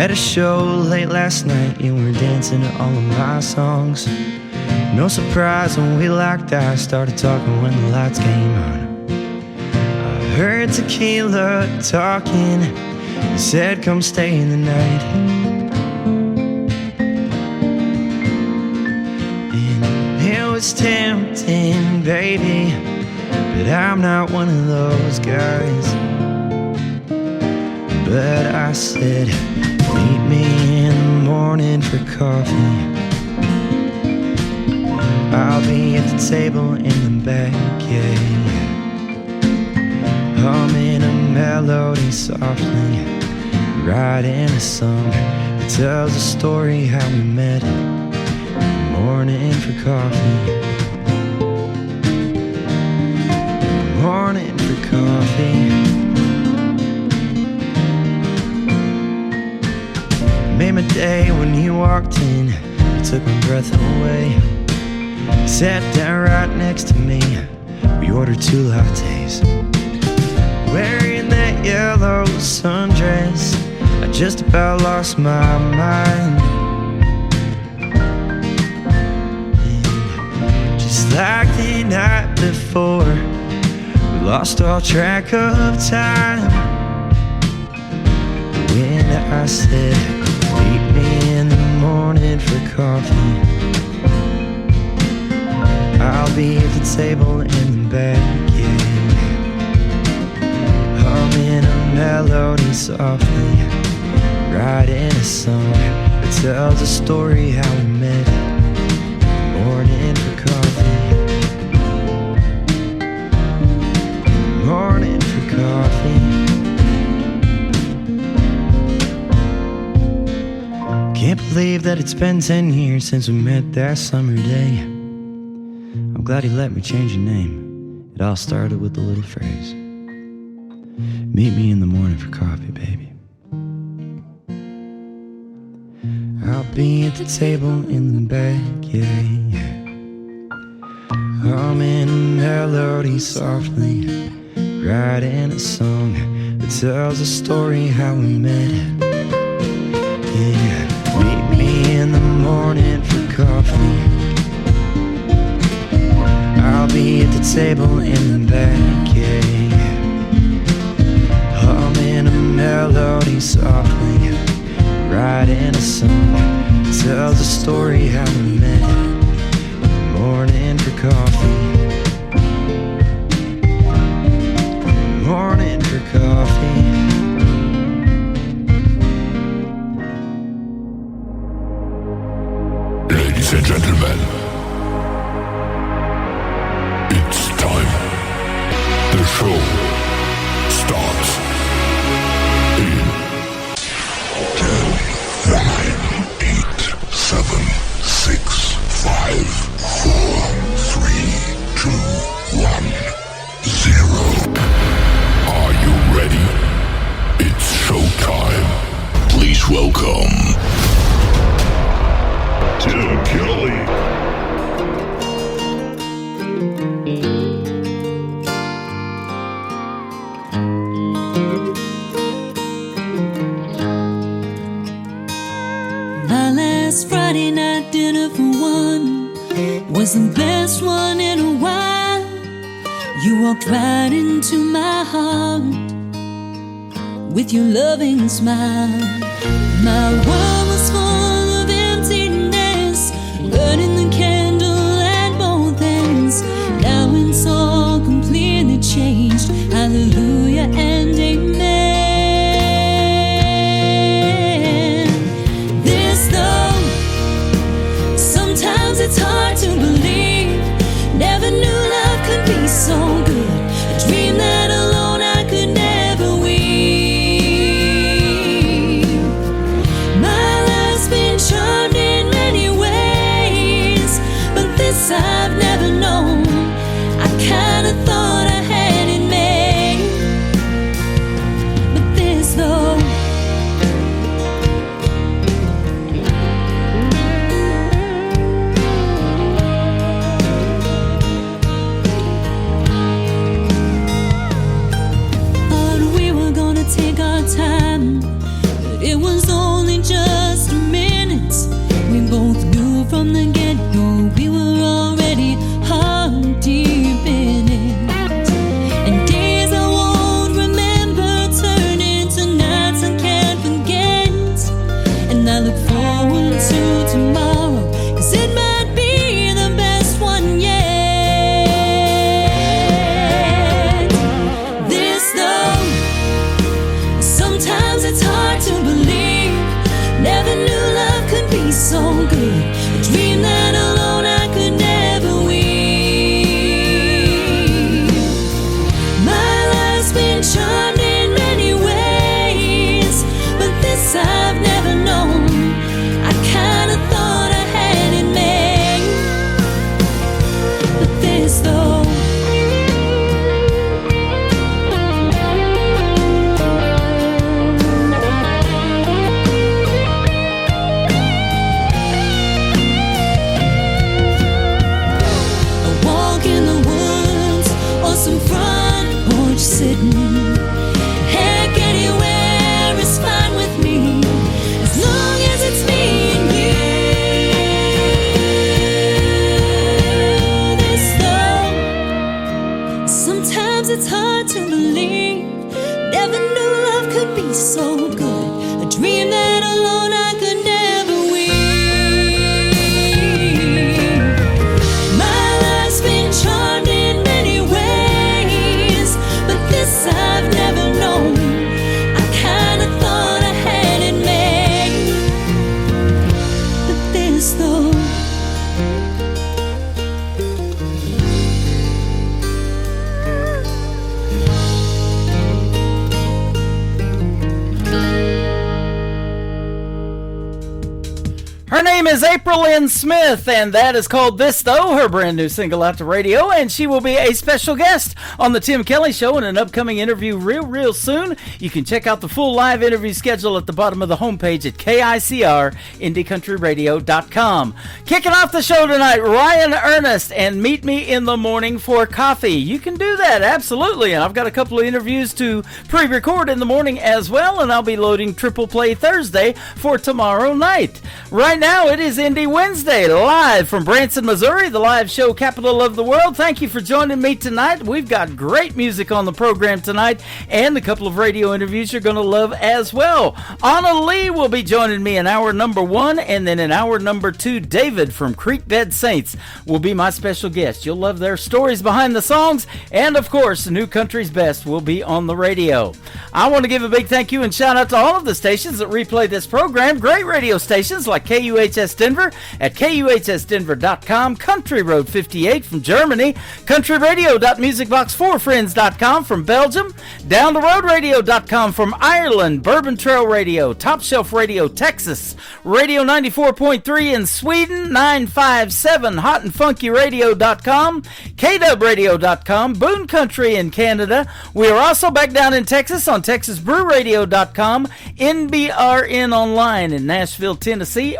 At a show late last night, you were dancing to all of my songs. No surprise when we locked eyes, started talking when the lights came on. I heard tequila talking, you said come stay the night. And it was tempting, baby, but I'm not one of those guys. But I said, meet me in the morning for coffee. I'll be at the table in the back, yeah. Humming a melody softly, writing a song that tells a story how we met. Morning for coffee. Morning for coffee. Made my day when you walked in, you took my breath away. Sat down right next to me, we ordered 2 lattes. Wearing that yellow sundress, I just about lost my mind. And just like the night before, we lost all track of time. When I said, meet me in the morning for coffee, I'll be at the table in the back, yeah. Humming a melody softly, writing a song that tells a story how we met. Morning for coffee. Morning for coffee. Can't believe that it's been 10 years since we met that summer day. I'm glad you let me change your name. It all started with a little phrase. Meet me in the morning for coffee, baby. I'll be at the table in the back, yeah. Humming a melody softly, writing a song that tells a story how we met. Yeah. Meet me in the morning for coffee. I'll be at the table in the back, yeah. Humming a melody softly, writing a song that tells a story how we met. Morning for coffee. Morning for coffee. Ladies and gentlemen, it's time. The show starts in 10, 9, 8, 7, 6, 5, 4, 3, 2, 1, 0. Are you ready? It's showtime. Please welcome Tim Kelly. My last Friday night dinner for one was the best one in a while. You walked right into my heart with your loving smile. My world was full of emptiness, burning the candle at both ends. Now it's all completely changed. Hallelujah and amen. This love, sometimes it's hard to believe. Never knew love could be so good. A dream that alone I could never weave. My life's been charmed in many ways. walk in the woods or some front porch sitting. Heck, anywhere is fine with me, as long as it's me and you. This though, sometimes it's hard to believe. Never knew love could be so good. A dream that alone I could never weave. My life's been charmed in many ways, but this I've never known. I kinda thought I had it made, but this though, her name is April Lynn Smith, and that is called This Though, her brand new single out to radio, and she will be a special guest on the Tim Kelly Show in an upcoming interview real soon. You can check out the full live interview schedule at the bottom of the homepage at KICR-IndieCountryRadio.com. Kicking off the show tonight, Ryan Ernest and Meet Me in the Morning for Coffee. You can do that, absolutely, and I've got a couple of interviews to pre-record in the morning as well, and I'll be loading Triple Play Thursday for tomorrow night. Right now, it is Indie Wednesday, live from Branson, Missouri, the live show capital of the world. Thank you for joining me tonight. We've got great music on the program tonight, and a couple of radio interviews you're going to love as well. Anna Lee will be joining me in hour number 1, and then in hour number 2, David from Creekbed Saints will be my special guest. You'll love their stories behind the songs, and of course, New Country's Best will be on the radio. I want to give a big thank you and shout out to all of the stations that replay this program. Great radio stations like KUHS Denver at KUHSdenver.com, Country Road 58 from Germany, countryradio.musicbox4friends.com from Belgium, downtheroadradio.com from Ireland, Bourbon Trail Radio, Top Shelf Radio Texas, Radio 94.3 in Sweden, 957 hotandfunkyradio.com, KWradio.com, Boone Country in Canada. We are also back down in Texas on TexasBrewRadio.com, NBRN Online in Nashville, Tennessee,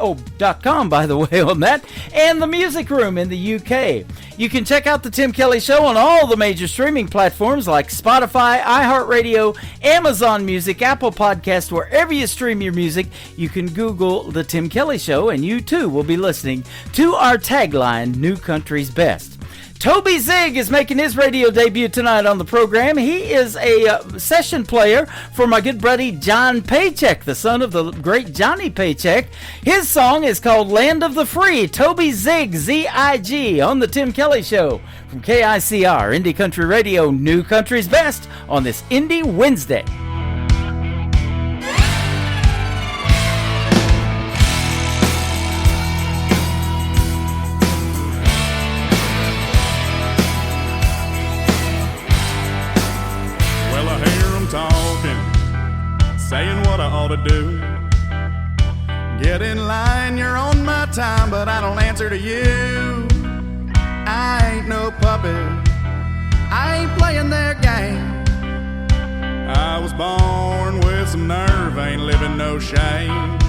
.com, by the way, on that, and the Music Room in the UK. You can check out the Tim Kelly Show on all the major streaming platforms like Spotify, iHeartRadio, Amazon Music, Apple Podcast, wherever you stream your music. You can Google the Tim Kelly Show, and you too will be listening to our tagline, New Country's Best. Toby Zig is making his radio debut tonight on the program. He is a session player for my good buddy John Paycheck, the son of the great Johnny Paycheck. His song is called Land of the Free. Toby Zig, Z-I-G, on the Tim Kelly Show from KICR, Indie Country Radio, New Country's Best, on this Indie Wednesday. Saying what I ought to do. Get in line, you're on my time, but I don't answer to you. I ain't no puppet, I ain't playing their game. I was born with some nerve, ain't living no shame.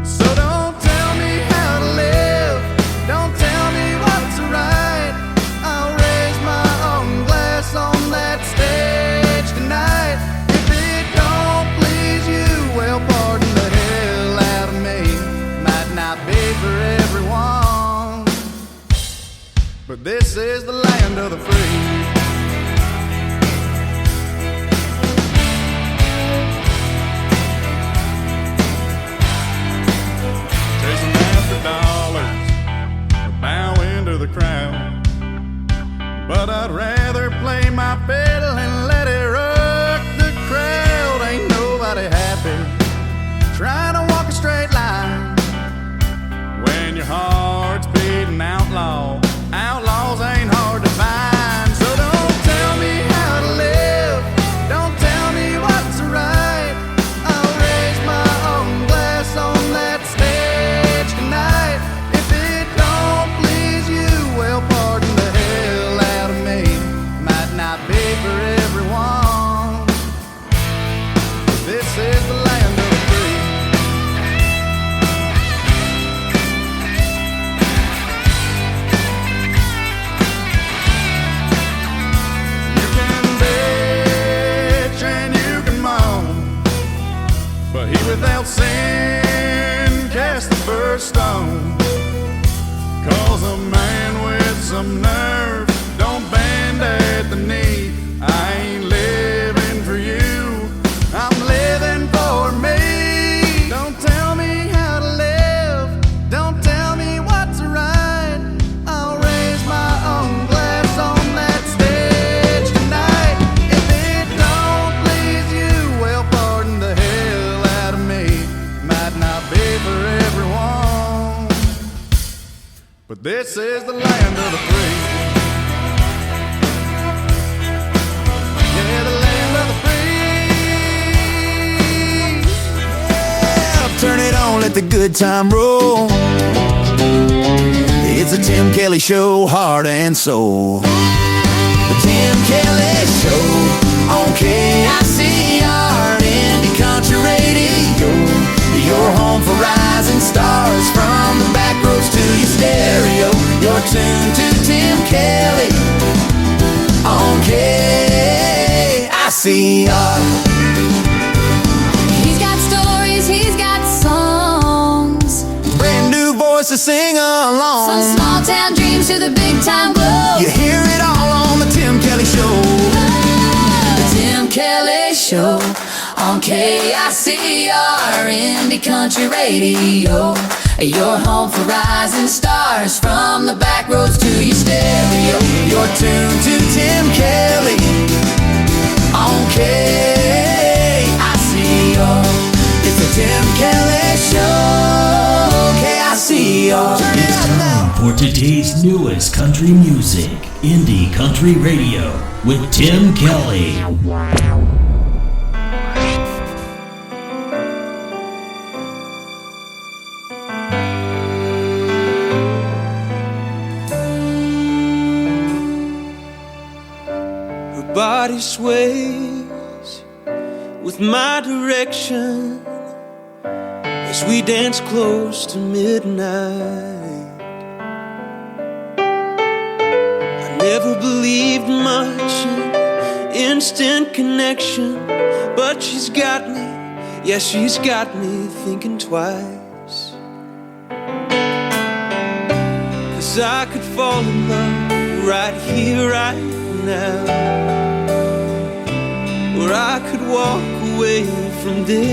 So don't tell me how to live, don't tell me what's right. I'll raise my own glass on that stage tonight. Well, pardon the hell out of me, might not be for everyone, but this is the land of the free. Chasing after dollars, bow into the crowd, but I'd rather play my fiddle and let it rock the crowd. Ain't nobody happy trying to walk a straight line when your heart's beating outlaw. Outlaws ain't hard to find. So don't tell me how to live, don't tell me what's right. I'll raise my own glass on that stage tonight. If it don't please you, well, pardon the hell out of me, might not be for everyone. This is the land of the free. This is the land of the free. Yeah, the land of the free. Yeah, turn it on, let the good time roll. It's the Tim Kelly Show, heart and soul. The Tim Kelly Show on KICR, Indie Country Radio. Your home for rising stars, from the back roads to your stereo. You're tuned to Tim Kelly on KICR. He's got stories, he's got songs, Brand new voice to sing along. some small town dreams to the big time blues. You hear it all on the Tim Kelly Show. The Tim Kelly Show on KICR, Indie Country Radio. Your home for rising stars, from the back roads to your stereo. You're tuned to Tim Kelly on KICR. It's the Tim Kelly Show, KICR. Turn it up now. For today's newest country music, Indie Country Radio with Tim Kelly. Her body sways with my direction as we dance close to midnight. I never believed much in instant connection, but she's got me, yeah, she's got me thinking twice. 'Cause I could fall in love right here, right now, or I could walk away from this.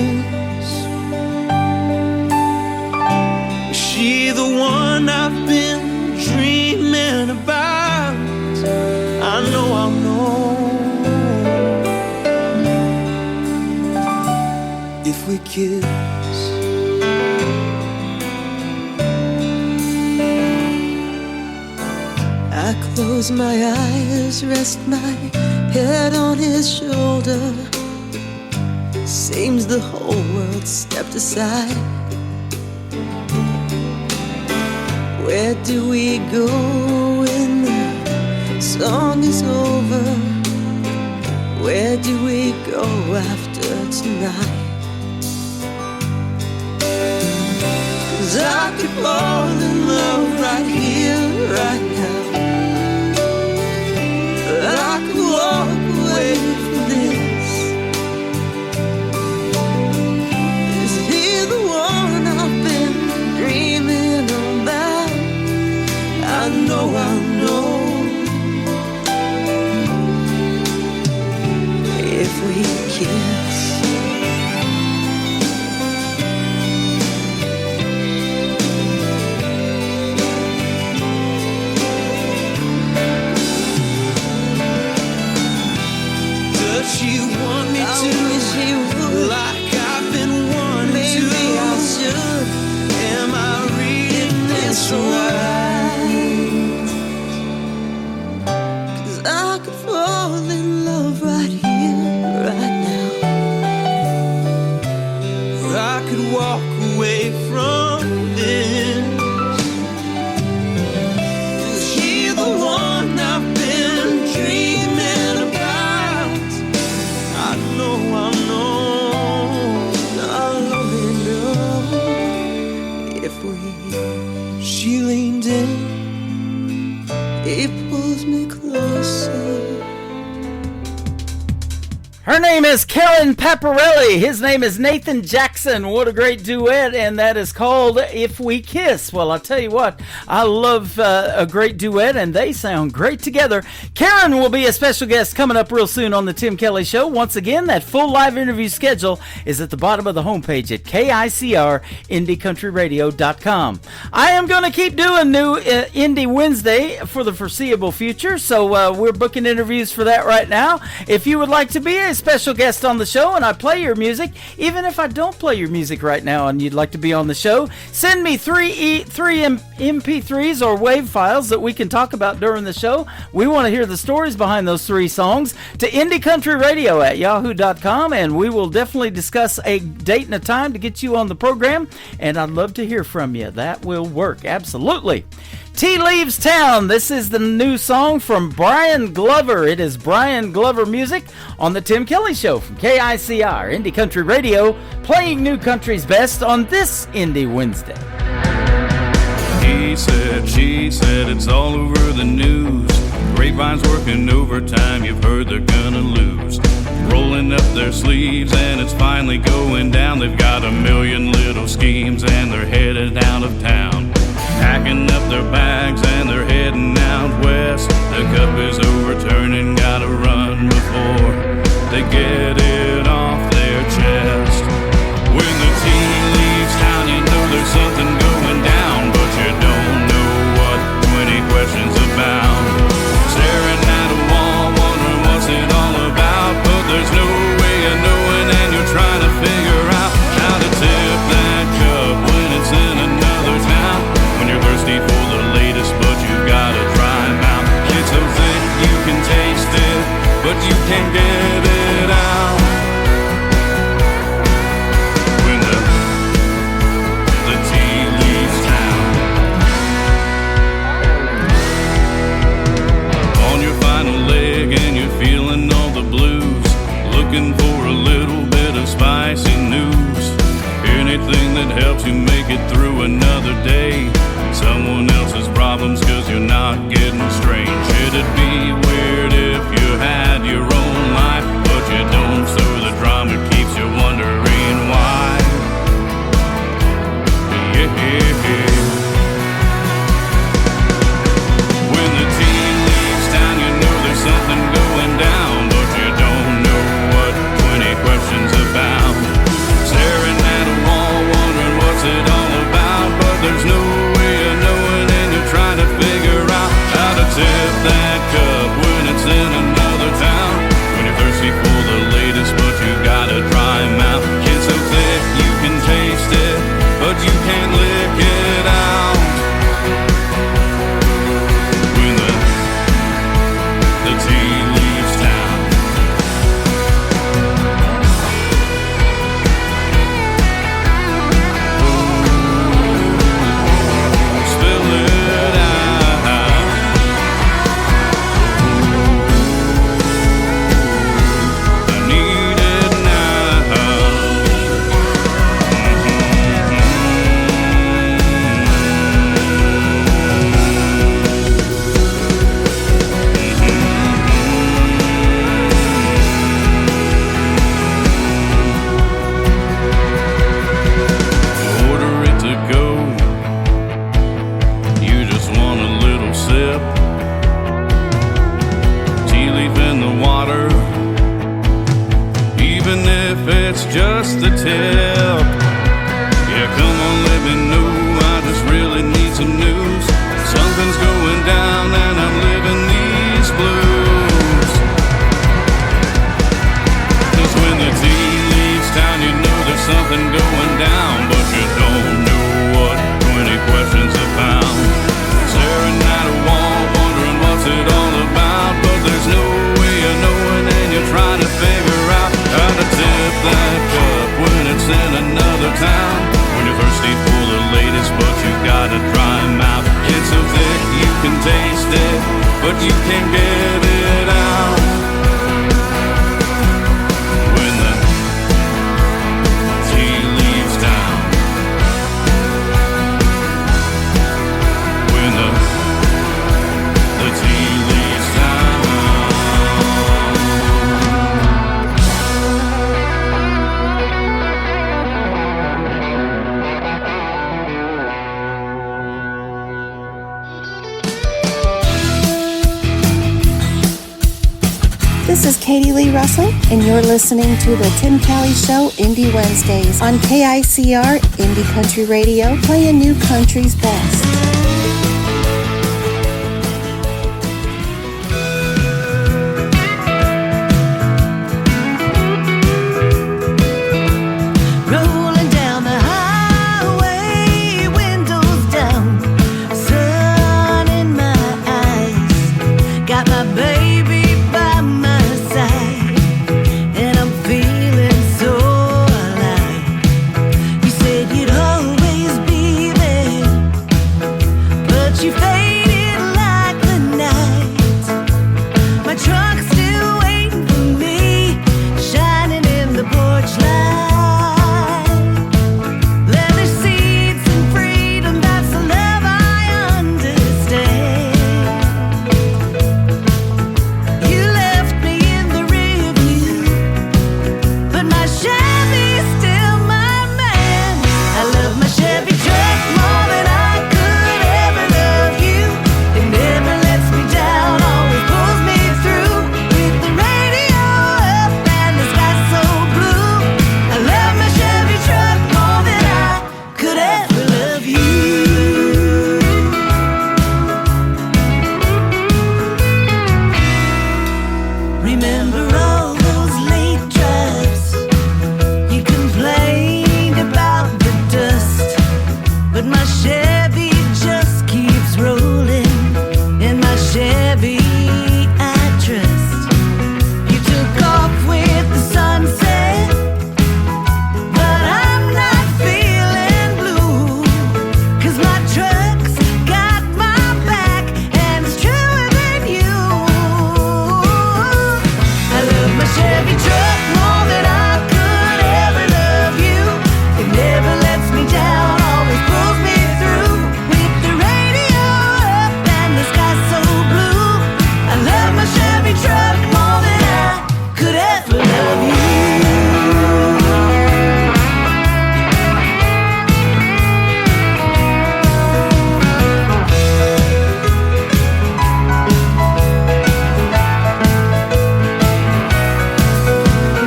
Is she the one I've been dreaming about? I know I'll know if we kiss. I close my eyes, rest my head on his shoulder. Seems the whole world stepped aside. Where do we go when the song is over? Where do we go after tonight? 'Cause I could fall in love right here, right now. I could walk away from this. Is he the one I've been dreaming about? I know I'll know if we kiss. Does she want me to? She would. Like I've been wanting to. Maybe I should. Am I reading this right? 'Cause I could fall in love right here, right now. Or I could walk away from this. Is she the one I've been dreaming about? I know, I'll only know if we. She leaned in, he pulls me closer. Her name is Karen Paparelli. His name is Nathan Jackson. What a great duet, and that is called If We Kiss. Well, I'll tell you what, I love a great duet, and they sound great together. Karen will be a special guest coming up real soon on the Tim Kelly Show. Once again, that full live interview schedule is at the bottom of the homepage at KICR-IndieCountryRadio.com. I am going to keep doing new Indie Wednesday for the foreseeable future, so we're booking interviews for that right now. If you would like to be a a special guest on the show and I play your music, even if I don't play your music right now and you'd like to be on the show, send me three MP3s or WAV files that we can talk about during the show. We want to hear the stories behind those 3 songs to indiecountryradio@yahoo.com, and we will definitely discuss a date and a time to get you on the program, and I'd love to hear from you. That will work, absolutely. Tea Leaves Town. This is the new song from Brian Glover. It is Brian Glover music on the Tim Kelly Show from KICR, Indie Country Radio, playing new country's best on this Indie Wednesday. He said, she said, it's all over the news. Grapevine's working overtime, you've heard they're gonna lose. Rolling up their sleeves and it's finally going down. They've got a million little schemes and they're headed out of town. Packing up their bags and they're heading out west. The cup is overturning, gotta run before they get it off their chest. When the tea leaves town, you know there's something going down, but you don't know what 20 questions about. Staring at a wall, wondering what's it all about, but there's no way of knowing and you're trying to figure out how to tip that cup when it's in another town. When you're thirsty for the latest, but you gotta try 'em out. It's so thick you can taste it, but you can't get it out. When the tea leaves town. On your final leg and you're feeling all the blues, looking for a little bit of spicy news. Anything that helps you make it through another day. Someone else's problems 'cause you're not getting strange. It'd be weird if you had your own life, but you don't, so the drama keeps you wondering why. When the tea leaves town, you know there's something going down, but you don't know what 20 questions about. Staring at a wall, wondering what's it all about, but there's no way of knowing and you're trying to figure out how to tip that cup when it's in another town. When you're thirsty for the latest, but you gotta try 'em out. It's so thick you can taste it, but you can't lick it out. When the tea leaves town. Spill it out. I need it now. Order it to go. You just want a little sip. Tea leaf in the water, even if it's just the tip. Yeah, come on, let me know. I just really need some news. Something's going down and I'm living these blues. 'Cause when the tea leaves town, you know there's something going down, but you don't know what 20 questions about. Staring at a wall, wondering what's it all about, but there's no way of knowing and you're trying to figure out how to tip that cup when it's in another town. When you're thirsty for the latest, but you gotta try 'em out. It's so thick you can taste it, but you can't get it out. When the tea leaves town. When the tea leaves town. This is Katie Lee Russell, and you're listening to the Tim Kelly Show Indie Wednesdays on KICR Indie Country Radio, playing new country's best. got my baby by my side, and I'm feeling so alive. You said you'd always be there, but you faded like the night. My truck's still waiting for me, shining in the porch light. Leather seats and freedom, that's the love I understand. You left me in the rear view, but my Chevy's still my man. I love my Chevy truck more than I could ever love you. It never lets me down, always pulls me through. With the radio up and the sky so blue, I love my Chevy truck more than I could ever love you. Remember all those late drives? You complained about the dust, but my Chevy just keeps rolling. In my Chevy I trust. You took off with the sunset, but I'm not feeling blue, 'cause my truck's got my back and it's truer than you. I love my Chevy truck more than I could ever love you. It never lets me down, always pulls me through. With the radio up and the sky so blue, I love my Chevy truck more than I could ever love you.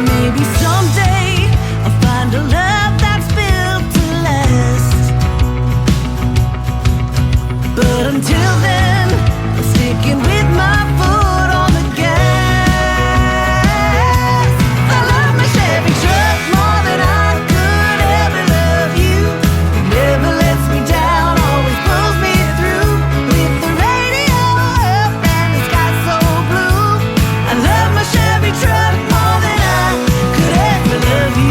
Maybe someday I'll find a love that's built to last, but until then I'm sticking with my foot on the gas. I love my Chevy truck more than I could ever love you. It never lets me down, always pulls me through. With the radio up and the sky so blue, I love my Chevy truck more than I could ever love you.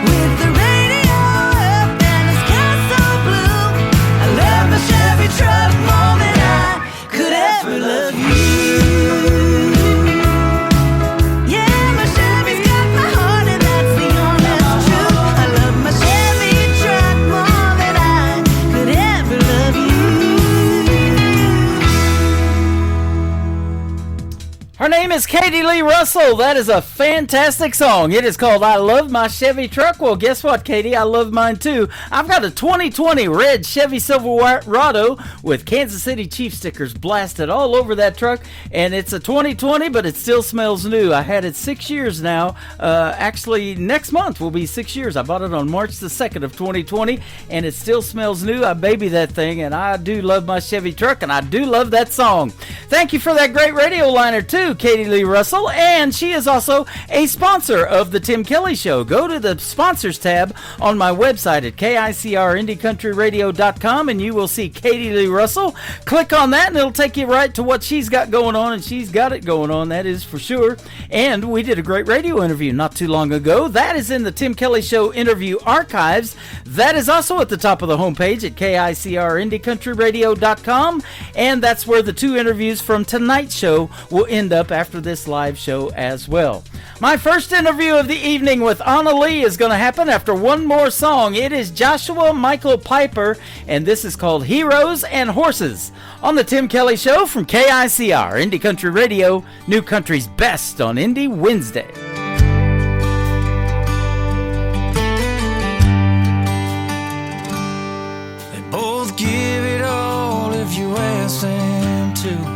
With the radio up and the sky so blue, I love my Chevy truck more than I could ever love you. Yeah, my Chevy's got my heart and that's the honest truth. I love my Chevy truck more than I could ever love you. Her name is Katie Lee Russell. That is a fantastic song. It is called I Love My Chevy Truck. Well, guess what, Katie? I love mine too. I've got a 2020 red Chevy Silverado with Kansas City Chiefs stickers blasted all over that truck. And it's a 2020, but it still smells new. I had it 6 years now. Actually, next month will be 6 years. I bought it on March the 2nd of 2020, and it still smells new. I baby that thing, and I do love my Chevy truck, and I do love that song. Thank you for that great radio liner too, Katie Lee Russell, and she is also a sponsor of the Tim Kelly Show. Go to the sponsors tab on my website at KICRIndieCountryRadio.com, and you will see Katie Lee Russell. Click on that, and it'll take you right to what she's got going on, and she's got it going on, that is for sure. And we did a great radio interview not too long ago. That is in the Tim Kelly Show interview archives. That is also at the top of the homepage at KICRIndieCountryRadio.com, and that's where the two interviews from tonight's show will end up after this live show as well. My first interview of the evening with Anna Lee is going to happen after one more song. It is Joshua Michael Piper, and this is called Heroes and Horses on the Tim Kelly Show from KICR, Indie Country Radio, New Country's best on Indie Wednesday. They both give it all if you ask them to.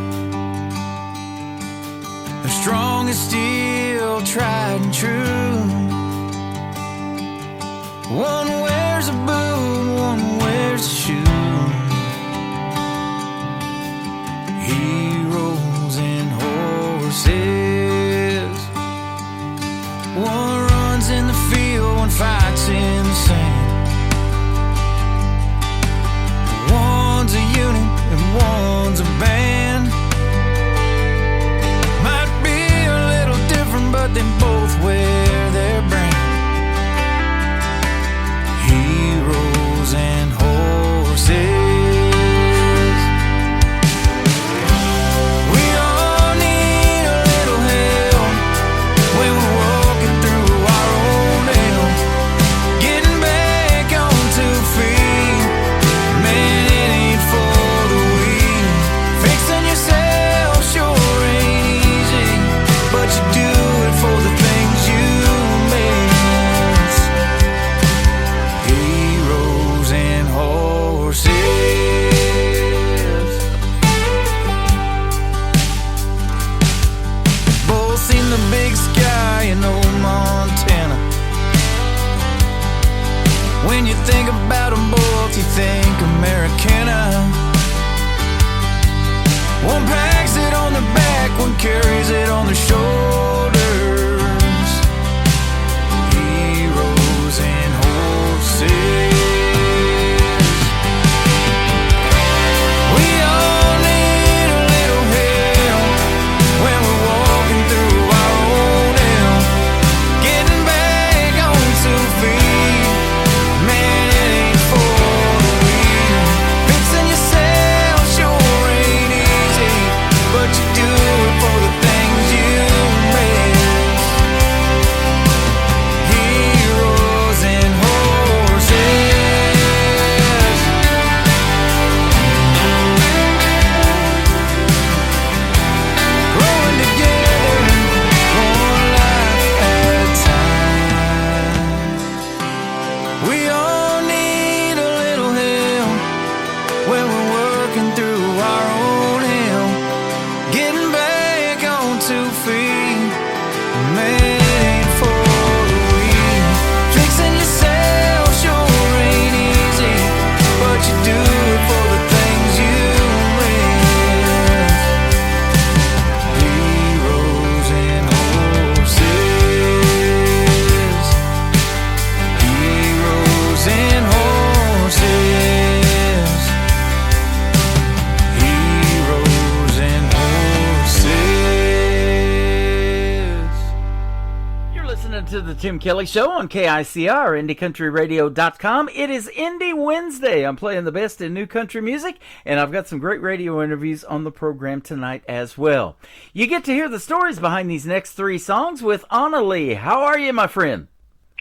They're strong and steel, tried and true. One wears a boot, one wears a shoe. Heroes and horses. One runs in the field, one fights in the sand. you think Americana. One packs it on the back, one carries it on the shoulders. Heroes and horses. To the Tim Kelly Show on KICR, IndieCountryRadio.com. It is Indie Wednesday. I'm playing the best in new country music, and I've got some great radio interviews on the program tonight as well. You get to hear the stories behind these next three songs with Anna Lee. How are you, my friend?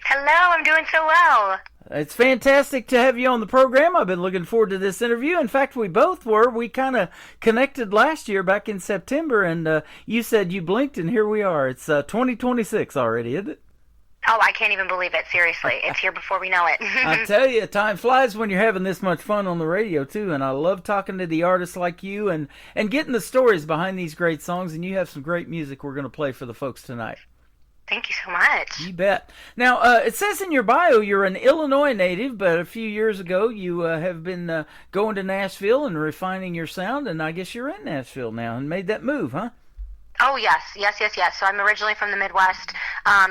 Hello, I'm doing so well. It's fantastic to have you on the program. I've been looking forward to this interview. In fact, we both were. We kind of connected last year back in September, and you said you blinked, and here we are. It's 2026 already, isn't it? Oh, I can't even believe it. Seriously. It's here before we know it. I tell you, time flies when you're having this much fun on the radio, too. And I love talking to the artists like you and getting the stories behind these great songs. And you have some great music we're going to play for the folks tonight. Thank you so much. You bet. Now, it says in your bio you're an Illinois native, but a few years ago you have been going to Nashville and refining your sound. And I guess you're in Nashville now and made that move, huh? Oh, yes. So I'm originally from the Midwest,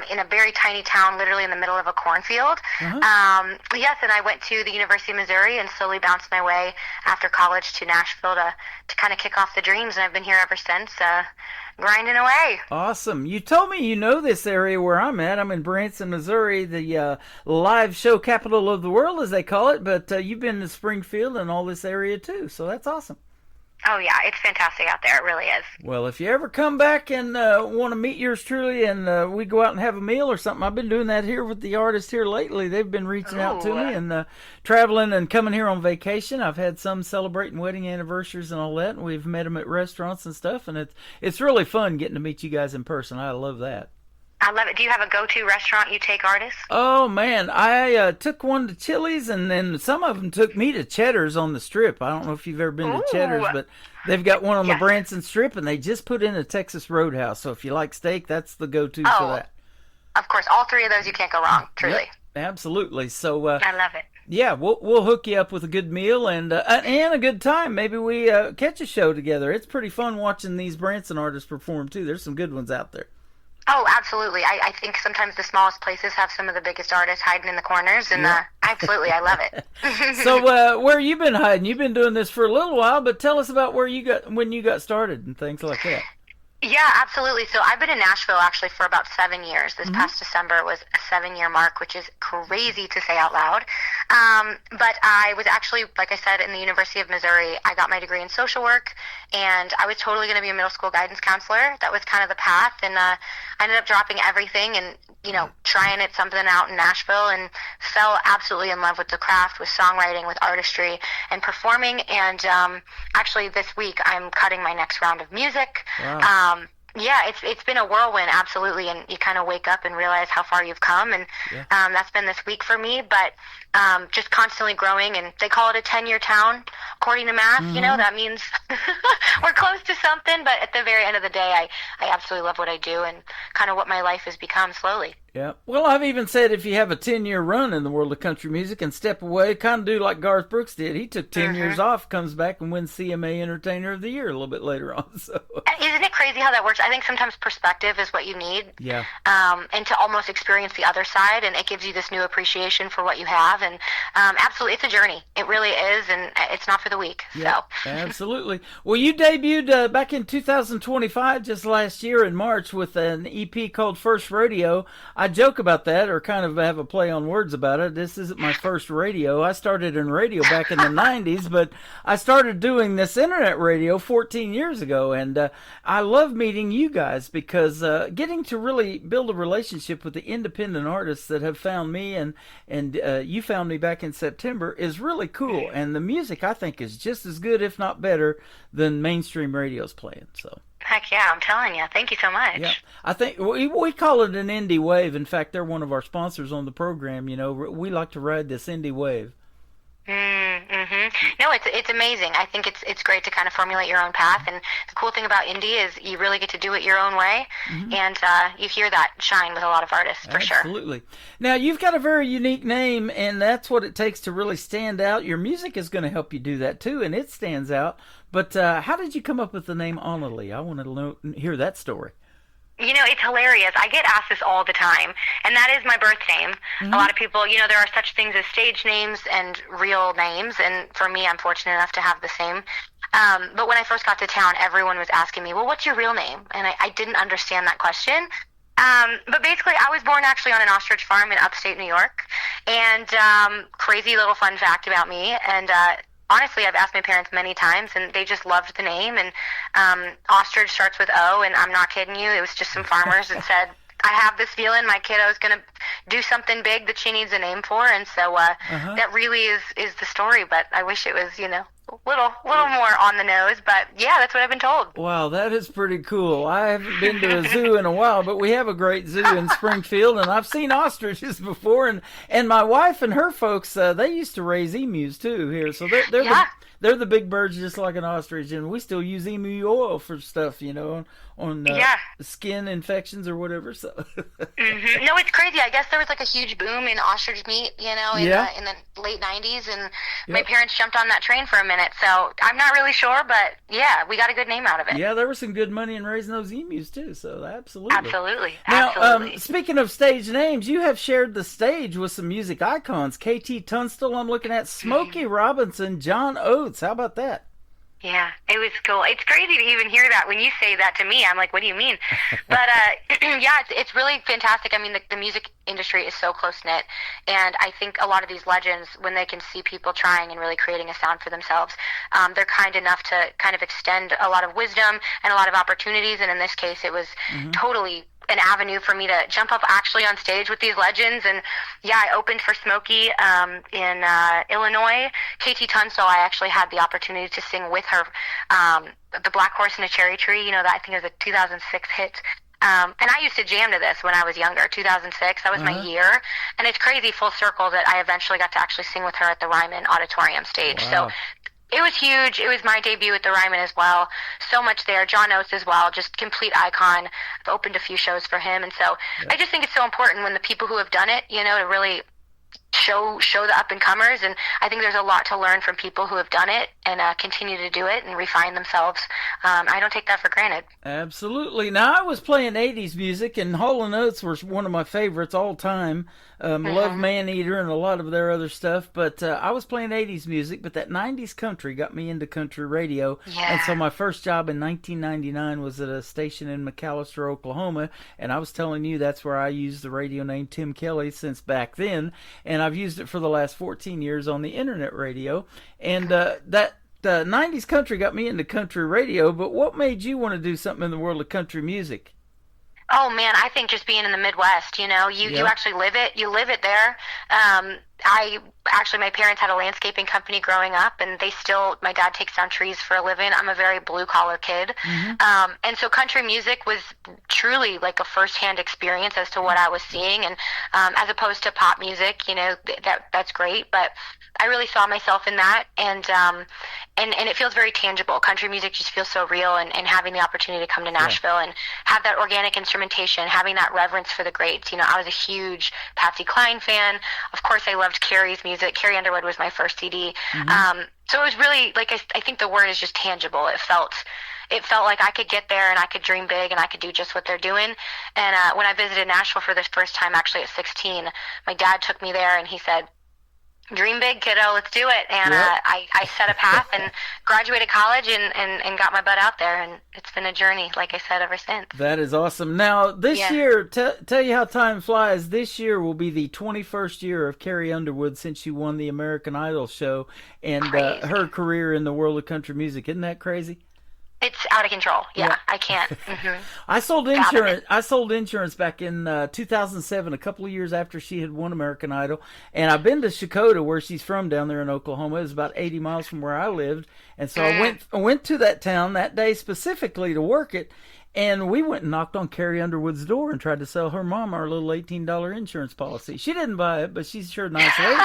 in a very tiny town, literally in the middle of a cornfield. Uh-huh. Yes, and I went to the University of Missouri and slowly bounced my way after college to Nashville to kind of kick off the dreams, and I've been here ever since, grinding away. Awesome. You told me you know this area where I'm at. I'm in Branson, Missouri, the live show capital of the world, as they call it, but you've been to Springfield and all this area, too, so that's awesome. Oh, yeah, it's fantastic out there. It really is. Well, if you ever come back and want to meet yours truly and we go out and have a meal or something, I've been doing that here with the artists here lately. They've been reaching out to me and traveling and coming here on vacation. I've had some celebrating wedding anniversaries and all that, and we've met them at restaurants and stuff, and it's really fun getting to meet you guys in person. I love that. I love it. Do you have a go-to restaurant you take artists? Oh, man. I took one to Chili's, and then some of them took me to Cheddar's on the Strip. I don't know if you've ever been to Cheddar's, but they've got one on the Branson Strip, and they just put in a Texas Roadhouse. So if you like steak, that's the go-to for that. Of course. All three of those you can't go wrong, truly. Yep, absolutely. So I love it. Yeah, we'll hook you up with a good meal and a good time. Maybe we catch a show together. It's pretty fun watching these Branson artists perform, too. There's some good ones out there. Oh, absolutely. I think sometimes the smallest places have some of the biggest artists hiding in the corners, and absolutely, I love it. So where you been hiding? You've been doing this for a little while, but tell us about when you got started and things like that. Yeah, absolutely. So I've been in Nashville actually for about 7 years. This past December was a 7-year mark, which is crazy to say out loud. But I was actually, like I said, in the University of Missouri. I got my degree in social work, and I was totally going to be a middle school guidance counselor. That was kind of the path, and I ended up dropping everything and, trying something out in Nashville, and fell absolutely in love with the craft, with songwriting, with artistry, and performing. And actually this week I'm cutting my next round of music. Wow. Yeah, it's been a whirlwind, absolutely, and you kind of wake up and realize how far you've come, and that's been this week for me, but just constantly growing, and they call it a 10-year town, according to math, that means we're close to something, but at the very end of the day, I absolutely love what I do and kind of what my life has become slowly. Yeah. Well, I've even said if you have a 10-year run in the world of country music and step away, kind of do like Garth Brooks did. He took 10 years off, comes back and wins CMA Entertainer of the Year a little bit later on. So isn't it crazy how that works? I think sometimes perspective is what you need. Yeah. And to almost experience the other side, and it gives you this new appreciation for what you have. And absolutely, it's a journey. It really is, and it's not for the weak. Yeah, so. Absolutely. Well, you debuted back in 2025, just last year in March, with an EP called First Rodeo. I joke about that, or kind of have a play on words about it. This isn't my first radio. I started in radio back in the 90s, but I started doing this internet radio 14 years ago, and I love meeting you guys because getting to really build a relationship with the independent artists that have found me, and you found me back in September, is really cool. And the music, I think, is just as good, if not better, than mainstream radio's playing. So. Heck yeah, I'm telling you. Thank you so much. Yeah, I think we call it an indie wave. In fact, they're one of our sponsors on the program. You know, we like to ride this indie wave. No, it's amazing. I think it's great to kind of formulate your own path. And the cool thing about indie is you really get to do it your own way. And you hear that shine with a lot of artists, for sure. Absolutely. Now, you've got a very unique name, and that's what it takes to really stand out. Your music is going to help you do that, too, and it stands out. But how did you come up with the name Annalie? I want to hear that story. You know, it's hilarious. I get asked this all the time, and that is my birth name. A lot of people, you know, there are such things as stage names and real names, and for me, I'm fortunate enough to have the same. But when I first got to town, everyone was asking me, well, what's your real name? And I didn't understand that question. But basically, I was born actually on an ostrich farm in upstate New York, and crazy little fun fact about me, and honestly, I've asked my parents many times, and they just loved the name. And ostrich starts with O, and I'm not kidding you. It was just some farmers that said, I have this feeling my kiddo's going to do something big that she needs a name for. And so that really is the story. But I wish it was, you know, a little more on the nose. But, yeah, that's what I've been told. Wow, that is pretty cool. I haven't been to a zoo in a while, but we have a great zoo in Springfield, and I've seen ostriches before. And my wife and her folks, they used to raise emus, too, here. So they're the big birds just like an ostrich, and we still use emu oil for stuff, you know, on skin infections or whatever. So No, it's crazy. I guess there was like a huge boom in ostrich meat, you know, in the late 90s, and my parents jumped on that train for a minute. So I'm not really sure, but yeah, we got a good name out of it. Yeah, there was some good money in raising those emus too. So absolutely. Now, absolutely. Speaking of stage names, you have shared the stage with some music icons. KT Tunstall, I'm looking at, Smokey Robinson, John Oates. How about that? Yeah, it was cool. It's crazy to even hear that. When you say that to me, I'm like, what do you mean? But yeah, it's really fantastic. I mean, the music industry is so close-knit, and I think a lot of these legends, when they can see people trying and really creating a sound for themselves, they're kind enough to kind of extend a lot of wisdom and a lot of opportunities, and in this case, it was totally an avenue for me to jump up actually on stage with these legends. And yeah, I opened for Smokey in Illinois. KT Tunstall, I actually had the opportunity to sing with her, The Black Horse and a Cherry Tree, you know, that I think it was a 2006 hit. And I used to jam to this when I was younger, 2006. That was my year. And it's crazy full circle that I eventually got to actually sing with her at the Ryman Auditorium stage. Wow. So it was huge. It was my debut at the Ryman as well. So much there. John Oates as well, just complete icon. I've opened a few shows for him. And so I just think it's so important when the people who have done it, you know, to really show the up-and-comers. And I think there's a lot to learn from people who have done it and continue to do it and refine themselves. I don't take that for granted. Absolutely. Now, I was playing 80s music, and Hall & Oates was one of my favorites all time. Love Maneater and a lot of their other stuff, but I was playing 80s music, but that 90s country got me into country radio. Yeah. And so my first job in 1999 was at a station in McAlester, Oklahoma, and I was telling you that's where I used the radio name Tim Kelly since back then, and I've used it for the last 14 years on the internet radio. And that 90s country got me into country radio, but what made you want to do something in the world of country music? Oh man, I think just being in the Midwest, you know, you actually live it. You live it there. My parents had a landscaping company growing up, and my dad takes down trees for a living. I'm a very blue collar kid. And so country music was truly like a firsthand experience as to what I was seeing. And as opposed to pop music, you know, that's great. But I really saw myself in that. And and it feels very tangible. Country music just feels so real, and having the opportunity to come to Nashville and have that organic instrumentation, having that reverence for the greats. You know, I was a huge Patsy Cline fan. Of course, I loved Carrie's music. Carrie Underwood was my first CD. So it was really, like, I think the word is just tangible. It felt like I could get there and I could dream big and I could do just what they're doing. And when I visited Nashville for the first time, actually at 16, my dad took me there and he said, dream big, kiddo, let's do it. And I set a path and graduated college and got my butt out there. And it's been a journey, like I said, ever since. That is awesome. Now, this year, tell you how time flies, this year will be the 21st year of Carrie Underwood since she won the American Idol show and her career in the world of country music. Isn't that crazy? It's out of control. Yeah. I can't. I sold insurance. I sold insurance back in 2007, a couple of years after she had won American Idol. And I've been to Shakota, where she's from, down there in Oklahoma. It was about 80 miles from where I lived, and so I went to that town that day specifically to work it. And we went and knocked on Carrie Underwood's door and tried to sell her mom our little $18 insurance policy. She didn't buy it, but she's sure a nice lady.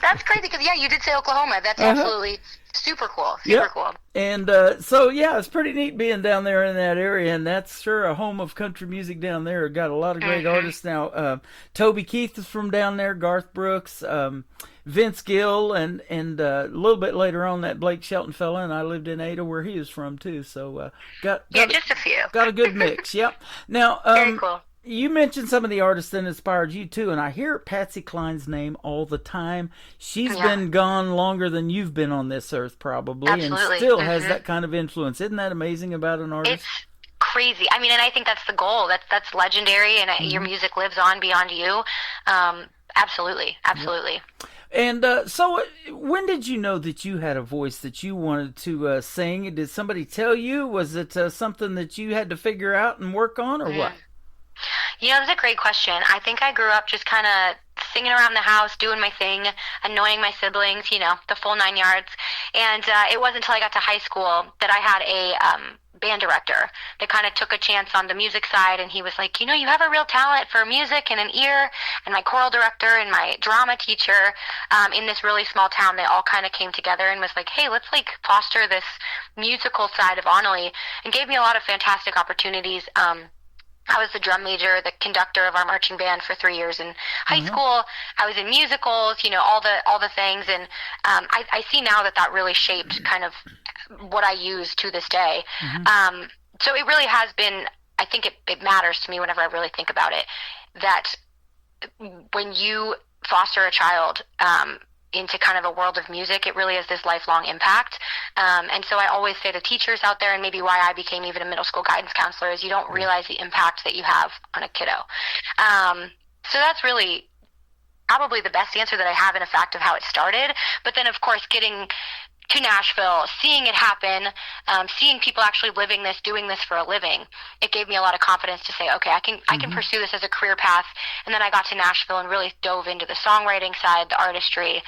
That's crazy because, you did say Oklahoma. That's absolutely super cool. Super cool. And so, it's pretty neat being down there in that area. And that's sure a home of country music down there. Got a lot of great artists now. Toby Keith is from down there, Garth Brooks, Vince Gill, and a little bit later on that Blake Shelton fella, and I lived in Ada where he was from too. So got just a few. Got a good mix. Yep. Now, very cool. You mentioned some of the artists that inspired you too, and I hear Patsy Cline's name all the time. She's been gone longer than you've been on this earth, probably, and still has that kind of influence. Isn't that amazing about an artist? It's crazy. I mean, and I think that's the goal. That's legendary, and your music lives on beyond you. Absolutely. And so when did you know that you had a voice that you wanted to sing? Did somebody tell you? Was it something that you had to figure out and work on, or what? You know, that's a great question. I think I grew up just kind of singing around the house, doing my thing, annoying my siblings, you know, the full 9 yards. And it wasn't until I got to high school that I had a band director that kind of took a chance on the music side, and he was like, you know, you have a real talent for music and an ear. And my choral director and my drama teacher in this really small town, they all kind of came together and was like, hey, let's like foster this musical side of Onally, and gave me a lot of fantastic opportunities. I was the drum major, the conductor of our marching band for 3 years in high school. I was in musicals, you know, all the things, and I see now that really shaped kind of what I use to this day. So it really has been, I think it matters to me whenever I really think about it, that when you foster a child into kind of a world of music, it really is this lifelong impact. And so I always say to teachers out there, and maybe why I became even a middle school guidance counselor, is you don't realize the impact that you have on a kiddo. So that's really probably the best answer that I have in a fact of how it started. But then, of course, getting to Nashville, seeing it happen, seeing people actually living this, doing this for a living, it gave me a lot of confidence to say, okay, I can pursue this as a career path. And then I got to Nashville and really dove into the songwriting side, the artistry,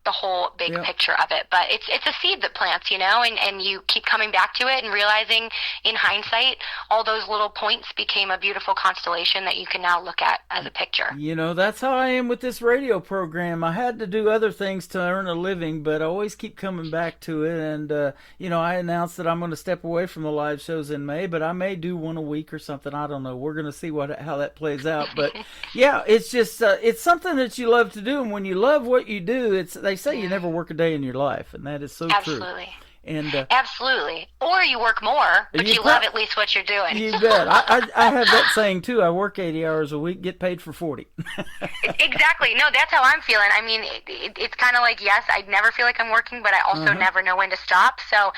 the whole big picture of it. But it's a seed that plants, you know, and you keep coming back to it and realizing in hindsight, all those little points became a beautiful constellation that you can now look at as a picture. You know, that's how I am with this radio program. I had to do other things to earn a living, but I always keep coming back to it. And, you know, I announced that I'm going to step away from the live shows in May, but I may do one a week or something. I don't know. We're going to see how that plays out. But yeah, it's just, it's something that you love to do. And when you love what you do, they say you never work a day in your life, and that is so true. Absolutely. And absolutely. Or you work more, but you love at least what you're doing. You bet. I have that saying too. I work 80 hours a week, get paid for 40. Exactly. No, that's how I'm feeling. I mean, it's kind of like, yes, I never feel like I'm working, but I also never know when to stop. So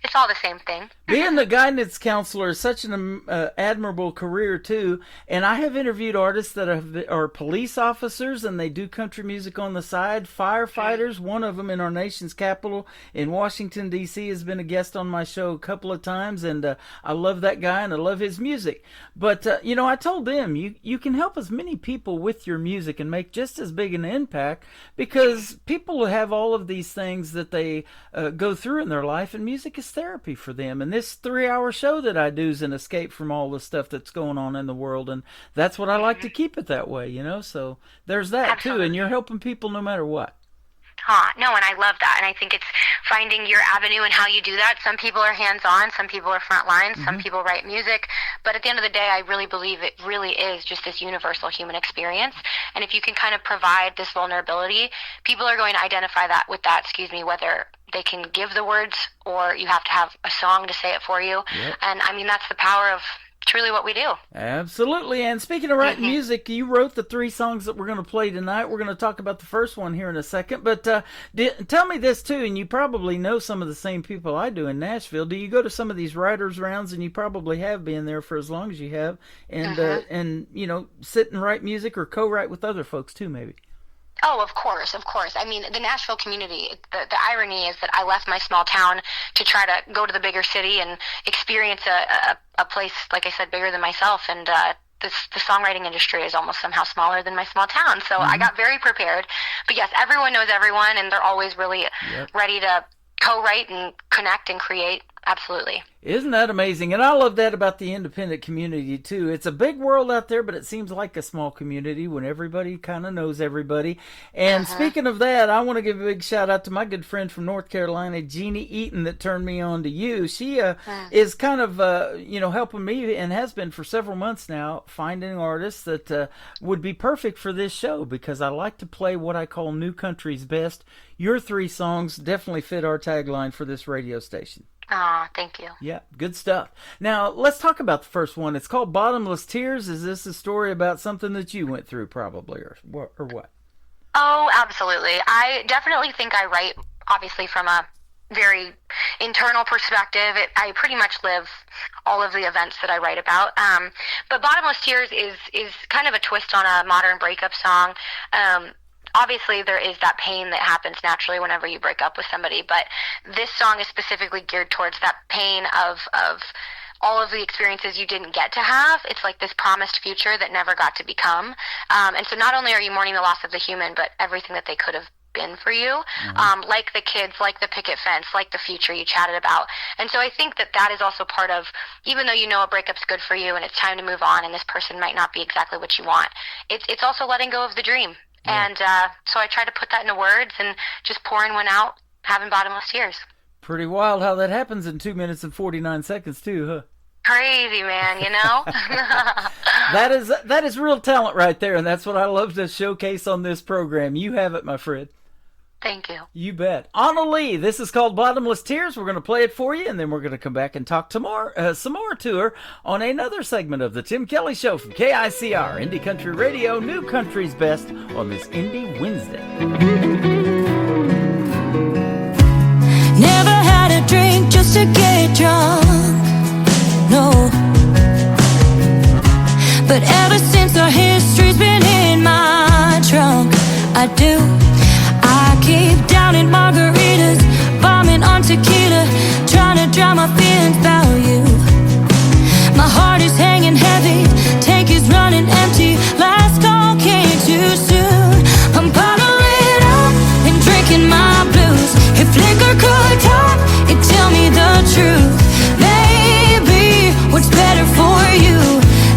it's all the same thing. Being the guidance counselor is such an admirable career too. And I have interviewed artists that are police officers, and they do country music on the side. Firefighters, one of them in our nation's capital in Washington, D.C., has been a guest on my show a couple of times, and I love that guy and I love his music. But you know, I told them you can help as many people with your music and make just as big an impact, because people have all of these things that they go through in their life, and music is therapy for them. And this 3-hour show that I do is an escape from all the stuff that's going on in the world, and that's what I like to keep it that way, you know. So there's that too, and you're helping people no matter what. No, and I love that. And I think it's finding your avenue and how you do that. Some people are hands-on, some people are front lines, some people write music. But at the end of the day, I really believe it really is just this universal human experience. And if you can kind of provide this vulnerability, people are going to identify that with that, whether they can give the words or you have to have a song to say it for you. Yep. And I mean, that's the power of truly what we do. Absolutely. And speaking of writing music, you wrote the 3 songs that we're going to play tonight. We're going to talk about the first one here in a second. But tell me this, too, and you probably know some of the same people I do in Nashville. Do you go to some of these writers' rounds, and you probably have been there for as long as you have, and you know, sit and write music or co-write with other folks, too, maybe? Oh, of course. I mean, the Nashville community, the irony is that I left my small town to try to go to the bigger city and experience a place, like I said, bigger than myself. And the songwriting industry is almost somehow smaller than my small town. So I got very prepared. But yes, everyone knows everyone, and they're always really ready to co-write and connect and create. Absolutely. Isn't that amazing? And I love that about the independent community, too. It's a big world out there, but it seems like a small community when everybody kind of knows everybody. And speaking of that, I want to give a big shout out to my good friend from North Carolina, Jeannie Eaton, that turned me on to you. She is kind of, helping me and has been for several months now, finding artists that would be perfect for this show, because I like to play what I call New Country's Best. Your 3 songs definitely fit our tagline for this radio station. Thank you. Yeah, good stuff. Now, let's talk about the first one. It's called Bottomless Tears. Is this a story about something that you went through, probably, or what? Oh, absolutely. I definitely think I write, obviously, from a very internal perspective. I pretty much live all of the events that I write about. But Bottomless Tears is kind of a twist on a modern breakup song. Obviously, there is that pain that happens naturally whenever you break up with somebody, but this song is specifically geared towards that pain of all of the experiences you didn't get to have. It's like this promised future that never got to become. And so not only are you mourning the loss of the human, but everything that they could have been for you, like the kids, like the picket fence, like the future you chatted about. And so I think that is also part of, even though you know a breakup's good for you and it's time to move on and this person might not be exactly what you want, it's also letting go of the dream. Yeah. And so I try to put that into words and just pouring one out, having bottomless tears. Pretty wild how that happens in 2 minutes and 49 seconds too, huh? Crazy, man, you know? That is real talent right there, and that's what I love to showcase on this program. You have it, my friend. Thank you. You bet. Anna Lee, this is called Bottomless Tears. We're going to play it for you, and then we're going to come back and talk some more to her on another segment of the Tim Kelly Show from KICR, Indie Country Radio, New Country's Best, on this Indie Wednesday. Never had a drink just to get drunk, no. But ever since our history's been in my trunk, I do. I keep downing margaritas, bombing on tequila, trying to drown my feelings about you. My heart is hanging heavy, tank is running empty, last call came too soon. I'm bottling up and drinking my blues. If liquor could talk, it'd tell me the truth. Maybe what's better for you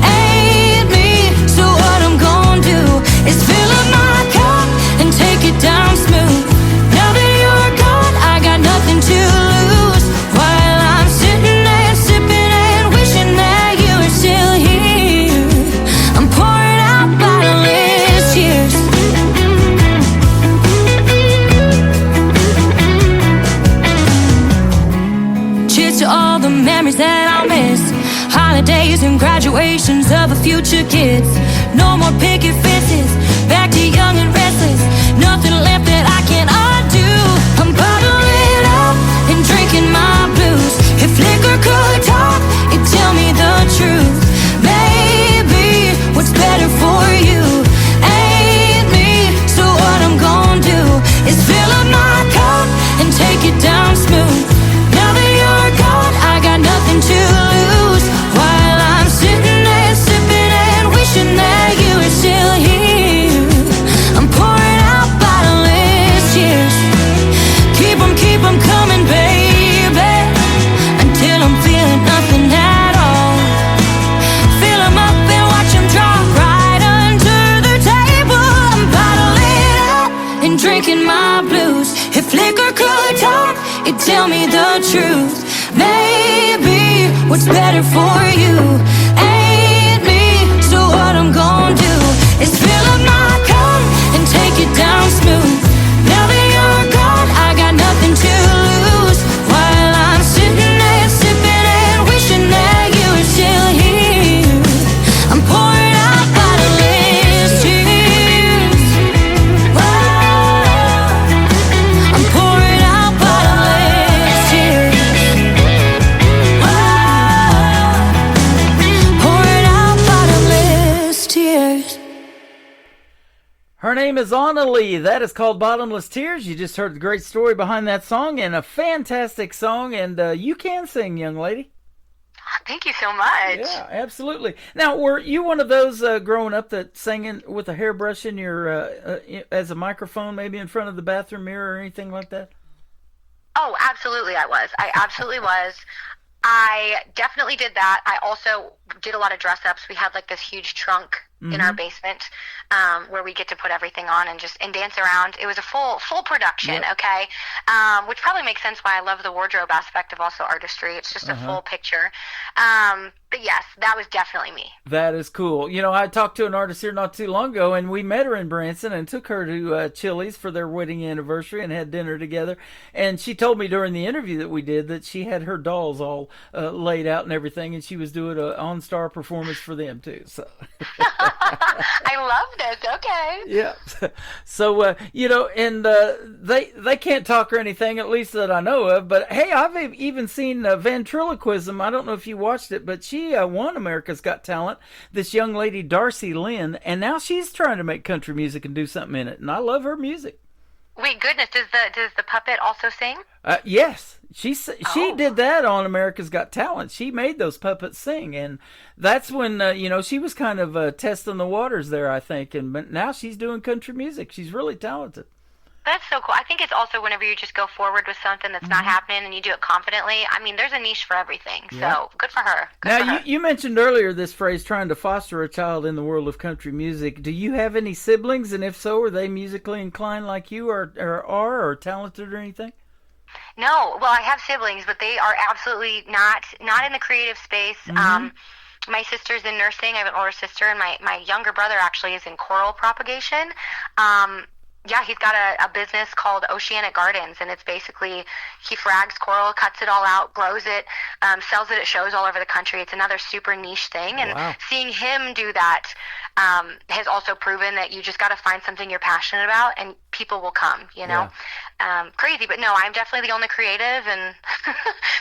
ain't me, so what I'm gonna do is fill up my cup and take it down smooth. Now that you're gone, I got nothing to lose, while I'm sitting there sipping and wishing that you were still here. I'm pouring out bottomless tears. Cheers to all the memories that I'll miss, holidays and graduations of the future kids. No more picket fences, back to young and restless, nothing left that I can undo. I'm bottling up and drinking my blues. If liquor could talk, it'd tell me the truth. Maybe what's better for you ain't me, so what I'm gonna do is fill up my cup and take it down smooth. Now that you're gone, I got nothing to lose, while I'm sitting there sipping and wishing that you were still here. I'm pouring out bottomless tears. could talk, you'd tell me the truth. Maybe what's better for you ain't me. So what I'm gonna do is fill up my cup and take it down smooth. Now that you're gone, I got nothing to lose. While I'm sitting there sipping and wishing that you were still here, I'm pouring out bottomless tears. Whoa, I'm pouring out bottomless tears. Whoa, pouring out bottomless tears. Her name is Anna Lee. That is called Bottomless Tears. You just heard the great story behind that song, and a fantastic song, and you can sing, young lady. Thank you so much. Yeah, absolutely. Now, were you one of those growing up that sang with a hairbrush in your as a microphone, maybe in front of the bathroom mirror or anything like that? Oh, absolutely I was. I absolutely was. I definitely did that. I also did a lot of dress ups. We had like this huge trunk in our basement where we get to put everything on and dance around. It was a full production, okay? Which probably makes sense why I love the wardrobe aspect of also artistry. It's just a full picture. But yes, that was definitely me. That is cool. You know, I talked to an artist here not too long ago, and we met her in Branson and took her to Chili's for their wedding anniversary and had dinner together. And she told me during the interview that we did that she had her dolls all laid out and everything, and she was doing an on-star performance for them too. So I loved it. Okay. Yeah. So, you know, and they can't talk or anything, at least that I know of. But, hey, I've even seen Ventriloquism. I don't know if you watched it, but she won America's Got Talent, this young lady, Darcy Lynn. And now she's trying to make country music and do something in it. And I love her music. Wait, goodness, does the puppet also sing? Yes, she did that on America's Got Talent. She made those puppets sing, and that's when you know, she was kind of testing the waters there, I think. But now she's doing country music. She's really talented. That's so cool. I think it's also whenever you just go forward with something that's not happening and you do it confidently. I mean, there's a niche for everything. So good for her. Now, you mentioned earlier this phrase, trying to foster a child in the world of country music. Do you have any siblings? And if so, are they musically inclined like you or talented or anything? No. Well, I have siblings, but they are absolutely not in the creative space. My sister's in nursing. I have an older sister, and my younger brother actually is in coral propagation. Yeah, he's got a business called Oceanic Gardens, and it's basically he frags coral, cuts it all out, grows it, sells it at shows all over the country. It's another super niche thing, and seeing him do that has also proven that you just got to find something you're passionate about, and people will come, you know? Crazy, but no, I'm definitely the only creative, and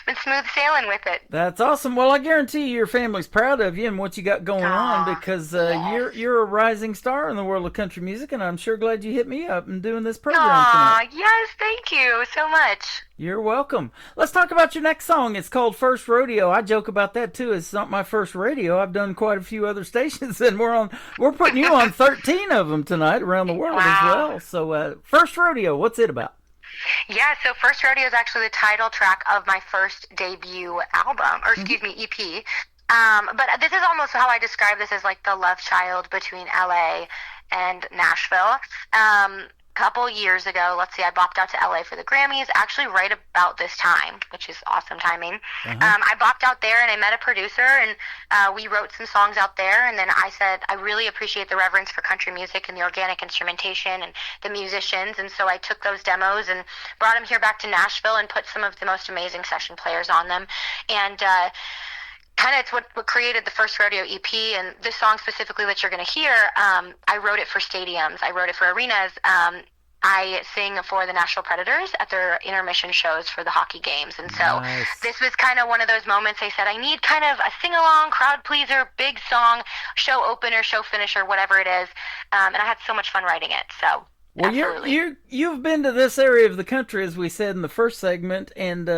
been smooth sailing with it. That's awesome. Well, I guarantee your family's proud of you and what you got going on, because you're a rising star in the world of country music, and I'm sure glad you hit me up and doing this program tonight. Yes, thank you so much. You're welcome. Let's talk about your next song. It's called First Rodeo. I joke about that too. It's not my first radio. I've done quite a few other stations, and we're putting you on 13 of them tonight around the world as well. So First Rodeo, what's it about? Yeah, so First Rodeo is actually the title track of my first debut album, or excuse me, EP. But this is almost how I describe this, as like the love child between LA and Nashville. Couple years ago, let's see, I bopped out to LA for the Grammys, actually right about this time, which is awesome timing. I bopped out there and I met a producer, and we wrote some songs out there, and then I said, I really appreciate the reverence for country music and the organic instrumentation and the musicians, and so I took those demos and brought them here back to Nashville and put some of the most amazing session players on them, and kind of it's what created the First Rodeo EP. And this song specifically that you're going to hear, I wrote it for stadiums. I wrote it for arenas. I sing for the Nashville Predators at their intermission shows for the hockey games. And so this was kind of one of those moments. They said, I need kind of a sing-along, crowd pleaser, big song, show opener, show finisher, whatever it is. And I had so much fun writing it. So well, you've been to this area of the country, as we said in the first segment, and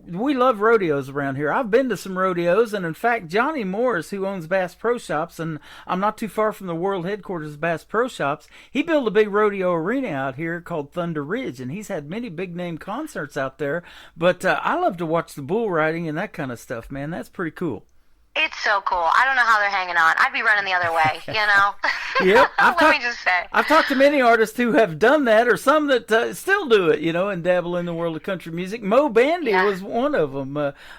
we love rodeos around here. I've been to some rodeos, and in fact, Johnny Morris, who owns Bass Pro Shops, and I'm not too far from the world headquarters of Bass Pro Shops, he built a big rodeo arena out here called Thunder Ridge, and he's had many big-name concerts out there. But I love to watch the bull riding and that kind of stuff, man. That's pretty cool. It's so cool. I don't know how they're hanging on. I'd be running the other way, you know? Yep. Let me just say. I've talked to many artists who have done that, or some that still do it, you know, and dabble in the world of country music. Mo Bandy was one of them.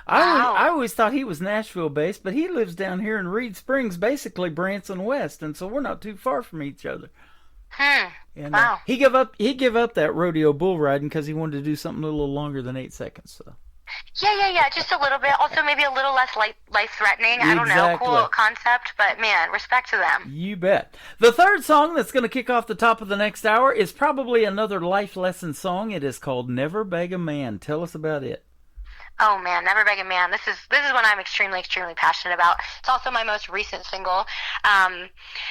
I always thought he was Nashville-based, but he lives down here in Reed Springs, basically Branson West, and so we're not too far from each other. And wow. He gave up that rodeo bull riding because he wanted to do something a little longer than 8 seconds. So. Yeah, just a little bit. Also, maybe a little less life-threatening. I don't know. Cool concept, but man, respect to them. You bet. The third song that's going to kick off the top of the next hour is probably another life lesson song. It is called Never Beg a Man. Tell us about it. Oh man, Never Beg a Man. This is one I'm extremely passionate about. It's also my most recent single.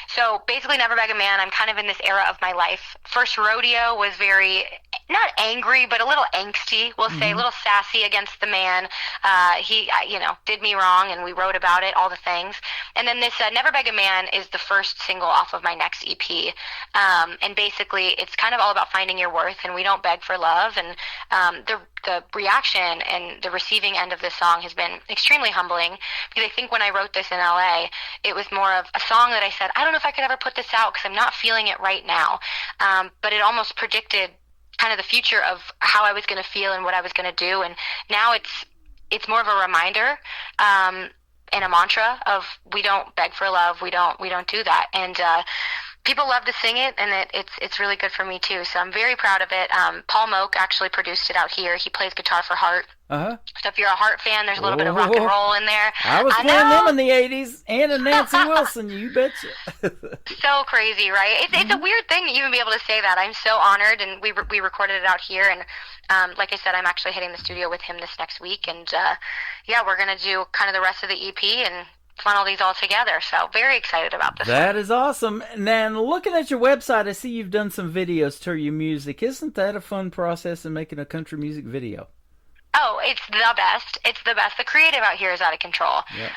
So basically, Never Beg a Man. I'm kind of in this era of my life. First Rodeo was very, not angry, but a little angsty. We'll say a little sassy against the man. He, did me wrong, and we wrote about it, all the things. And then this Never Beg a Man is the first single off of my next EP. And basically, it's kind of all about finding your worth, and we don't beg for love. And the reaction and the receiving end of this song has been extremely humbling, because I think when I wrote this in LA, it was more of a song that I said, I don't know if I could ever put this out because I'm not feeling it right now. But it almost predicted kind of the future of how I was going to feel and what I was going to do. And now it's more of a reminder and a mantra of we don't beg for love. We don't do that. And people love to sing it, and it's really good for me too. So I'm very proud of it. Paul Moak actually produced it out here. He plays guitar for Heart. Uh-huh. So if you're a Heart fan, there's a little bit of rock and roll in there. I was playing them in the 80s, and a Nancy Wilson, you betcha. So crazy, right? It's a weird thing to even be able to say that. I'm so honored, and we recorded it out here, and like I said, I'm actually hitting the studio with him this next week, and we're going to do kind of the rest of the EP and funnel these all together. So very excited about this. That is awesome. Now, looking at your website, I see you've done some videos to your music. Isn't that a fun process in making a country music video? Oh, it's the best. It's the best. The creative out here is out of control. Yep.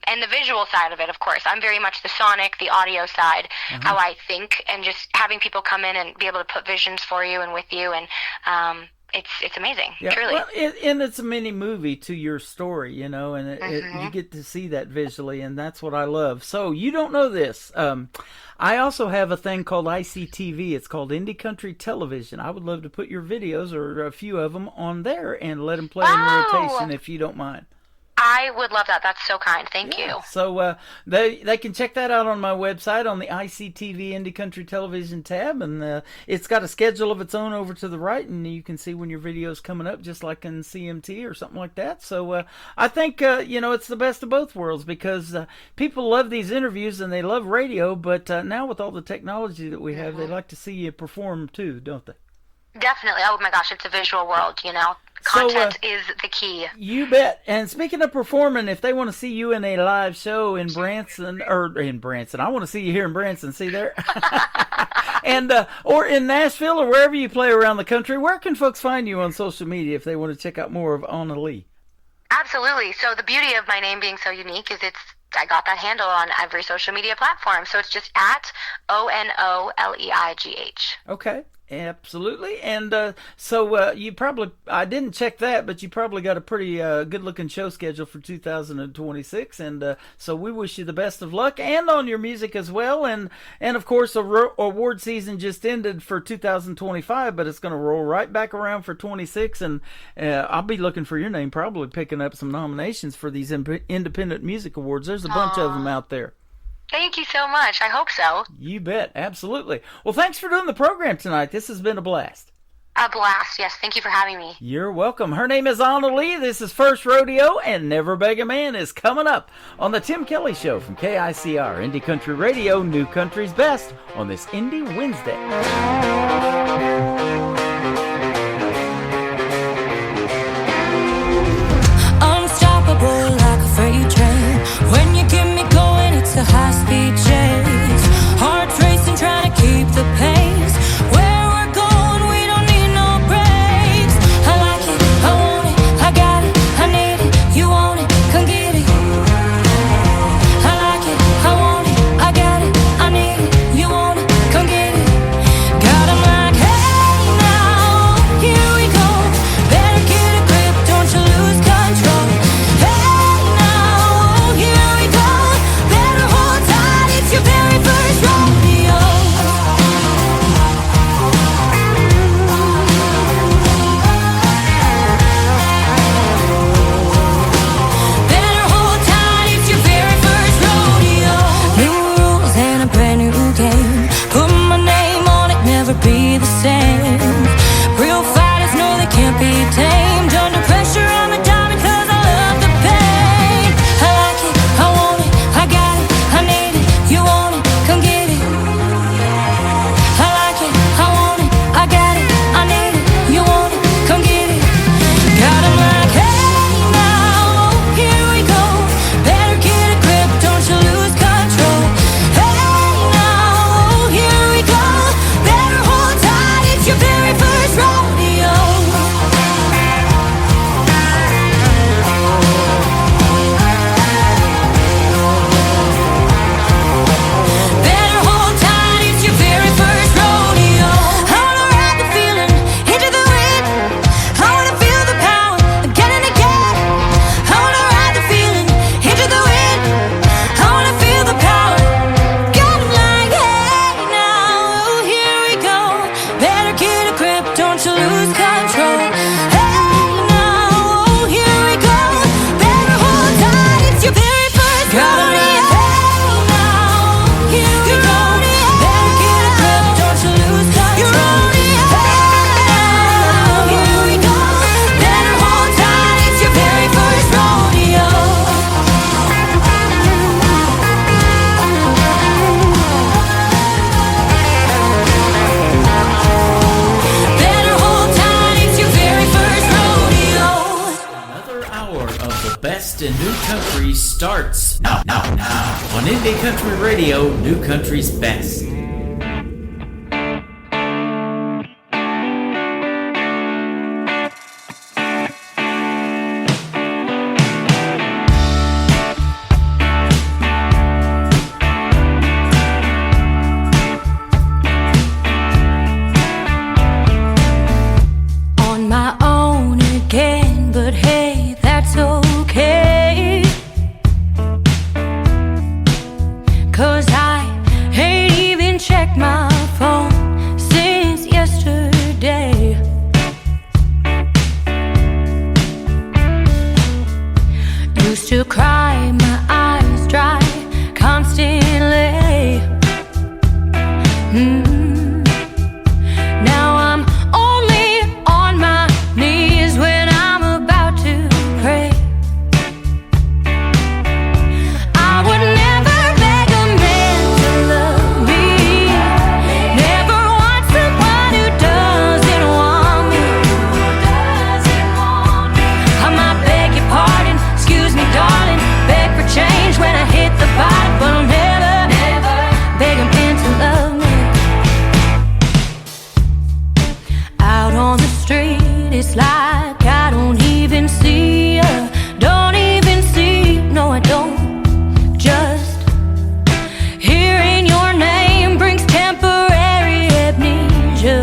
And the visual side of it, of course. I'm very much the sonic, the audio side, how I think, and just having people come in and be able to put visions for you and with you, and it's amazing, truly. Well, and it's a mini movie to your story, you know, and you get to see that visually, and that's what I love. So you don't know this. I also have a thing called ICTV. It's called Indie Country Television. I would love to put your videos, or a few of them, on there and let them play in rotation if you don't mind. I would love that. That's so kind. Thank you. So they can check that out on my website on the ICTV Indie Country Television tab, and it's got a schedule of its own over to the right, and you can see when your video's coming up, just like in CMT or something like that. So I think it's the best of both worlds, because people love these interviews and they love radio, but now with all the technology that we have, they like to see you perform too, don't they? Definitely. Oh my gosh, it's a visual world, you know. Content is the key. You bet. And speaking of performing, if they want to see you in a live show in Branson, I want to see you here in Branson, see there? And or in Nashville, or wherever you play around the country, where can folks find you on social media if they want to check out more of Ona Lee? Absolutely. So the beauty of my name being so unique is I got that handle on every social media platform. So it's just at ONOLEIGH. Okay. Absolutely. And so you probably, I didn't check that, but you probably got a pretty good looking show schedule for 2026. And so we wish you the best of luck, and on your music as well. And of course, award season just ended for 2025, but it's going to roll right back around for 26. And I'll be looking for your name, probably picking up some nominations for these independent music awards. There's a bunch of them out there. Thank you so much. I hope so. You bet. Absolutely. Well, thanks for doing the program tonight. This has been a blast. A blast. Yes. Thank you for having me. You're welcome. Her name is Ona Lee. This is First Rodeo, and Never Beg a Man is coming up on the Tim Kelly Show from KICR, Indie Country Radio, New Country's Best, on this Indie Wednesday. Unstoppable like a freight train. When you get me going, it's a high-speed chase. Heart racing, trying to keep the pace. Where we're going, we don't need no brakes. I like it, I want it, I got it, I need it. You want it, come get it. I like it, I want it, I got it, I need it. You want it, come get it. Got 'em like, hey. be tamed. Under pressure, I'm a diamond 'cause I love the pain. I like it, I want it, I got it, I need it. You want it, come get it. I like it, I want it, I got it, I need it. You want it, come get it. Got 'em like, hey now, here we go. Better get a grip, don't you lose control. Hey now, here we go. Better hold tight, it's your very first rodeo. Better hold tight, it's your very first rodeo. I wanna ride the feeling into the wind. I wanna feel the power again and again. I wanna ride the feeling into the wind. I wanna feel the power. Got 'em like, hey now, here we go. Better get a grip, don't you lose control. Hey now, here we go. Better hold tight, it's your very first rodeo. Hey now, here we go. Better get a grip, don't you lose control. Hey now, here we go. Better hold tight, it's your very first rodeo. Better hold tight, it's your very first rodeo. Another hour of the best in new country starts now on Indie Country Radio, New Country's Best. On my own again, but hey, that's okay. 'Cause I ain't even checked my phone since yesterday. Used to cry my eyes dry constantly. Now I'm only on my knees when I'm about to pray. I would never beg a man to love me. Never want someone who doesn't want me. I might beg your pardon, excuse me darling, beg for change when I hit the bottom, but I'll never beg a man to love me. Out on the street, it's like I don't even see ya. Don't even see, no I don't. Just hearing your name brings temporary amnesia.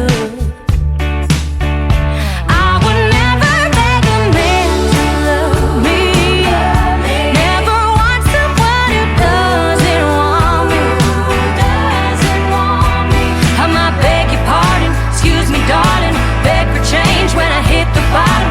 I would never beg a man to love me. Never want someone who doesn't want me. I might beg your pardon, excuse me darling, beg for change when I hit the bottom,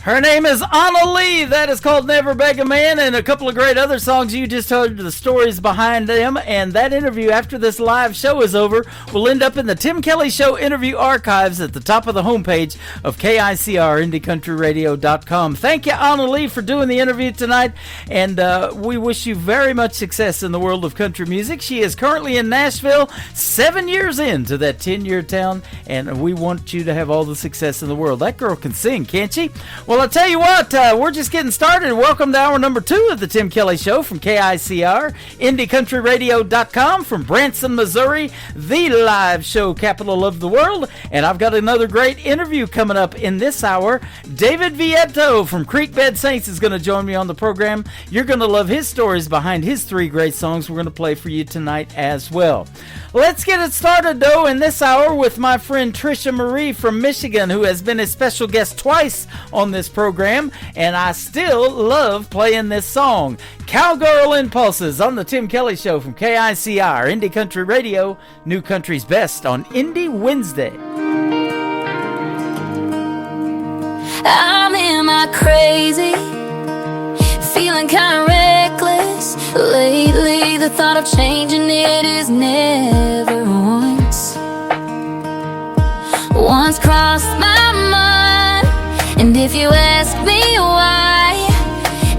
Her name is Anna Lee. That is called Never Beg a Man, and a couple of great other songs. You just heard the stories behind them, and that interview after this live show is over will end up in the Tim Kelly Show interview archives at the top of the homepage of KICR, IndieCountryRadio.com. Thank you, Anna Lee, for doing the interview tonight, and we wish you very much success in the world of country music. She is currently in Nashville, 7 years into that 10-year town, and we want you to have all the success in the world. That girl can sing, can't she? Well, I'll tell you what, we're just getting started. Welcome to hour number 2 of the Tim Kelly Show from KICR, IndieCountryRadio.com from Branson, Missouri, the live show capital of the world. And I've got another great interview coming up in this hour. David Vieto from Creekbed Saints is going to join me on the program. You're going to love his stories behind his 3 great songs we're going to play for you tonight as well. Let's get it started, though, in this hour with my friend Trisha Marie from Michigan, who has been a special guest twice on this program, and I still love playing this song, Cowgirl Impulses, on the Tim Kelly Show from KICR, Indie Country Radio, New Country's Best on Indie Wednesday. I'm in my crazy, feeling kind of reckless. Lately, the thought of changing it is never once crossed my mind. And if you ask me why,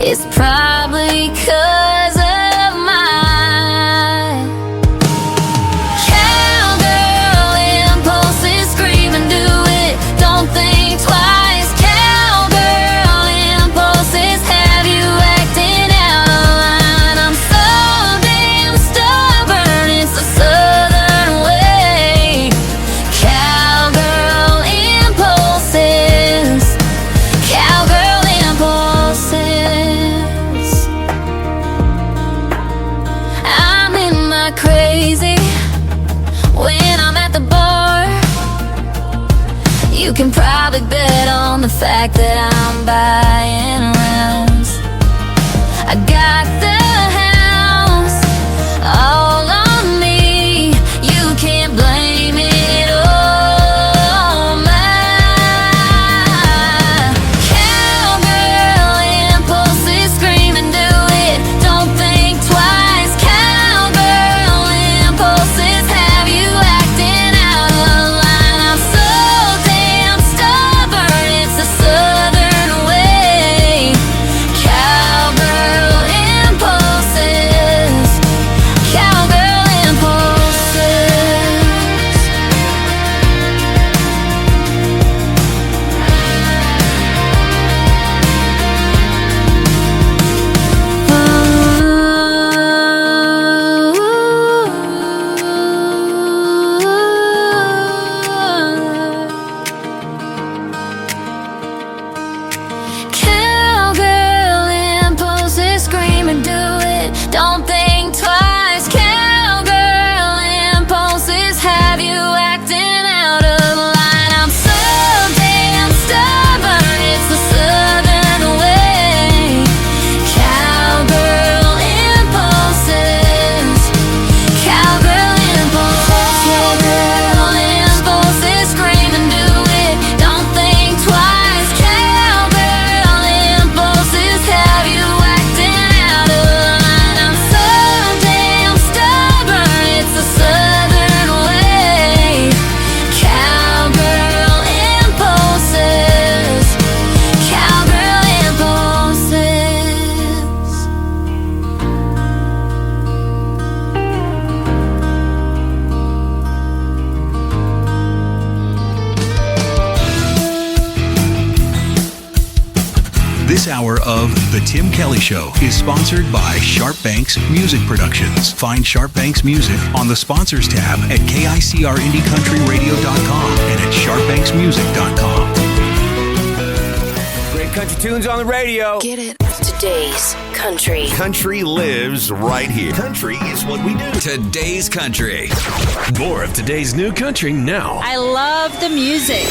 it's probably 'cause of my cowgirl impulses. Scream and do it, don't think twice. Cowgirl impulses have you acting out of line. I'm so damn stubborn, it's a southern way. Cowgirl impulses, cowgirl impulses. I'm in my crazy when I'm at the bar. You can probably bet on the fact that I'm buying rounds. I got the house all on me. You can't blame it on my cowgirl impulses. Scream and do it, don't think twice. Cowgirl impulses have you acting out of line. I'm so damn stubborn, it's a southern way. Cowgirl impulses, cowgirl impulses. Cowgirl impulses, scream and do it, don't think twice. Cowgirl impulses have you acting out of line. I'm so damn stubborn, it's the southern way. Cowgirl impulses, cowgirl impulses. Cowgirl impulses, scream and do it, don't think twice. Cowgirl impulses have you acting out of line. I'm so damn stubborn, it's the southern way. Cowgirl impulses, cowgirl impulses. This hour of The Tim Kelly Show is sponsored by Sharp Banks Music Productions. Find Sharp Banks Music on the Sponsors tab at KICRIndieCountryRadio.com and at SharpBanksMusic.com. Great country tunes on the radio. Get it? Today's country. Country lives right here. Country is what we do. Today's country. More of today's new country now. I love the music.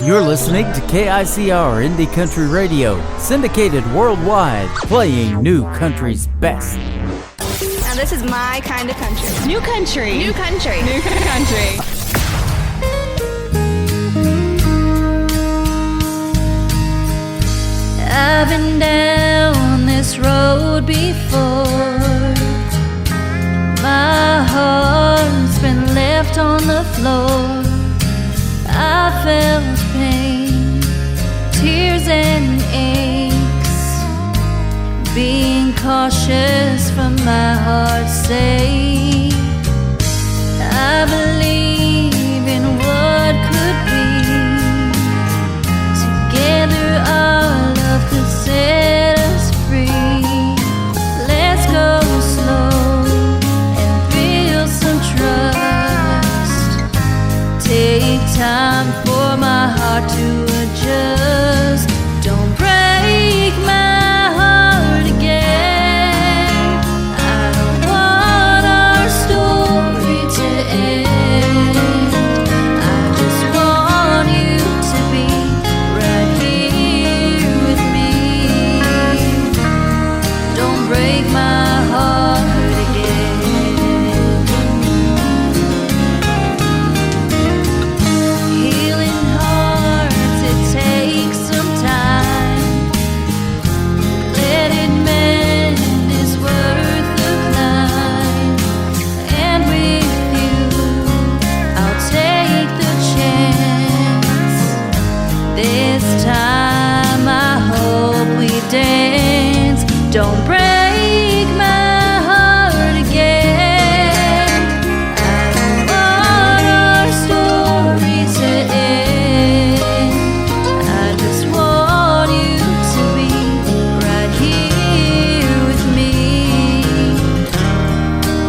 You're listening to KICR Indie Country Radio, syndicated worldwide, playing new country's best. Now this is my kind of country. New country. New country. New country. I've been down this road before. My heart's been left on the floor. I felt pain, tears and aches, being cautious for my heart's sake. I believe in what could be. Together our love could set us free. Let's go slow and build some trust. Take time for my heart to adjust. Don't break my heart again. I don't want our story to end. I just want you to be right here with me. Don't break my heart again. Healing hearts, it takes some time. Let it mend is worth the climb. And with you, I'll take the chance. This time I hope we dance. Don't break my heart again. I don't want our story to end. I just want you to be right here with me.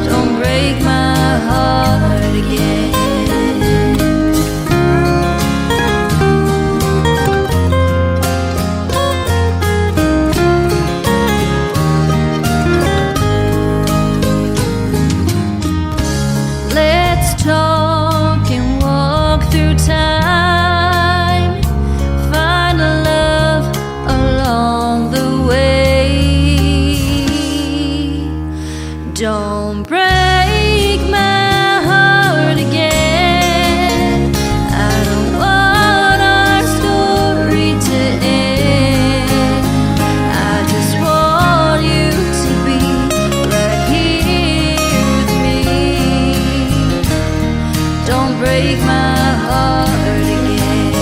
Don't break my heart again. Let's talk and walk through time. Find love along the way. Don't break my heart again. I don't want our story to end. I just want you to be right here with me. Don't break my heart again.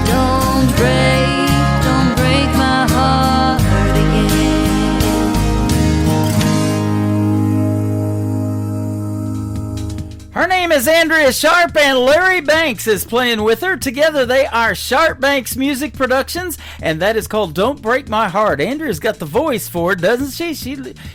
Don't break my heart again. Her name is Andrea Sharp, and Larry Banks is playing with her. Together they are Sharp Banks Music Productions, and that is called Don't Break My Heart. Andrea's got the voice for it, doesn't she?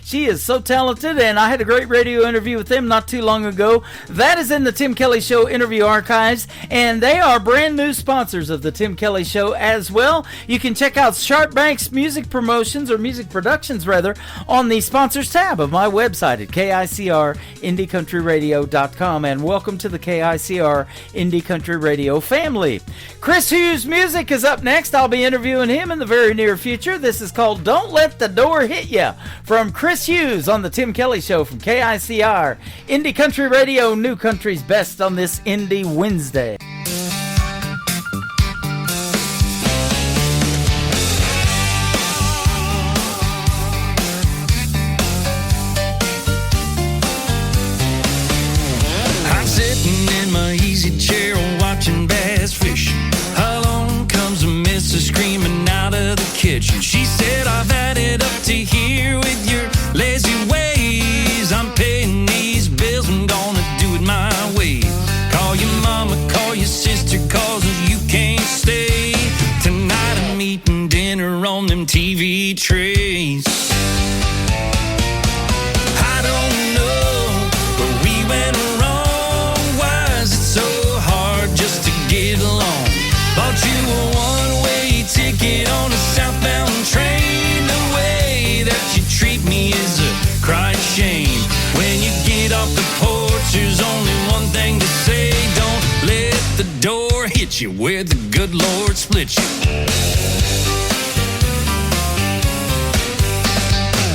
She is so talented, and I had a great radio interview with them not too long ago. That is in the Tim Kelly Show interview archives, and they are brand new sponsors of the Tim Kelly Show as well. You can check out Sharp Banks Music Promotions, or Music Productions rather, on the sponsors tab of my website at KICRIndieCountryRadio.com. And welcome to the KICR Indie Country Radio family. Chris Hughes Music is up next. I'll be interviewing him in the very near future. This is called Don't Let the Door Hit Ya from Chris Hughes on the Tim Kelly Show from KICR Indie Country Radio, New Country's best on this Indie Wednesday. I'm sitting in my easy chair watching bass fishing. Along comes a missus screaming out of the kitchen. She said, I've had it up to here with your lazy ways. I'm paying these bills, I'm gonna do it my way. Call your mama, call your sister, cause you can't stay. Tonight I'm eating dinner on them TV trays. I don't know where we went wrong. Why is it so hard just to get along? Bought you a one-way ticket on a southbound train. The way that you treat me is a crying shame. When you get off the porch, there's only one thing to say. Don't let the door hit you where the good Lord split you.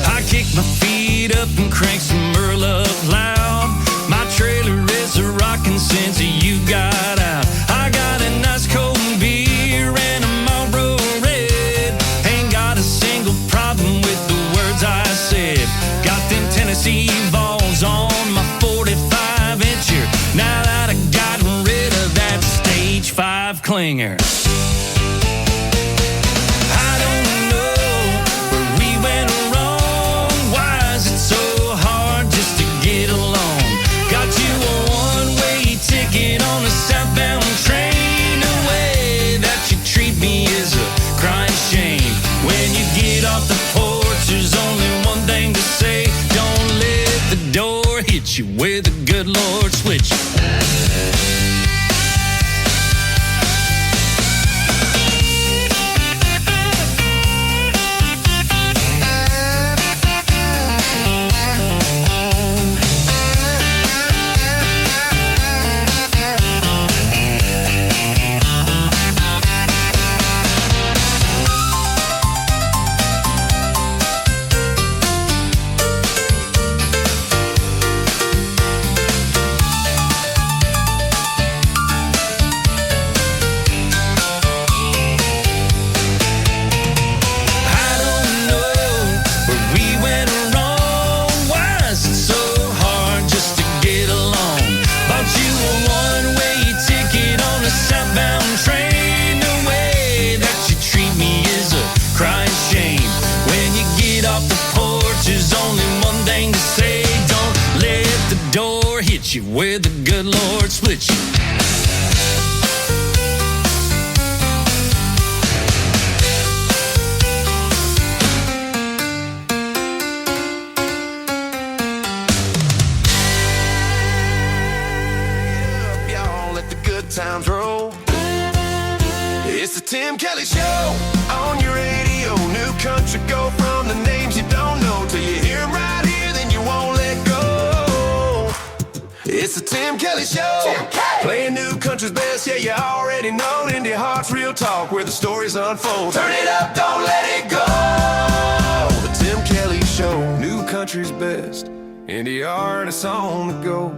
I kick my feet up and crank some Merle up loud. My trailer is a rockin' since you got singer. I don't know where we went wrong. Why is it so hard just to get along? Got you a one-way ticket on a southbound train. The way that you treat me is a crying shame. When you get off the porch, there's only one thing to say. Don't let the door hit you where the good Lord split you. Where the good Lord split you. Y'all let the good times roll. It's the Tim Kelly Show on your radio. New country, go from the names you don't know till you hear them right here, then you won't let go. It's the Tim Kelly Show. Playing new country's best, yeah, you already know. Indie Heart's real talk where the stories unfold. Turn it up, don't let it go. The Tim Kelly Show, new country's best. Indie artists on the go.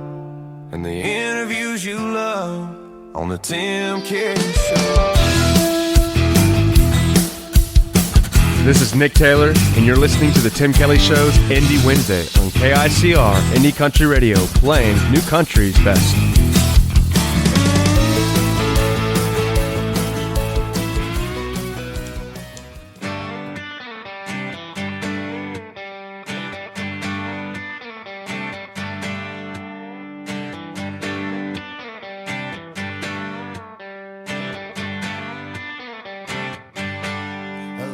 And the interviews you love on the Tim Kelly Show. This is Nick Taylor, and you're listening to the Tim Kelly Show's Indie Wednesday on KICR Indie Country Radio, playing new country's best.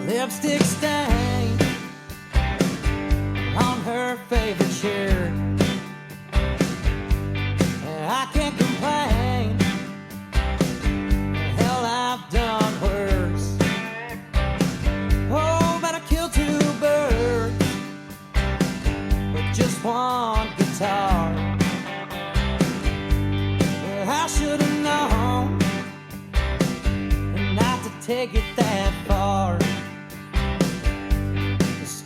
Lipstick stain on her favorite shirt. I can't complain. Hell, I've done worse. Oh, but I killed two birds with just one guitar. Well, I should have known not to take it that far.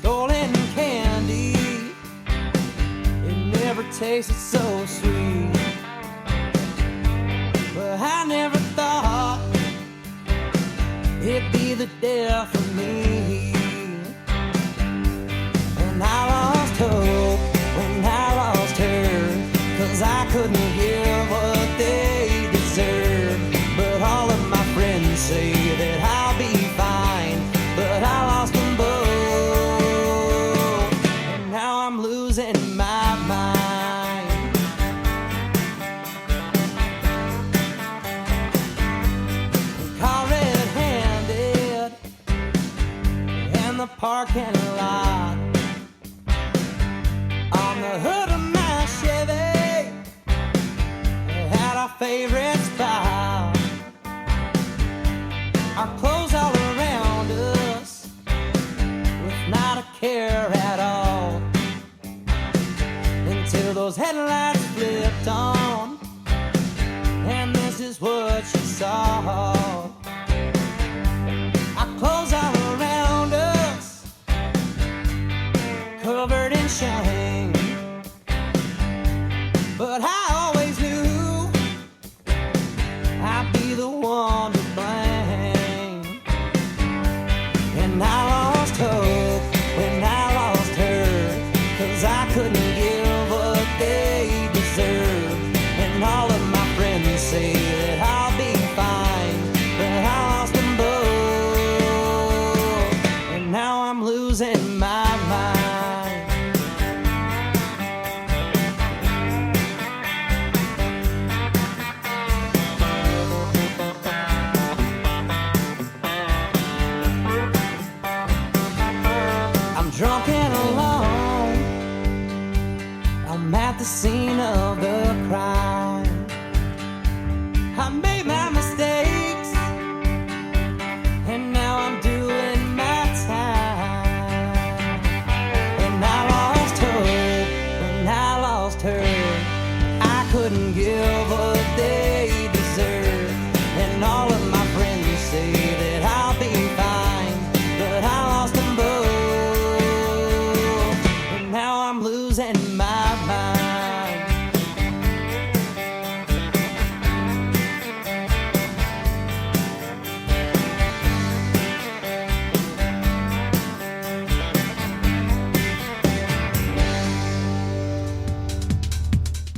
Stolen candy, it never tasted so sweet. But I never thought it'd be the death of me. And I lost hope when I lost her, 'cause I couldn't give what they deserve. But all of my friends say that I'll be fine, but I lost them both. I'm losing my mind. Caught red-handed in the parking lot, on the hood of my Chevy, at our favorite spot. Our clothes all around us, with not a care at all. Till those headlights flipped on, and this is what you saw. Our clothes all around us, covered in shame. But I always knew I'd be the one to blame. And I lost hope when I lost her, 'cause I couldn't give what they deserve. And all of my friends say that I'll be fine, but losing my mind. I'm drunk and alone. I'm at the scene of the crime. I made my mistakes, and now I'm doing my time. And I lost hope when I lost her. I couldn't give what they deserve. And all of my friends say that I'll be fine, but I lost them both. And now I'm losing my mind.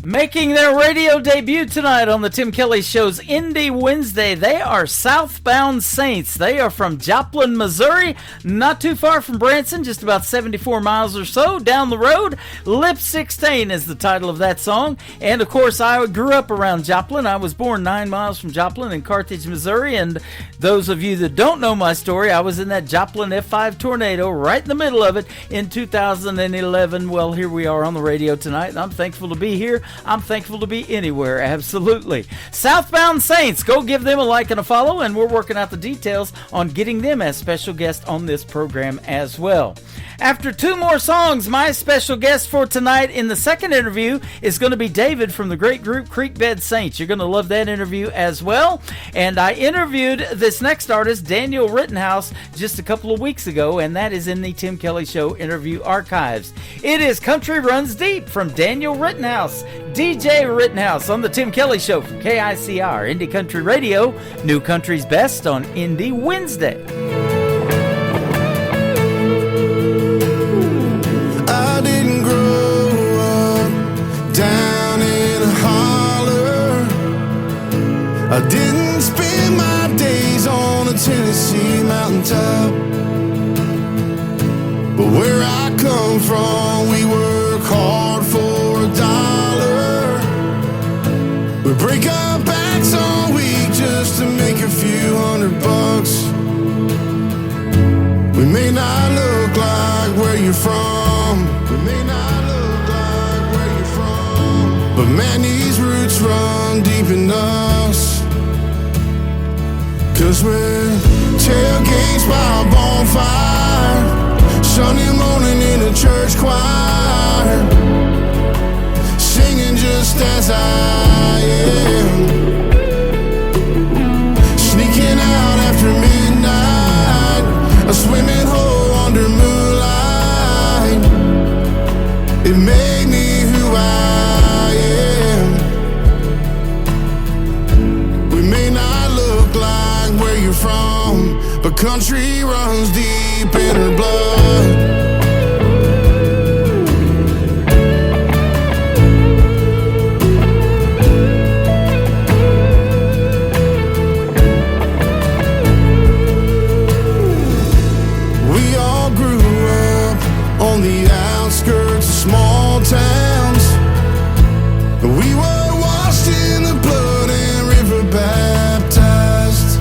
Making their radio debut tonight on the Tim Kelly Show's Indie Wednesday, they are Southbound Saints. They are from Joplin, Missouri, not too far from Branson, just about 74 miles or so down the road. Lip 16 is the title of that song. And of course, I grew up around Joplin. I was born 9 miles from Joplin in Carthage, Missouri. And those of you that don't know my story, I was in that Joplin F5 tornado right in the middle of it in 2011. Well, here we are on the radio tonight, and I'm thankful to be here. I'm thankful to be anywhere, absolutely. Southbound Saints, go give them a like and a follow, and we're working out the details on getting them as special guests on this program as well. After two more songs, my special guest for tonight in the second interview is going to be David from the great group Creekbed Saints. You're going to love that interview as well. And I interviewed this next artist, Daniel Rittenhouse, just a couple of weeks ago, and that is in the Tim Kelly Show interview archives. It is Country Runs Deep from Daniel Rittenhouse, DJ Rittenhouse on the Tim Kelly Show from KICR, Indie Country Radio, New Country's Best on Indie Wednesday. I didn't grow up down in a holler. I didn't spend my days on a Tennessee mountaintop. But where I come from, we work hard for $1. We break our backs all week just to make a few $100. We may not look like where you're from. We may not look like where you're from. But man, these roots run deep in us. 'Cause we're tailgates by a bonfire, Sunday morning in a church choir, singing just as I am, sneaking out after midnight, a swimming hole under moonlight. It made me who I am. We may not look like where you're from, but country runs deep in her blood. On the outskirts of small towns, we were washed in the blood and river baptized.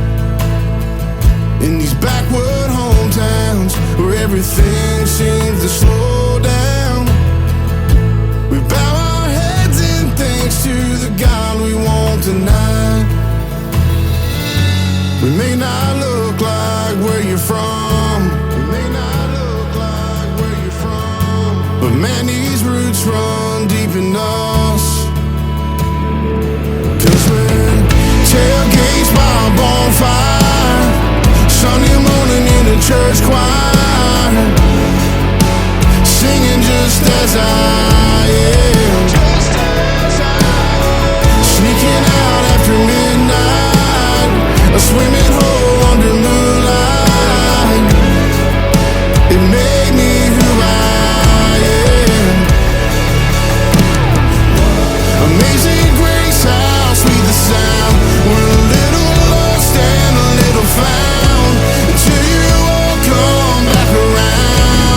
In these backward hometowns where everything seems to slow down, we bow our heads in thanks to the God we want tonight. We may not look like where you're from. We may not look like where you're from. But man, these roots run deep in us. 'Cause we're tailgates by a bonfire, Sunday morning in a church choir, singing just as I am, sneaking out after midnight, a swimming hole under moonlight. It made me who I am. Amazing grace, how sweet the sound. We're a little lost and a little found, until you all come back around.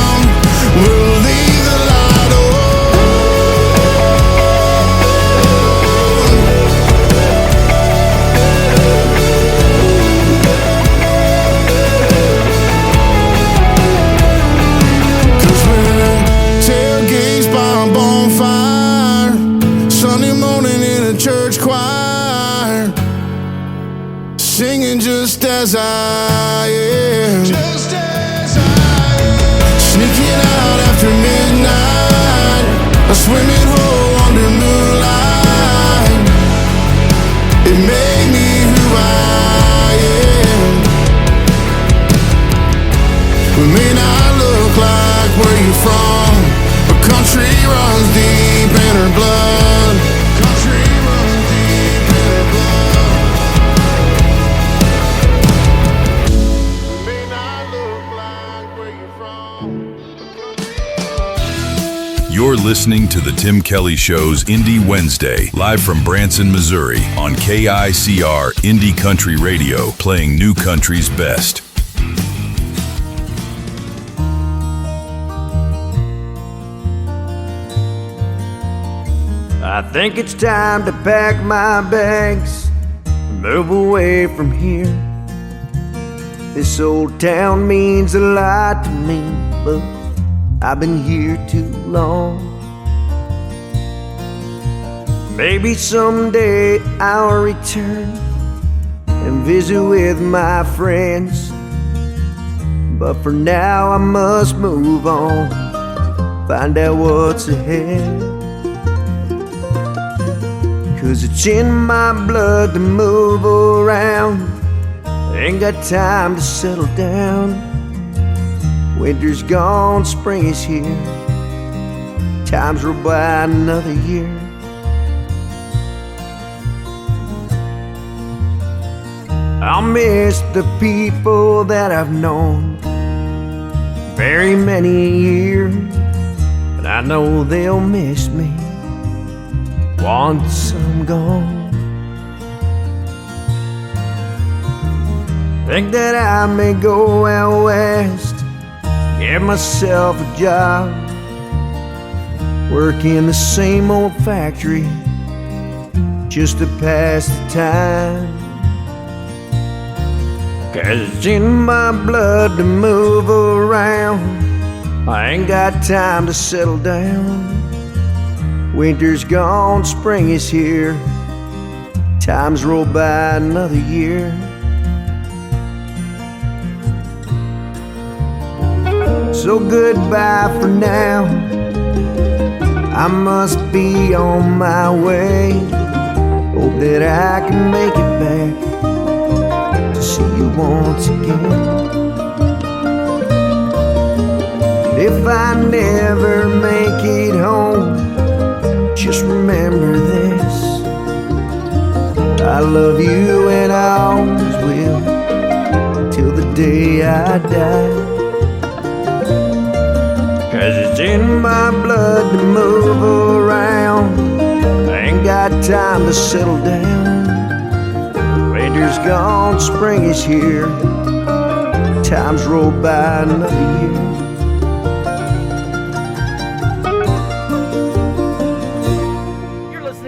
You're listening to The Tim Kelly Show's Indie Wednesday, live from Branson, Missouri, on KICR Indie Country Radio, playing new country's best. I think it's time to pack my bags and move away from here. This old town means a lot to me, but I've been here too long. Maybe someday I'll return and visit with my friends, but for now I must move on, find out what's ahead. 'Cause it's in my blood to move around, ain't got time to settle down. Winter's gone, spring is here, time's roll by another year. I'll miss the people that I've known very many years, but I know they'll miss me once I'm gone. Think that I may go out west, get myself a job, work in the same old factory just to pass the time. 'Cause it's in my blood to move around, I ain't got time to settle down. Winter's gone, spring is here, time's roll by another year. So goodbye for now, I must be on my way. Hope that I can make it back to see you once again. If I never make it home, just remember this, I love you and I always will, till the day I die. 'Cause it's in my blood to move around, I ain't got time to settle down. Winter's gone, spring is here, time's roll by another year.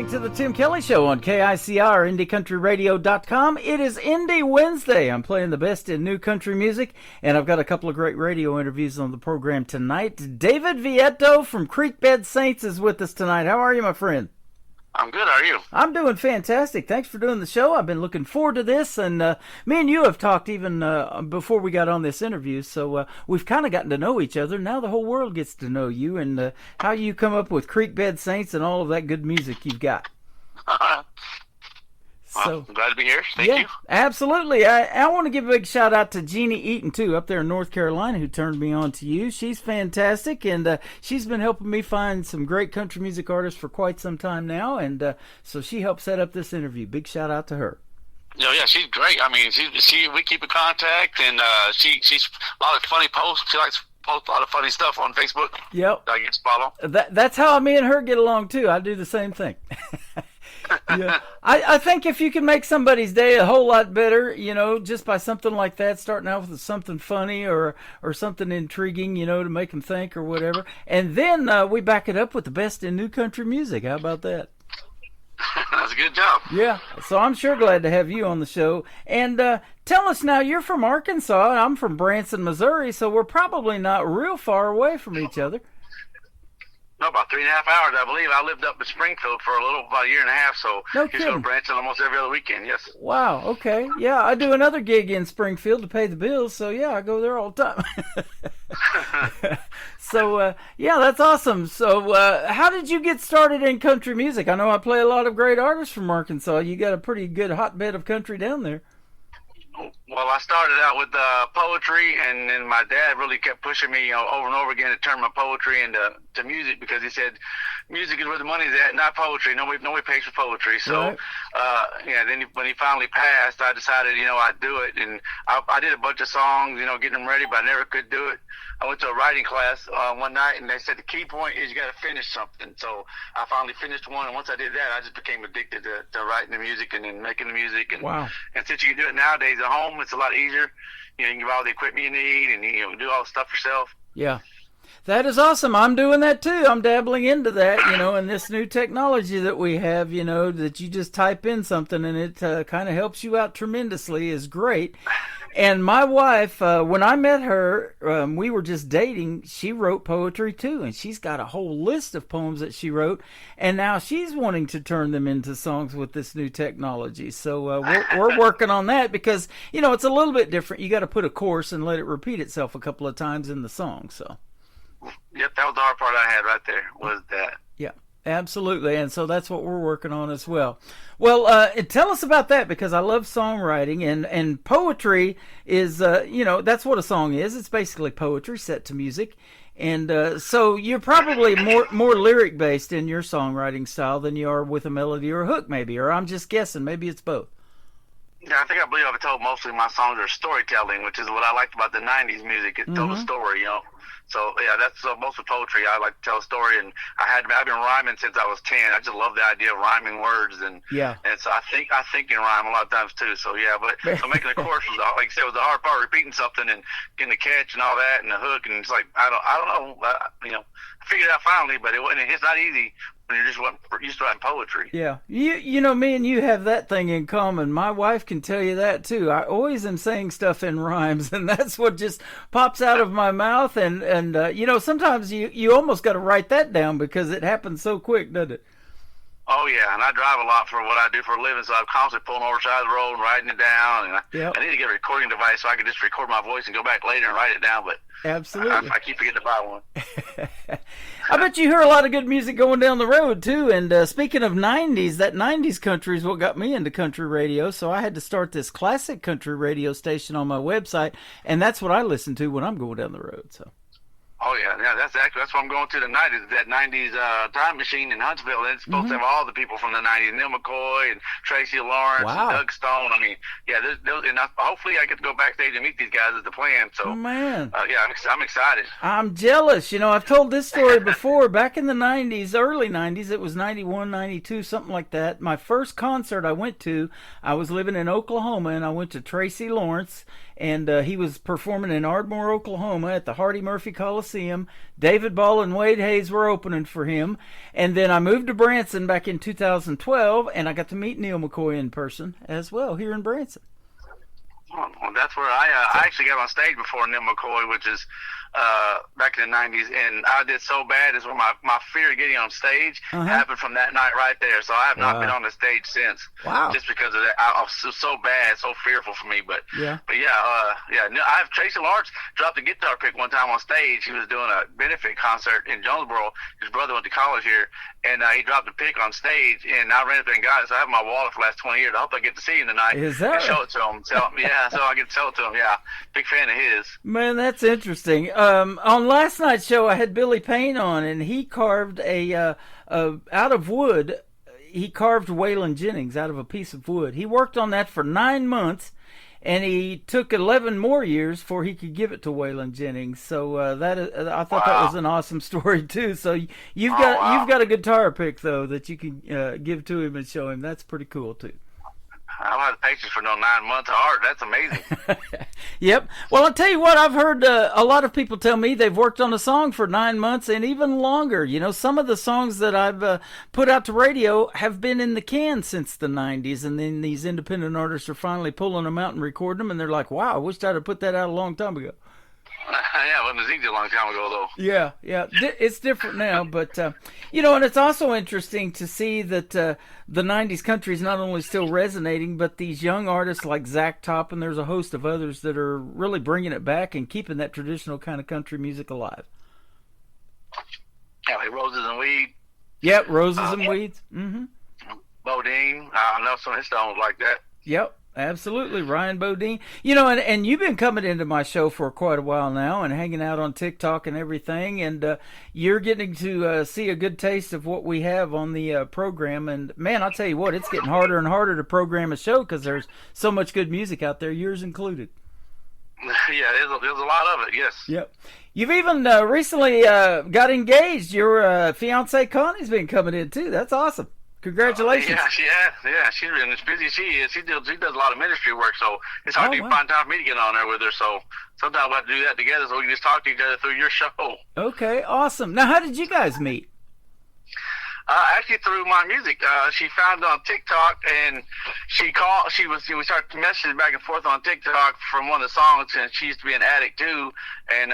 To the Tim Kelly Show on KICR, IndieCountryRadio.com. It is Indie Wednesday. I'm playing the best in new country music, and I've got a couple of great radio interviews on the program tonight. David Vietto from Creekbed Saints is with us tonight. How are you, my friend? I'm good. How are you? I'm doing fantastic. Thanks for doing the show. I've been looking forward to this, and me and you have talked even before we got on this interview, so we've kind of gotten to know each other. Now the whole world gets to know you and how you come up with Creekbed Saints and all of that good music you've got. So, I'm glad to be here. Thank you. Absolutely. I want to give a big shout out to Jeannie Eaton, too, up there in North Carolina, who turned me on to you. She's fantastic, and she's been helping me find some great country music artists for quite some time now, and so she helped set up this interview. Big shout out to her. Yeah, she's great. I mean, we keep in contact, and she's a lot of funny posts. She likes to post a lot of funny stuff on Facebook. Yep. I get to follow. That's how me and her get along, too. I do the same thing. Yeah, I think if you can make somebody's day a whole lot better, just by something like that, starting out with something funny or something intriguing, to make them think or whatever, and then we back it up with the best in new country music. How about that? That's a good job. Yeah, so I'm sure glad to have you on the show. And tell us now, you're from Arkansas, and I'm from Branson, Missouri, so we're probably not real far away from each other. No, about 3.5 hours, I believe. I lived up in Springfield for about a year and a half, so no just go to Branson almost every other weekend, yes. Wow, okay. Yeah, I do another gig in Springfield to pay the bills, so yeah, I go there all the time. So, yeah, that's awesome. So, how did you get started in country music? I know I play a lot of great artists from Arkansas. You got a pretty good hotbed of country down there. Well, I started out with poetry, and then my dad really kept pushing me, over and over again to turn my poetry into music, because he said music is where the money's at, not poetry. Nobody pays for poetry. So, then when he finally passed, I decided, I'd do it, and I did a bunch of songs, getting them ready, but I never could do it. I went to a writing class one night, and they said the key point is you got to finish something. So I finally finished one, and once I did that, I just became addicted to writing the music and then making the music. And, wow. And since you can do it nowadays at home, it's a lot easier. You can get all the equipment you need, and do all the stuff yourself. Yeah. That is awesome. I'm doing that too. I'm dabbling into that, and this new technology that we have, that you just type in something and it kind of helps you out tremendously is great. And my wife, when I met her, we were just dating. She wrote poetry too, and she's got a whole list of poems that she wrote, and now she's wanting to turn them into songs with this new technology. So we're working on that because, it's a little bit different. You got to put a chorus and let it repeat itself a couple of times in the song. So. Yep, that was the hard part I had right there, was that. Yeah, absolutely. And so that's what we're working on as well. Well, tell us about that, because I love songwriting, and poetry is, that's what a song is. It's basically poetry set to music. And so you're probably more lyric-based in your songwriting style than you are with a melody or a hook, maybe. Or I'm just guessing. Maybe it's both. Yeah, I believe I've told mostly my songs are storytelling, which is what I liked about the 90s music. It told a story, So, yeah, that's most of poetry. I like to tell a story, and I've been rhyming since I was 10. I just love the idea of rhyming words, and so I think in rhyme a lot of times too. So, yeah, but so making the chorus was, like I said, was the hard part, repeating something and getting the catch and all that, and the hook, and it's like, I don't know, I figured it out finally, but it's not easy when you're just used to writing poetry. Yeah. Me and you have that thing in common. My wife can tell you that too. I always am saying stuff in rhymes, and that's what just pops out of my mouth. And sometimes you almost got to write that down because it happens so quick, doesn't it? Oh, yeah, and I drive a lot for what I do for a living, so I'm constantly pulling over the side of the road and writing it down. And I need to get a recording device so I can just record my voice and go back later and write it down, but absolutely, I keep forgetting to buy one. I bet you hear a lot of good music going down the road, too. And speaking of 90s, that 90s country is what got me into country radio, so I had to start this classic country radio station on my website, and that's what I listen to when I'm going down the road, so. Oh, yeah, that's what I'm going to tonight, is that 90s time machine in Huntsville. It's supposed to have all the people from the 90s, Neil McCoy and Tracy Lawrence and Doug Stone. I mean, yeah, hopefully I get to go backstage and meet these guys is the plan. So, man. Yeah, I'm excited. I'm jealous. I've told this story before. Back in the 90s, early 90s, it was 91, 92, something like that. My first concert I went to, I was living in Oklahoma, and I went to Tracy Lawrence, and he was performing in Ardmore, Oklahoma at the Hardy Murphy Coliseum. David Ball and Wade Hayes were opening for him. And then I moved to Branson back in 2012, and I got to meet Neil McCoy in person as well here in Branson. Well, that's where I actually got on stage before Neil McCoy, which is back in the 90s, and I did so bad is when my fear of getting on stage happened from that night right there. So I have not been on the stage since. Wow. Just because of that. I was so bad, so fearful for me. But yeah, I have Tracy Lawrence dropped a guitar pick one time on stage. He was doing a benefit concert in Jonesboro. His brother went to college here, and he dropped a pick on stage, and I ran up there and got it. So I have my wallet for the last 20 years. I hope I get to see him tonight. Is that and show it to him. So, so I get to tell it to him. Yeah, big fan of his. Man, that's interesting. On last night's show, I had Billy Payne on, and he carved out of wood. He carved Waylon Jennings out of a piece of wood. He worked on that for 9 months, and he took 11 more years before he could give it to Waylon Jennings. So I thought that was an awesome story too. So you've got a guitar pick though that you can give to him and show him. That's pretty cool too. I don't have the patience for no 9 months of art. That's amazing. Yep. Well, I'll tell you what, I've heard a lot of people tell me they've worked on a song for 9 months and even longer. Some of the songs that I've put out to radio have been in the can since the 90s, and then these independent artists are finally pulling them out and recording them, and they're like, wow, I wish I'd have put that out a long time ago. Yeah, it wasn't easy a long time ago, though. Yeah, it's different now, but, and it's also interesting to see that the 90s country is not only still resonating, but these young artists like Zach Top, and there's a host of others that are really bringing it back and keeping that traditional kind of country music alive. Yeah, like Roses and Weeds. Yep, Roses and Weeds. Mm-hmm. Bodine. I know some of his songs like that. Yep. Absolutely, Ryan Bodine. You know, and you've been coming into my show for quite a while now and hanging out on TikTok and everything, and you're getting to see a good taste of what we have on the program. And, man, I'll tell you what, it's getting harder and harder to program a show because there's so much good music out there, yours included. Yeah, there's a lot of it, yes. Yep. You've even recently got engaged. Your fiance Connie's been coming in, too. That's awesome. Congratulations. Yeah, she's been as busy as she is. She does a lot of ministry work, so it's hard to find time for me to get on there with her. So sometimes we have to do that together so we can just talk to each other through your show. Okay, awesome. Now, how did you guys meet? Actually through my music. She found it on TikTok, and we started messaging back and forth on TikTok from one of the songs, and she used to be an addict too, and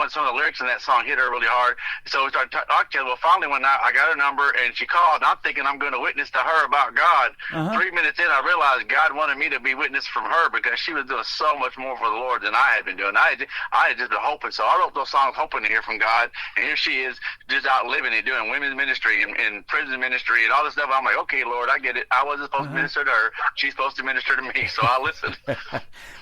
some of the lyrics in that song hit her really hard. So we started talking to her. Well, finally one night I got her number, and she called, and I'm thinking I'm going to witness to her about God. 3 minutes in, I realized God wanted me to be witness from her because she was doing so much more for the Lord than I had been doing. I had just been hoping. So I wrote those songs hoping to hear from God, and here she is just out living and doing women's ministry and prison ministry and all this stuff. I'm like, okay, Lord, I get it. I wasn't supposed to minister to her. She's supposed to minister to me, so I listened.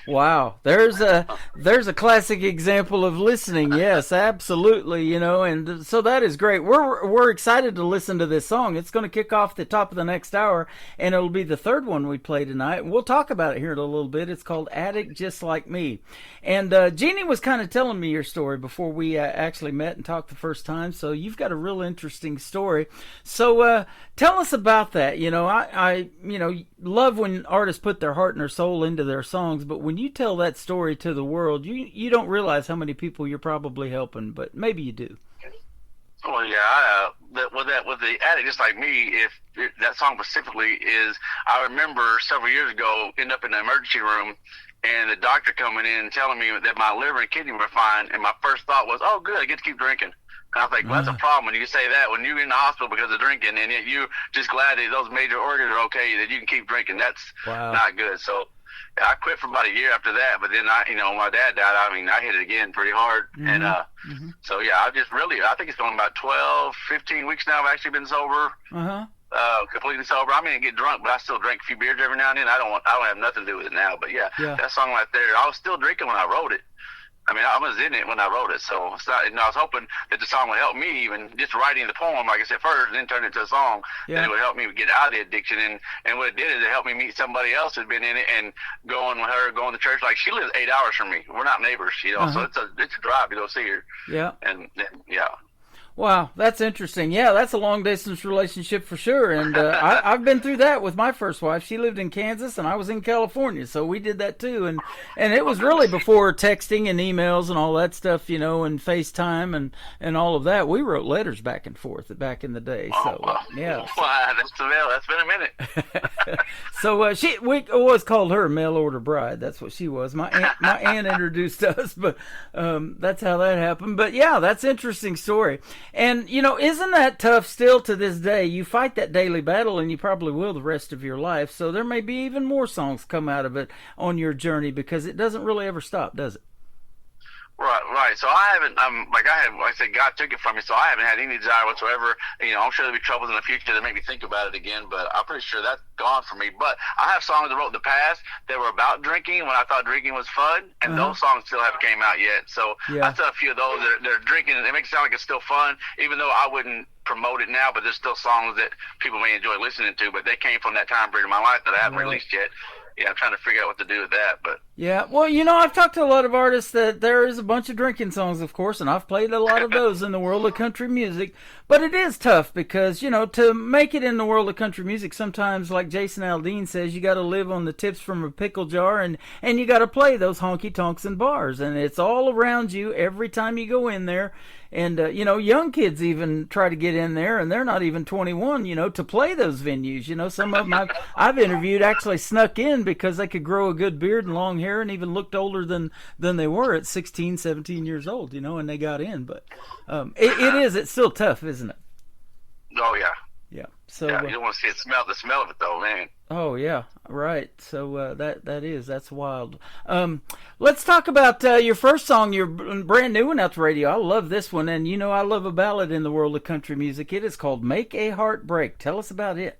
Wow, there's a classic example of listening. Yes, absolutely. You know, and so that is great. We're excited to listen to this song. It's going to kick off the top of the next hour, and it'll be the third one we play tonight. We'll talk about it here in a little bit. It's called "Addict Just Like Me," and Jeannie was kind of telling me your story before we actually met and talked the first time. So you've got a real interesting story. So tell us about that. You know, I love when artists put their heart and their soul into their songs, but when you tell that story to the world, you don't realize how many people you're probably helping, but maybe you do. Well, yeah, with the Addict Just Like Me, if that song specifically is, I remember several years ago, ended up in the emergency room, and the doctor coming in telling me that my liver and kidney were fine, and my first thought was, oh, good, I get to keep drinking. And I was like, well, that's a problem when you say that, when you're in the hospital because of drinking, and yet you're just glad that those major organs are okay, that you can keep drinking. That's not good. So I quit for about a year after that, but then my dad died. I mean, I hit it again pretty hard. And so, yeah, I think it's going about 12, 15 weeks now I've actually been sober. Completely sober. I mean, I get drunk, but I still drink a few beers every now and then. I don't have nothing to do with it now. But, yeah, that song right there, I was still drinking when I wrote it. I mean, I was in it when I wrote it, so it's not, I was hoping that the song would help me, even just writing the poem, like I said first, and then turn it into a song, that it would help me get out of the addiction. And what it did is it helped me meet somebody else who's been in it, and going to church. Like, she lives 8 hours from me. We're not neighbors, you know, so it's a drive to go see her. Yeah. And, yeah. Wow, that's interesting. Yeah, that's a long-distance relationship for sure. And I've been through that with my first wife. She lived in Kansas, and I was in California, so we did that too. And it was really before texting and emails and all that stuff, you know, and FaceTime and all of that. We wrote letters back and forth back in the day. So, yeah. Wow, that's been a minute. So we always called her mail order bride. That's what she was. My aunt introduced us, but that's how that happened. But, yeah, that's an interesting story. And, you know, isn't that tough still to this day? You fight that daily battle, and you probably will the rest of your life. So there may be even more songs come out of it on your journey, because it doesn't really ever stop, does it? Right. So I haven't, like I said, God took it from me, so I haven't had any desire whatsoever. You know, I'm sure there'll be troubles in the future that make me think about it again, but I'm pretty sure that's gone from me. But I have songs I wrote in the past that were about drinking when I thought drinking was fun, and those songs still haven't came out yet. So I still have a few of those that are drinking, and it makes it sound like it's still fun, even though I wouldn't promote it now, but there's still songs that people may enjoy listening to, but they came from that time period of my life that I haven't released yet. Yeah, I'm trying to figure out what to do with that, but yeah. Well, you know, I've talked to a lot of artists that there is a bunch of drinking songs, of course, and I've played a lot of those in the world of country music. But it is tough because, you know, to make it in the world of country music, sometimes, like Jason Aldean says, you got to live on the tips from a pickle jar, and you got to play those honky tonks and bars, and it's all around you every time you go in there. And, you know, young kids even try to get in there, and they're not even 21, you know, to play those venues. You know, some of them I've interviewed actually snuck in because they could grow a good beard and long hair and even looked older than they were at 16, 17 years old, you know, and they got in. But it's still tough, isn't it? Oh, yeah. Yeah. So you don't want to see the smell of it, though, man. Oh, yeah, right. So that's wild. Let's talk about your first song, your brand new one out to radio. I love this one, and you know I love a ballad in the world of country music. It is called "Make a Heart Break." Tell us about it.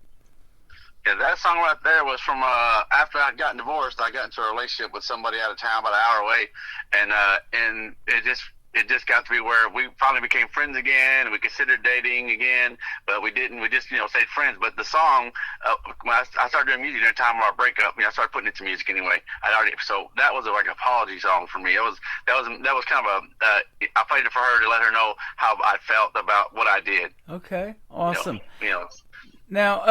Yeah, that song right there was from after I'd gotten divorced. I got into a relationship with somebody out of town, about an hour away, and it just got to be where we finally became friends again, and we considered dating again, but we didn't. We just stayed friends. But the song, when I started doing music during the time of our breakup, I started putting it to music anyway. So that was like an apology song for me. That was kind of I played it for her to let her know how I felt about what I did. Okay, awesome. Now,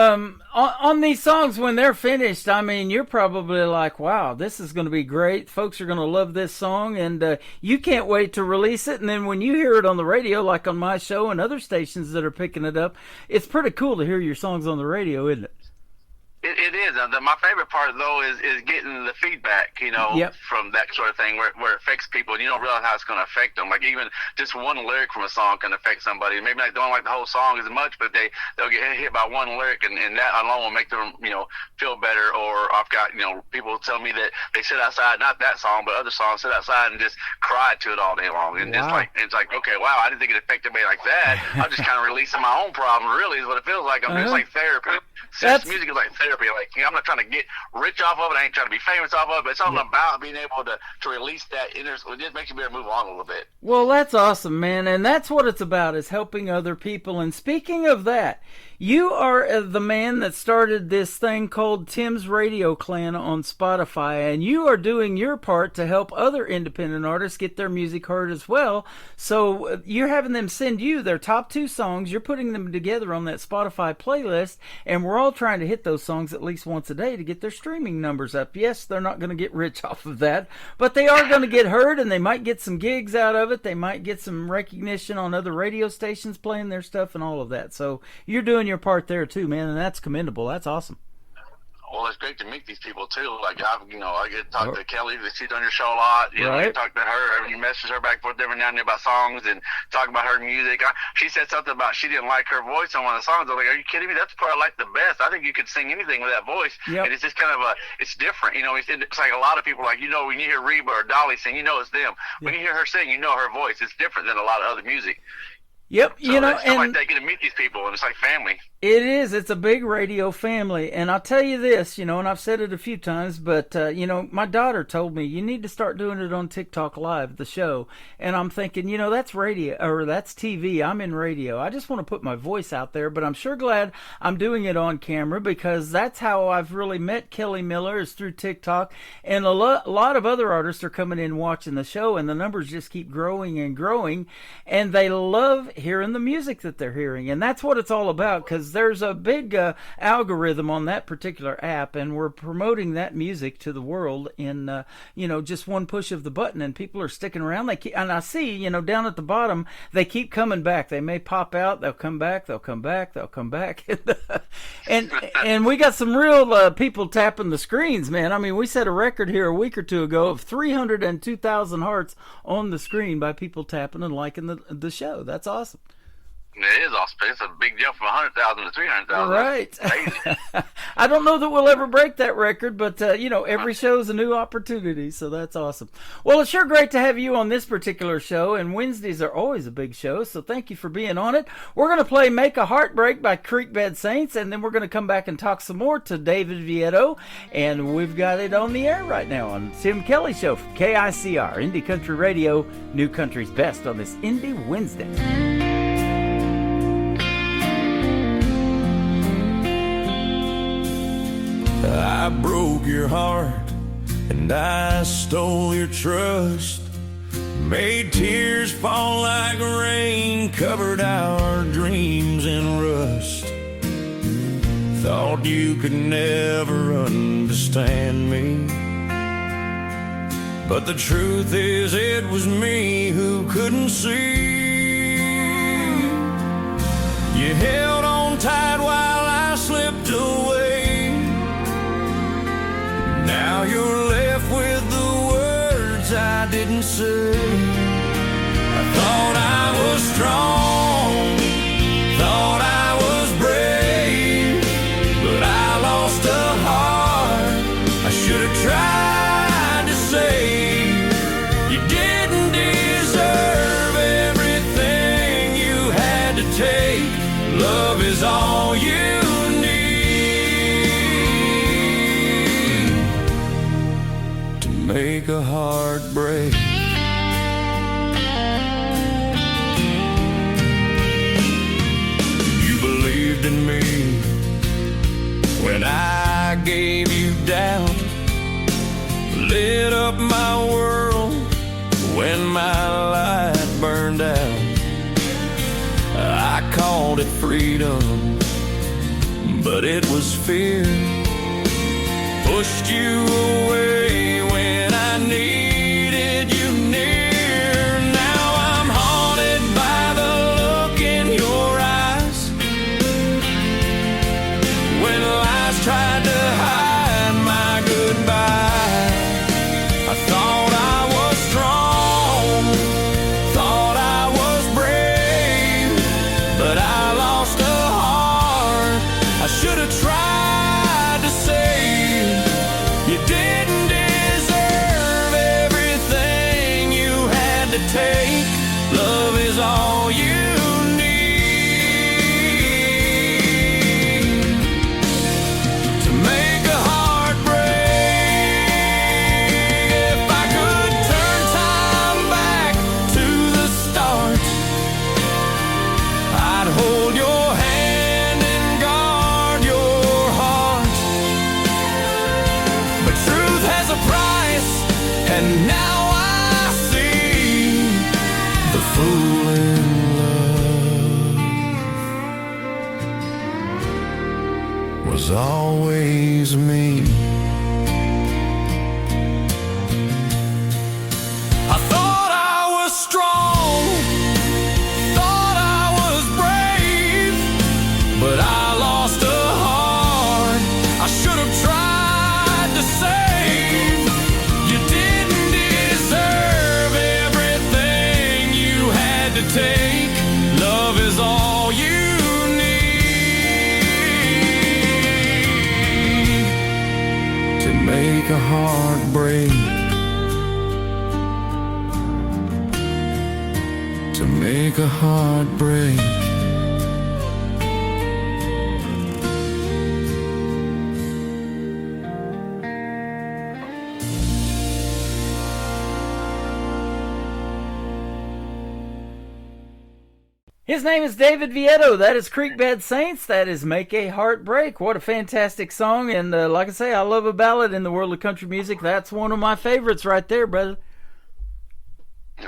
on these songs, when they're finished, I mean, you're probably like, wow, this is going to be great. Folks are going to love this song, and you can't wait to release it. And then when you hear it on the radio, like on my show and other stations that are picking it up, it's pretty cool to hear your songs on the radio, isn't it? It is. My favorite part, though, is getting the feedback, from that sort of thing where it affects people, and you don't realize how it's going to affect them. Like, even just one lyric from a song can affect somebody. Maybe they don't like the whole song as much, but they'll get hit by one lyric, and that alone will make them, feel better. Or I've got, people tell me that they sit outside, not that song, but other songs, sit outside and just cry to it all day long. And wow. it's like, okay, wow, I didn't think it affected me like that. I'm just kind of releasing my own problem, really, is what it feels like. It's like therapy. Music is like therapy. Like, I'm not trying to get rich off of it. I ain't trying to be famous off of it. But it's something about being able to release that inner. It just makes you be able to move on a little bit. Well, that's awesome, man. And that's what it's about, is helping other people. And speaking of that, you are the man that started this thing called Tim's Radio Clan on Spotify, and you are doing your part to help other independent artists get their music heard as well. So you're having them send you their top 2 songs. You're putting them together on that Spotify playlist, and we're all trying to hit those songs at least once a day to get their streaming numbers up. Yes, they're not going to get rich off of that, but they are going to get heard, and they might get some gigs out of it. They might get some recognition on other radio stations playing their stuff and all of that. So you're doing your part there too, man, and that's commendable. That's awesome. Well, it's great to meet these people too. Like I get to talk to Kelly. She's on your show a lot. I get to talk to her. You message her back and forth every now and then about songs and talk about her music. She said something about she didn't like her voice on one of the songs. I was like, are you kidding me? That's the part I like the best. I think you could sing anything with that voice. Yep. And it's just kind of it's different. It's like a lot of people, like, when you hear Reba or Dolly sing, it's them. When you hear her sing, her voice. It's different than a lot of other music. Yep, so and like they get to meet these people, and it's like family. It is. It's a big radio family. And I'll tell you this, and I've said it a few times, but, my daughter told me, you need to start doing it on TikTok Live, the show. And I'm thinking, that's radio, or that's TV. I'm in radio. I just want to put my voice out there, but I'm sure glad I'm doing it on camera, because that's how I've really met Kelly Miller, is through TikTok. And a lot of other artists are coming in watching the show, and the numbers just keep growing and growing. And they love hearing the music that they're hearing. And that's what it's all about, because there's a big algorithm on that particular app, and we're promoting that music to the world in just one push of the button, and people are sticking around. And I see down at the bottom, they keep coming back. They may pop out, they'll come back, they'll come back, they'll come back. and we got some real people tapping the screens, man. I mean, we set a record here a week or two ago of 302,000 hearts on the screen by people tapping and liking the show. That's awesome. It is awesome. It's a big jump from 100,000 to 300,000. Right. I don't know that we'll ever break that record, but, every show's a new opportunity, so that's awesome. Well, it's sure great to have you on this particular show, and Wednesdays are always a big show, so thank you for being on it. We're going to play Make a Heartbreak by Creekbed Saints, and then we're going to come back and talk some more to David Vietto, and we've got it on the air right now on Tim Kelly Show from KICR, Indie Country Radio, New Country's Best on this Indie Wednesday. I broke your heart and I stole your trust, made tears fall like rain, covered our dreams in rust. Thought you could never understand me, but the truth is it was me who couldn't see. You held on tight while I slipped away. Now you're left with the words I didn't say. I thought I was strong, thought I was brave, but I lost a heart I should have tried to save. You didn't deserve everything you had to take. Love is all you need. make a heart break. You believed in me when I gave you doubt, lit up my world when my light burned out. I called it freedom, but it was fear. Pushed you away when I needed you near. Now I'm haunted by the look in your eyes when lies tried to hide my goodbye. I thought I was strong, thought I was brave, but I lost a heart I should have tried to save. You didn't deserve everything you had to take. Love is all you need to make a heart break. If I could turn time back to the start, I'd hold your hand and guard your heart. But truth has a price, and now I see the fool in love was always me. I thought I was strong, thought I was brave, but I lost a heart I should have tried to save. You didn't deserve everything you had to take. Love is all you need to make a heart break. To make a heart break. His name is David Vieto. That is Creekbed Saints. That is Make a Heart Break. What a fantastic song. And like I say, I love a ballad in the world of country music. That's one of my favorites right there, brother.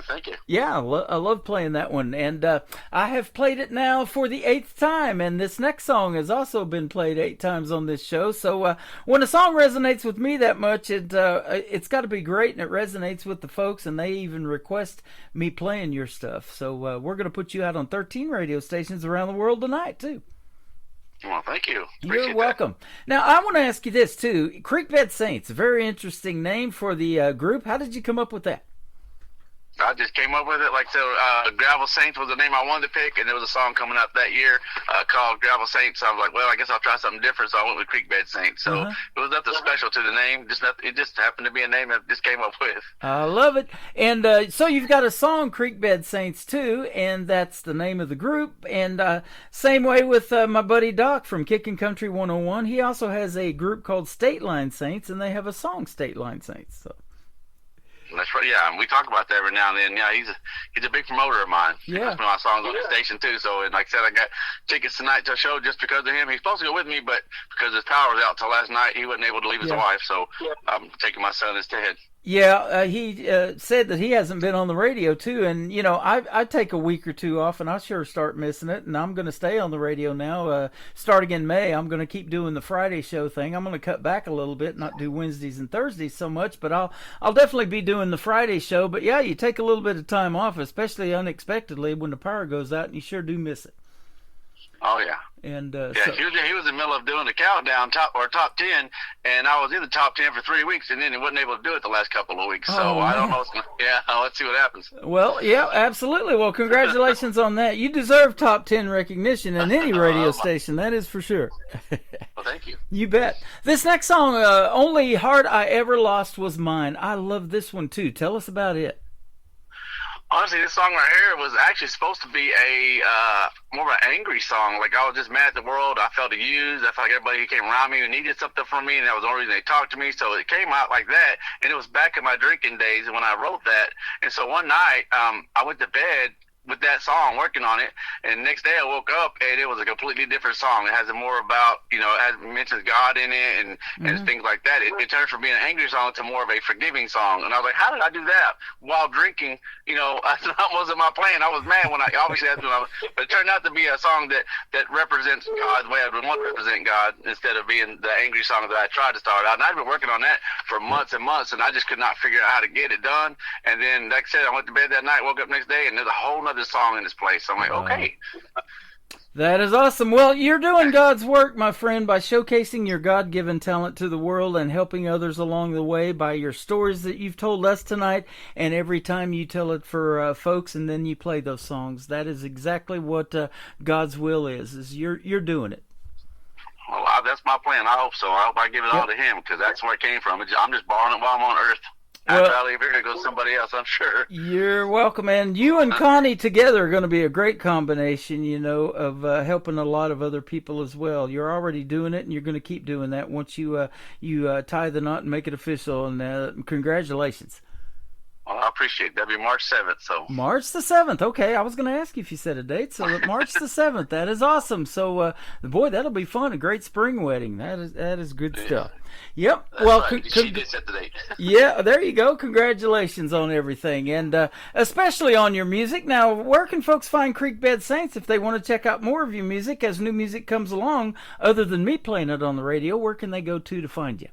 Thank you. Yeah, I love playing that one. And I have played it now for the 8th time. And this next song has also been played 8 times on this show. So when a song resonates with me that much, it's got to be great. And it resonates with the folks. And they even request me playing your stuff. So we're going to put you out on 13 radio stations around the world tonight, too. Well, thank you. You're welcome. Now, I want to ask you this, too. Creekbed Saints, a very interesting name for the group. How did you come up with that? I just came up with it. Like, so Gravel Saints was the name I wanted to pick, and there was a song coming up that year called Gravel Saints. So I was like, well, I guess I'll try something different. So I went with Creekbed Saints. So it was nothing special to the name. It just happened to be a name that I just came up with. I love it. And so you've got a song, Creekbed Saints, too, and that's the name of the group. And same way with my buddy Doc from Kickin' Country 101. He also has a group called State Line Saints, and they have a song, State Line Saints. So. That's right. Yeah, and we talk about that every now and then. Yeah, he's a big promoter of mine. Yeah, that's one of my songs on the station too. So, and like I said, I got tickets tonight to a show just because of him. He's supposed to go with me, but because his power was out till last night, he wasn't able to leave his wife. So I'm taking my son instead. Yeah, he said that he hasn't been on the radio, too. And, you know, I take a week or two off, and I sure start missing it. And I'm going to stay on the radio now. Starting in May, I'm going to keep doing the Friday show thing. I'm going to cut back a little bit, not do Wednesdays and Thursdays so much. But I'll definitely be doing the Friday show. But, yeah, you take a little bit of time off, especially unexpectedly when the power goes out, and you sure do miss it. Oh, yeah. And he was in the middle of doing the countdown top 10, and I was in the top 10 for 3 weeks, and then he wasn't able to do it the last couple of weeks. So I don't know. Let's see what happens. Well, yeah, absolutely. Well, congratulations on that. You deserve top 10 recognition in any radio station. That is for sure. Well, thank you. You bet. This next song, Only Heart I Ever Lost Was Mine. I love this one too. Tell us about it. Honestly, this song right here was actually supposed to be a more of an angry song. Like, I was just mad at the world. I felt abused. I felt like everybody who came around me needed something from me, and that was the only reason they talked to me. So it came out like that, and it was back in my drinking days when I wrote that. And so one night, I went to bed with that song, working on it, and the next day I woke up and it was a completely different song. It has more about, it has mentions God in it and things like that. It turned from being an angry song to more of a forgiving song. And I was like, how did I do that while drinking? That wasn't my plan. I was mad when but it turned out to be a song that represents God the way I would want to represent God, instead of being the angry song that I tried to start out. And I've been working on that for months and months, and I just could not figure out how to get it done. And then, like I said, I went to bed that night, woke up next day, and there's a whole nother song in this place. So I'm like, okay. That is awesome. Well, you're doing God's work, my friend, by showcasing your God-given talent to the world and helping others along the way by your stories that you've told us tonight, and every time you tell it for folks and then you play those songs. That is exactly what God's will is you're doing it. Well, that's my plan. I hope so. I hope I give it all to him, because that's where it came from. I'm just borrowing it while I'm on earth. After I leave here, it goes to somebody else, I'm sure. You're welcome, and you and Connie together are going to be a great combination, of helping a lot of other people as well. You're already doing it, and you're going to keep doing that once you tie the knot and make it official, and congratulations. Well, I appreciate it. That'll be March 7th. So March the 7th. Okay, I was going to ask you if you said a date. So March the 7th. That is awesome. So, boy, that'll be fun. A great spring wedding. That is good stuff. Yep. That's well, right. She did set the date. Yeah, there you go. Congratulations on everything, and especially on your music. Now, where can folks find Creekbed Saints if they want to check out more of your music as new music comes along, other than me playing it on the radio? Where can they go to find you?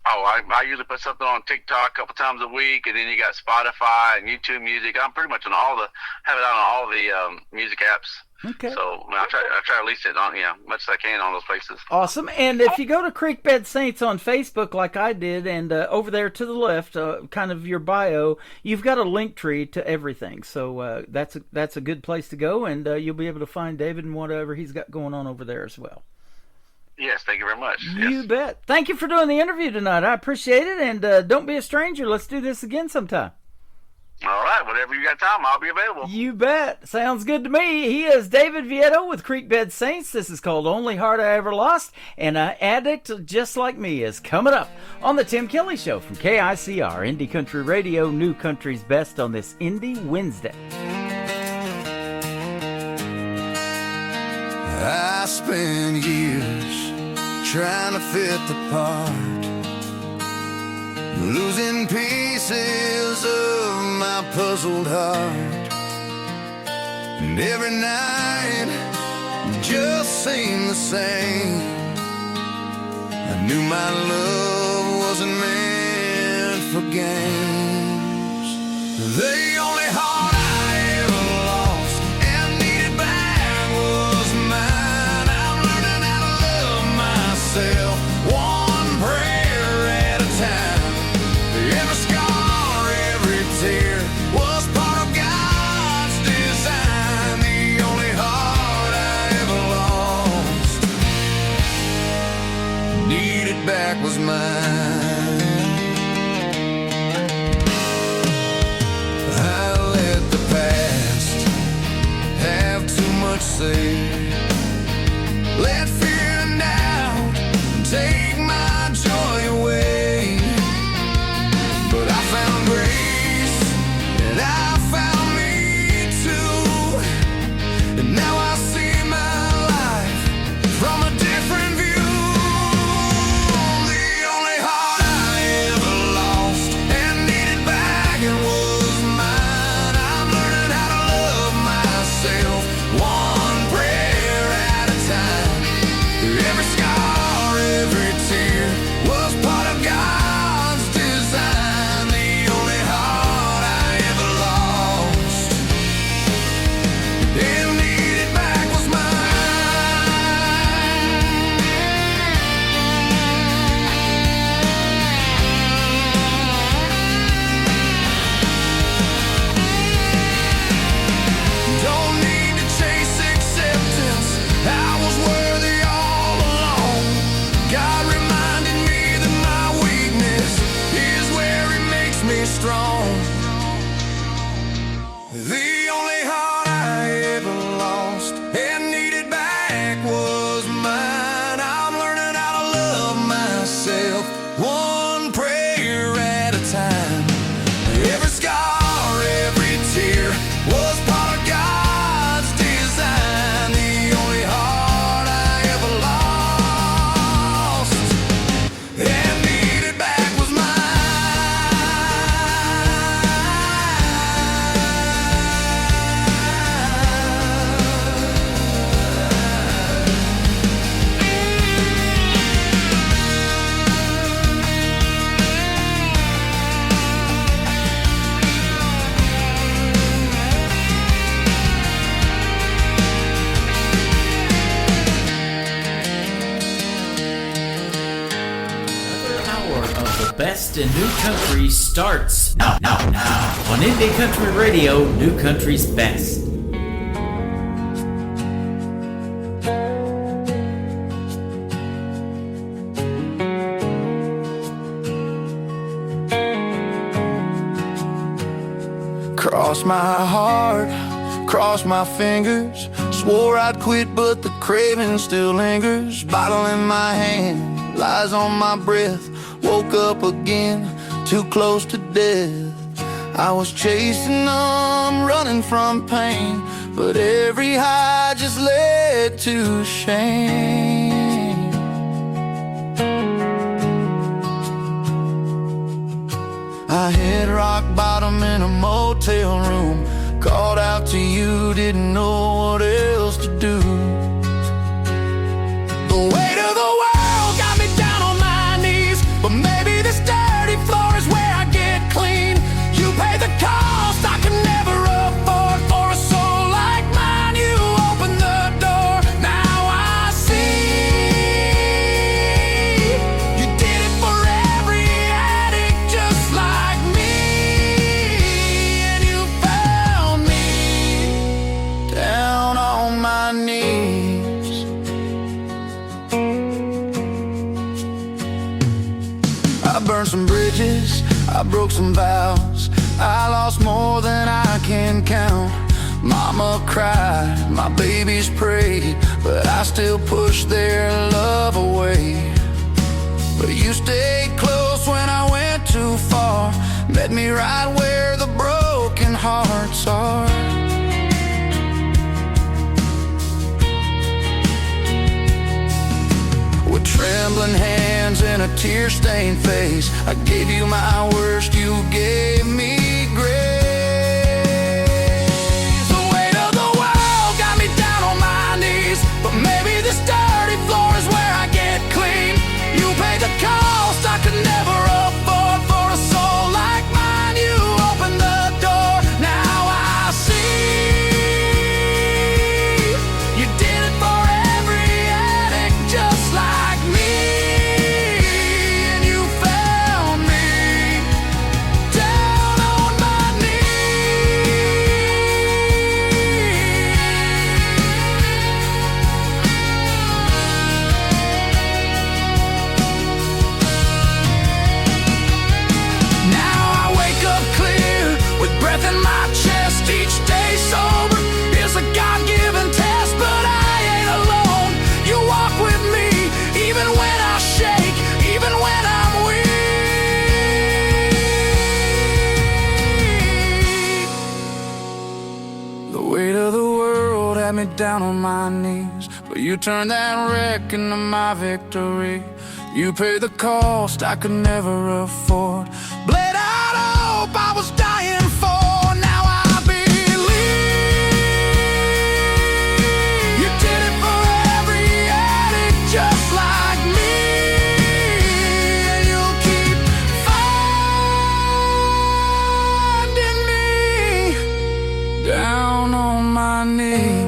Oh, I usually put something on TikTok a couple times a week, and then you got Spotify and YouTube Music. I'm pretty much on have it out on all the music apps. Okay. So I try to release it on much as I can on those places. Awesome. And if you go to Creekbed Saints on Facebook like I did, and over there to the left, kind of your bio, you've got a link tree to everything. So that's a good place to go, and you'll be able to find David and whatever he's got going on over there as well. Yes, thank you very much. You bet. Thank you for doing the interview tonight. I appreciate it, and don't be a stranger. Let's do this again sometime. All right, whenever you got time, I'll be available. You bet. Sounds good to me. He is David Vietto with Creekbed Saints. This is called Only Heart I Ever Lost, and an addict just like me is coming up on the Tim Kelly Show from KICR, Indie Country Radio, New Country's Best on this Indie Wednesday. I spent years trying to fit the part, losing pieces of my puzzled heart, and every night just seemed the same. I knew my love wasn't meant for games. The only heart I ever lost and needed back was mine. I'm learning how to love myself, one prayer at a time. Every scar, every tear was part of God's design. The only heart I ever lost, needed back was mine. Say, let fear and doubt take my joy away. But I found grace, and I found me too. And now I see my life from a different view. The only heart I ever lost and needed back was mine. I'm learning how to love myself, one prayer at a time. best in new country starts now. On Indie Country Radio, New Country's Best. Cross my heart, cross my fingers. Swore I'd quit, but the craving still lingers. Bottle in my hand, lies on my breath. Woke up again, too close to death. I was chasing them, running from pain, but every high just led to shame. I hit rock bottom in a motel room. Called out to you, didn't know what else to do. The weight of the world got me down on my knees, but maybe this dirty floor is where I get clean. You pay the cost I could never afford. For a soul like mine, you opened the door. Now I see you did it for every addict just like me. And you found me down on my knees. I burned some bridges, I broke some vows. I lost more than I can count. Mama cried, my babies prayed, but I still pushed their love away. But you stayed close when I went too far. Met me right where the broken hearts are. With trembling hands and a tear-stained face, I gave you my worst, you gave me grace. The weight of the world got me down on my knees, but maybe this dirty floor is where I get clean. You paid the cost I could never afford. For a soul like mine, you opened the door. Now I see you did it for every addict just like me. And you found me down on my knees. Now I wake up clear with breath in my chest. Each day sober is a God-given test, but I ain't alone. You walk with me even when I shake, even when I'm weak. The weight of the world had me down on my knees, but you turned that wreck into my victory. You paid the cost I could never afford. Bled out hope I was dying for. Now I believe you did it for every addict just like me. And you'll keep finding me down on my knees.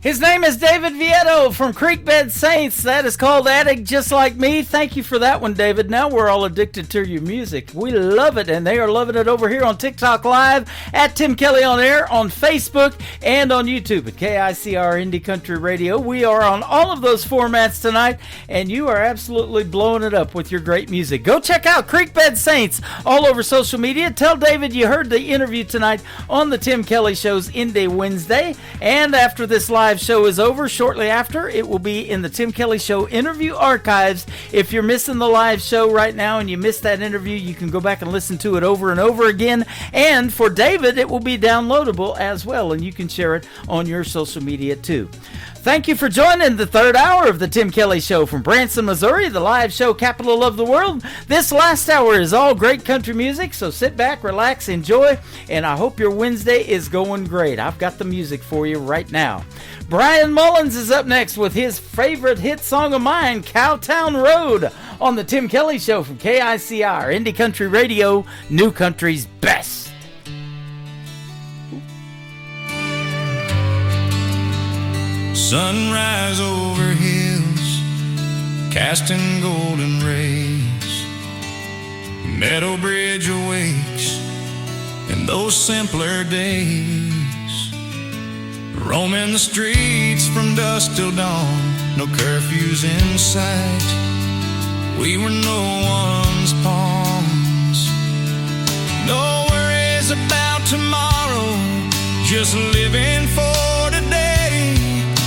His name is David Vietto from Creekbed Saints. That is called Addict Just Like Me. Thank you for that one, David. Now we're all addicted to your music. We love it, and they are loving it over here on TikTok Live, at Tim Kelly on Air, on Facebook, and on YouTube at KICR Indie Country Radio. We are on all of those formats tonight, and you are absolutely blowing it up with your great music. Go check out Creekbed Saints all over social media. Tell David you heard the interview tonight on the Tim Kelly Show's Indie Wednesday, and after this live show is over, shortly after, it will be in the Tim Kelly Show interview archives. If you're missing the live show right now and you missed that interview, you can go back and listen to it over and over again. And for David, it will be downloadable as well, and you can share it on your social media too. Thank you for joining the third hour of the Tim Kelly Show from Branson, Missouri, the live show capital of the world. This last hour is all great country music, so sit back, relax, enjoy, and I hope your Wednesday is going great. I've got the music for you right now. Brian Mullins is up next with his favorite hit song of mine, Cowtown Road, on the Tim Kelly Show from KICR, Indie Country Radio, New Country's best. Sunrise over hills, casting golden rays. Meadow Bridge awakes in those simpler days. Roaming the streets from dusk till dawn, no curfews in sight. We were no one's pawns. No worries about tomorrow, just living for today.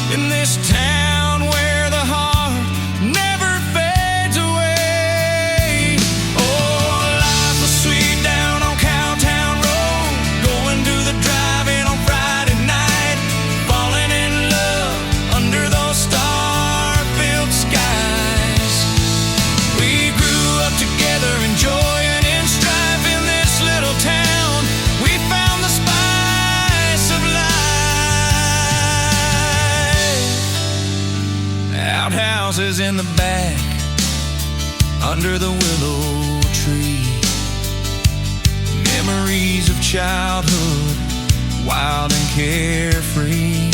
In this town where the heart never fades away. Oh, life was sweet down on Cowtown Road, going to the drive-in on Friday night, falling in love under those star-filled skies. We grew up together, enjoying in strife in this little town. We found the spice of life. Outhouses in the back, under the willow tree. Memories of childhood, wild and carefree.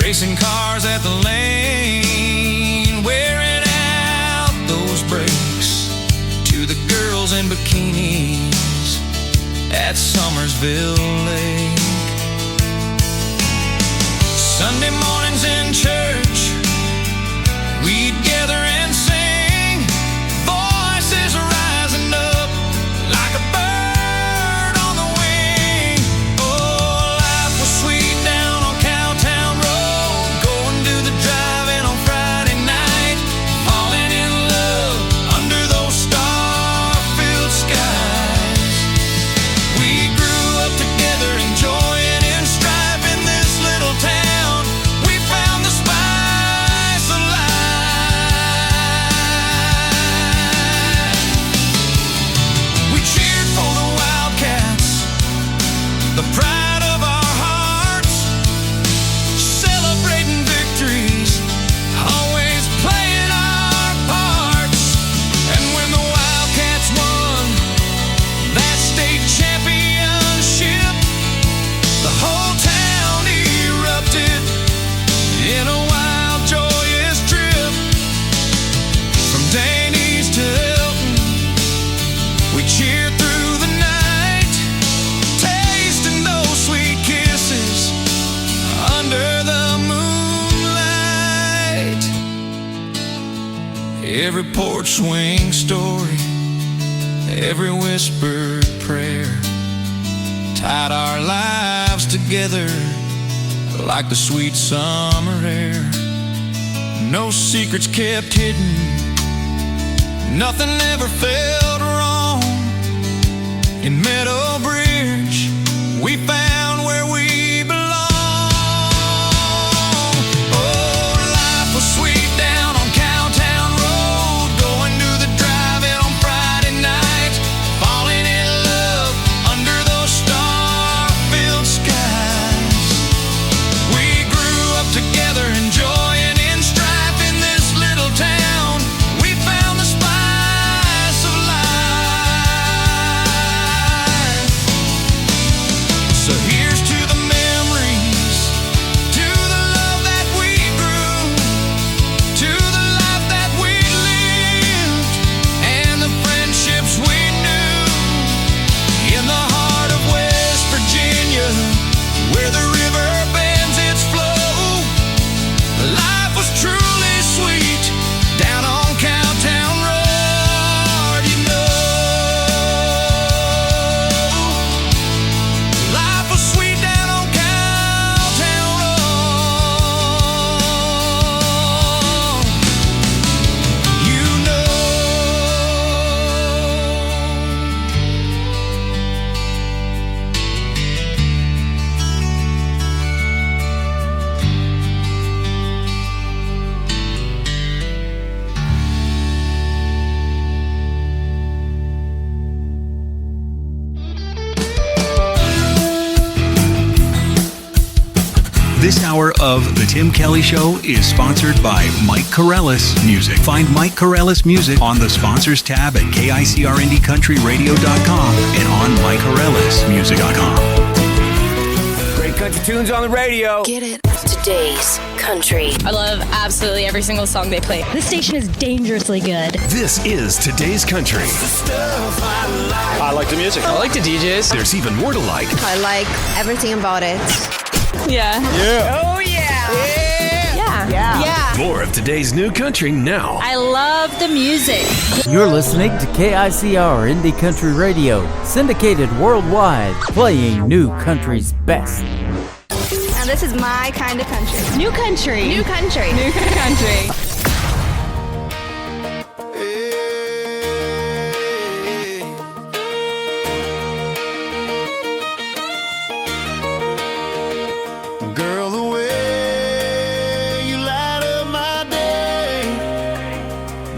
Racing cars at the lane, wearing out those brakes. To the girls in bikinis at Summersville Lake. Sunday mornings in church, we'd gather and sing, voices rising up like a bird on the wing. Oh, life was sweet down on Cowtown Road, going to the drive-in on Friday night, falling in love under those star-filled skies. We grew up together, enjoying in strife in this little town. We found the spice of life. The pride of our hearts, celebrating victories, always playing our parts. And when the Wildcats won that state championship, the whole town erupted in a wild, joyous trip. From Danny's to Hilton, we cheered through the night, tasting those sweet kisses under the moonlight. Every porch swing story, every whispered prayer tied our lives together like the sweet summer air. No secrets kept hidden, nothing ever felt wrong. In Meadow Bridge, we found where we belong. Oh, life was sweet down on Cowtown Road, going to the drive-in on Friday night, falling in love under those star-filled skies. We grew up together, enjoying in strife in this little town. We found the spice of life. hour of The Tim Kelly Show is sponsored by Mike Corellis Music. Find Mike Corellis Music on the Sponsors tab at KICRIndieCountryRadio.com and on MikeCorellisMusic.com. Great country tunes on the radio. Get it. Today's country. I love absolutely every single song they play. This station is dangerously good. This is Today's Country. I like the music. I like the DJs. There's even more to like. I like everything about it. Yeah. Yeah. Oh, yeah. Yeah. More of today's new country now. I love the music. You're listening to KICR Indie Country Radio, syndicated worldwide, playing new country's best. Now this is my kind of country. New country. New country. New country. Girl, the way you light up my day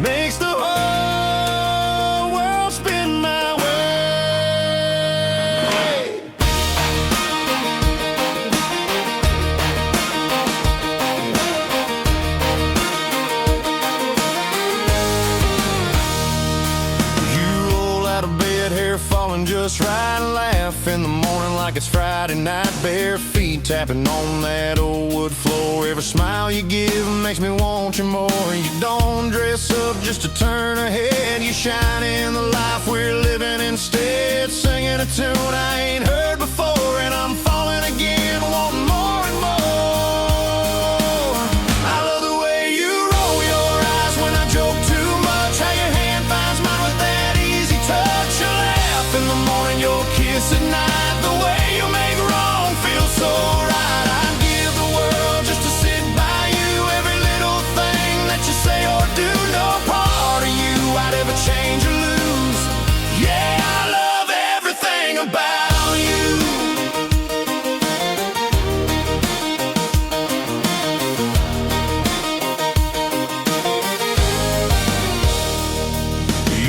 makes the whole world spin my way. You roll out of bed, hair falling just right, laugh in the morning like it's Friday night, bare feet tapping on that old wood floor. Every smile you give makes me want you more. You don't dress up just to turn a head, you shine in the life we're living instead. Singing a tune I ain't heard before, and I'm falling again, wanting more and more. I love the way you roll your eyes when I joke too much, how your hand finds mine with that easy touch. You laugh in the morning, your kiss at night, the way you make wrong feel so right. I'd give the world just to sit by you. Every little thing that you say or do, no part of you I'd ever change or lose. Yeah, I love everything about you.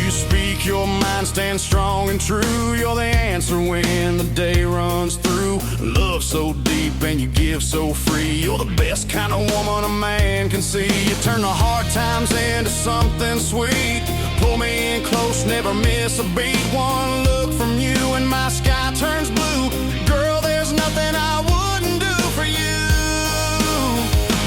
You speak your mind, stand strong and true. You're the answer when the day runs through. Love so deep and you give so free. You're the best kind of woman a man can see. You turn the hard times into something sweet. Pull me in close, never miss a beat. One look from you and my sky turns blue. Girl, there's nothing I wouldn't do for you.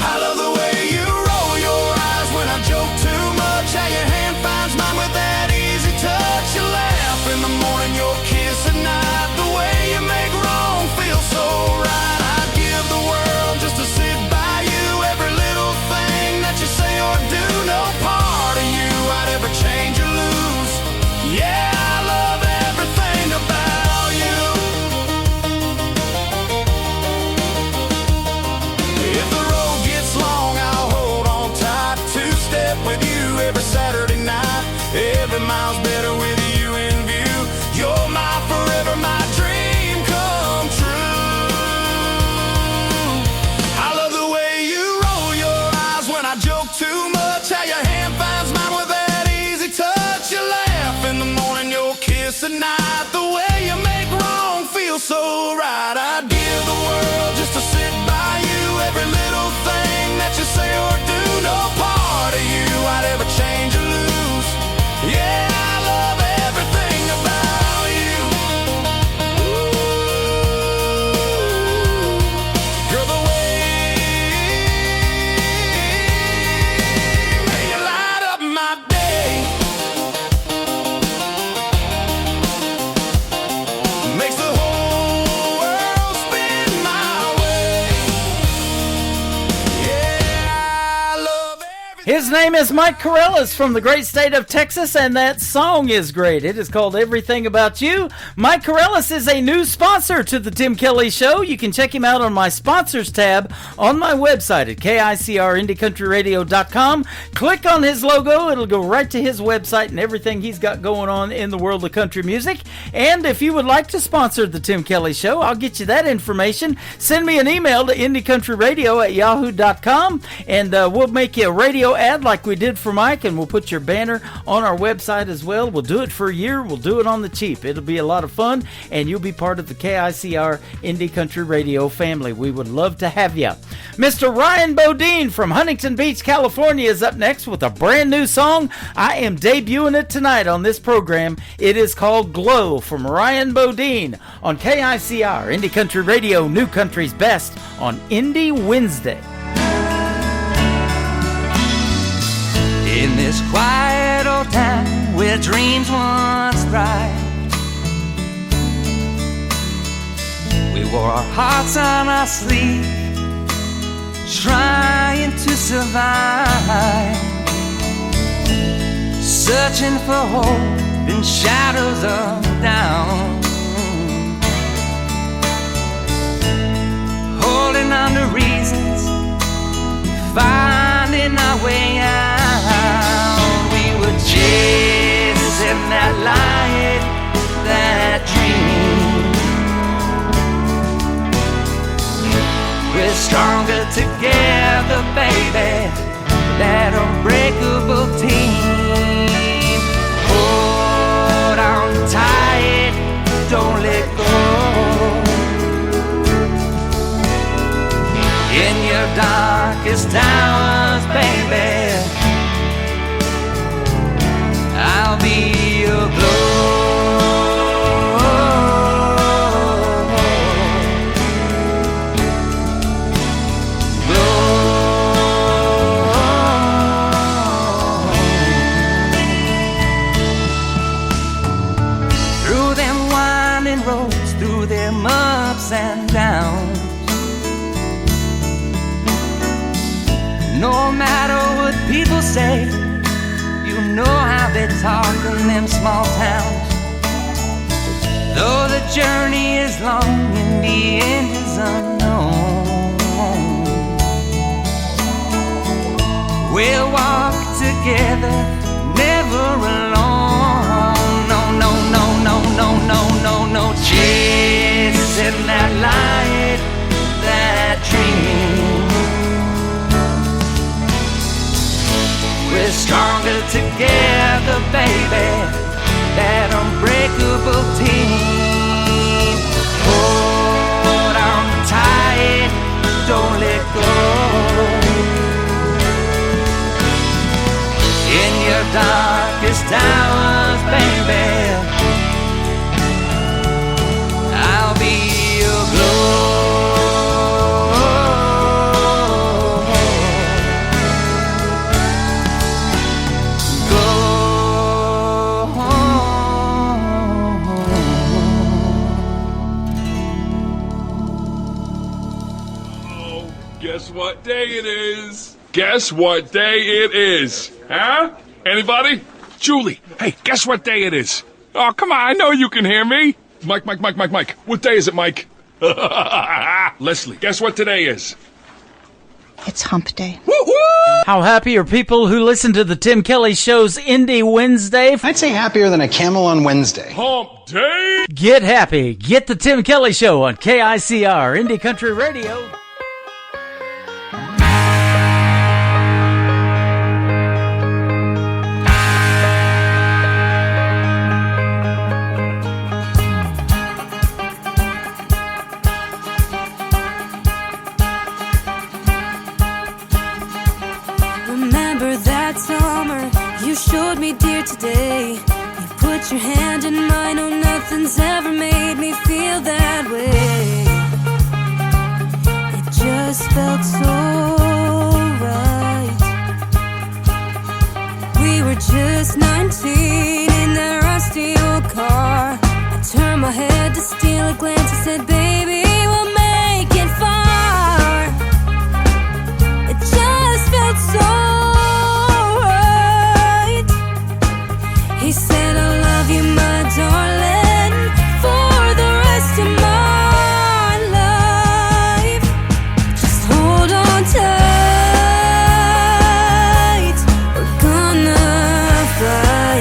I love the way you roll your eyes when I joke too much, how your hand finds mine with that easy touch. You laugh in the morning, your kiss at night, the way you make wrong feel so right. I'd give the world just to sit by you. Every little thing that you say or do, no part of you I'd ever change or lose. Yeah, I love everything about you. If the road gets long, I'll hold on tight. Two-step with you every Saturday night. Every mile's better with you in view. You're my forever, my dream come true. I love the way you roll your eyes when I joke too much, how your hand finds mine with that easy touch. You laugh in the morning, your kiss at night, the way you make wrong feel so right. I'd give the world just to sit by you. Every little thing that you say or do, no part of you I'd ever change or lose. Yeah, I love everything about you. Ooh. Girl, the way you light up my day makes the whole world spin my way. Yeah, I love His name is Mike Corellis from the great state of Texas, and that song is great. It is called Everything About You. Mike Corellis is a new sponsor to the Tim Kelly Show. You can check him out on my sponsors tab on my website at KICRIndieCountryRadio.com. Click on his logo. It'll go right to his website and everything he's got going on in the world of country music. And if you would like to sponsor the Tim Kelly Show, I'll get you that information. Send me an email to IndieCountryRadio@yahoo.com, and we'll make you a radio radio ad like we did for Mike, and we'll put your banner on our website as well. We'll do it for a year. We'll do it on the cheap. It'll be a lot of fun, and you'll be part of the KICR Indie Country Radio family. We would love to have you. Mr. Ryan Bodine from Huntington Beach, California is up next with a brand new song. I am debuting it tonight on this program. It is called Glow from Ryan Bodine on KICR Indie Country Radio, New Country's Best on Indie Wednesday. In this quiet old town where dreams once bright, we wore our hearts on our sleeve, trying to survive, searching for hope in shadows of doubt, holding on to reasons, finding our way out. We were chasing that light, that dream. We're stronger together, baby, that unbreakable team. Hold on tight, don't let go. In your darkest hours, baby, I'll be your glow. Through them winding roads, through them ups and downs, no matter what people say, you know how they talk in them small towns. Though the journey is long and the end is unknown, we'll walk together, never alone. No, no, no, no, no, no, no, no. Chasing that light, that dream. We're stronger together, baby, that unbreakable team. Hold on tight, don't let go. In your darkest hours, baby, I'll be your glow. Guess what day it is? Guess what day it is? Huh? Anybody? Julie, hey, guess what day it is? Oh, come on, I know you can hear me. Mike. What day is it, Mike? Leslie, guess what today is? It's hump day. How happy are people who listen to the Tim Kelly Show's Indie Wednesday? I'd say happier than a camel on Wednesday. Hump day! Get happy. Get the Tim Kelly Show on KICR Indie Country Radio. Showed me dear today. You put your hand in mine. Oh, nothing's ever made me feel that way. It just felt so right. We were just 19 in that rusty old car. I turned my head to steal a glance and said, baby, we'll make it far. It just felt so. He said, I love you, my darling, for the rest of my life. Just hold on tight. We're gonna fly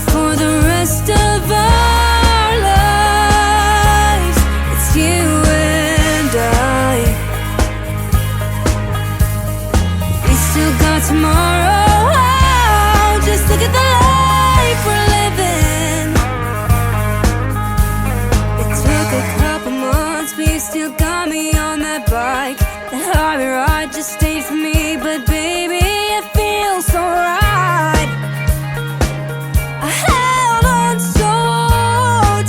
for the rest of our life. tomorrow. Oh, just look at the life we're living. It took a couple months, but you still got me on that bike. The hobby ride just stayed for me, but baby, it feels so right. I held on so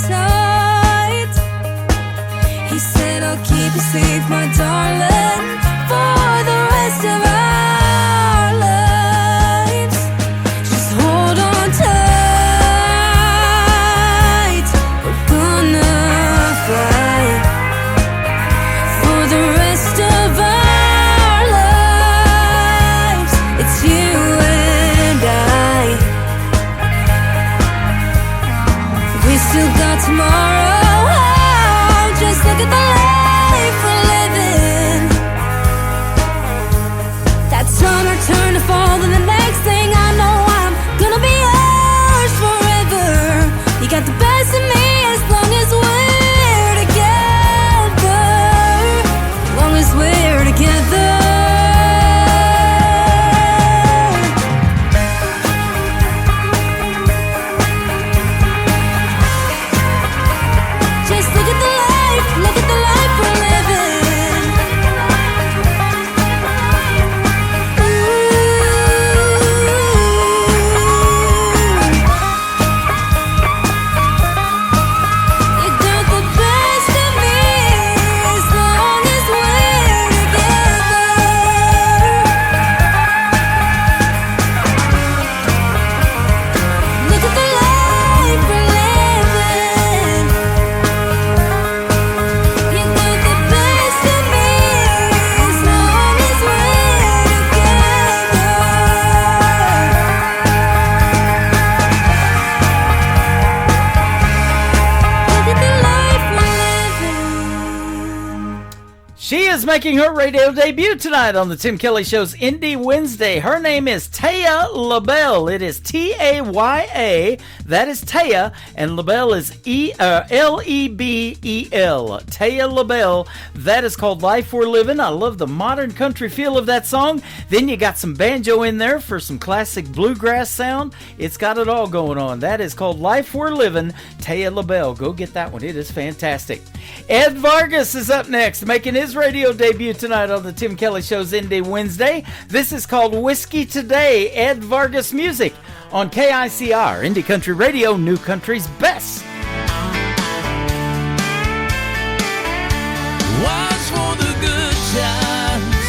tight. He said, I'll keep you safe, my darling, for the rest of our lives. Just hold on tight. We're gonna fight for the rest of our lives. It's you and I. We still got tomorrow. Oh, just look at the life we're living. That summer turned to fall, and the next thing I know, I'm gonna be yours forever. You got the best of me as long as we're together. As long as we're together. Just look at the life we're living. You got the best of me as long as we're together. Look at the life we're living. You got the best of me as long as we're together. Look at the life we're living. She is making her radio debut tonight on the Tim Kelly Show's Indie Wednesday. Her name is Taya LaBelle. It is Taya. That is Taya, and LaBelle is Lebel. Taya LaBelle. That is called Life We're Living. I love the modern country feel of that song. Then you got some banjo in there for some classic bluegrass sound. It's got it all going on. That is called Life We're Living. Taya LaBelle. Go get that one. It is fantastic. Ed Vargas is up next, making his radio debut tonight on the Tim Kelly Show's Indie Wednesday. This is called Whiskey Today. Ed Vargas music on KICR, Indie Country Radio, New Country's best. Watch for the good times,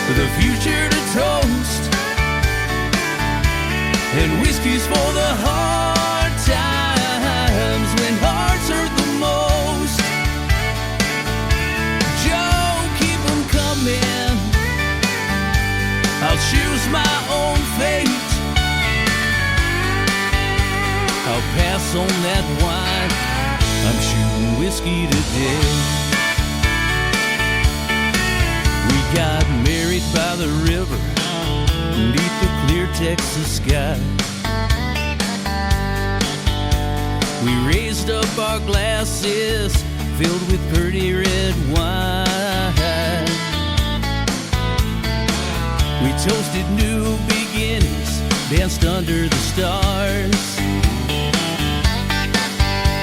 for the future to toast, and whiskey's for the hard times when hearts hurt the most. Joe, keep 'em coming. I'll choose my own fate. I'll pass on that wine. I'm shooting whiskey today. We got married by the river, beneath the clear Texas sky. We raised up our glasses, filled with pretty red wine. We toasted new beginnings, danced under the stars.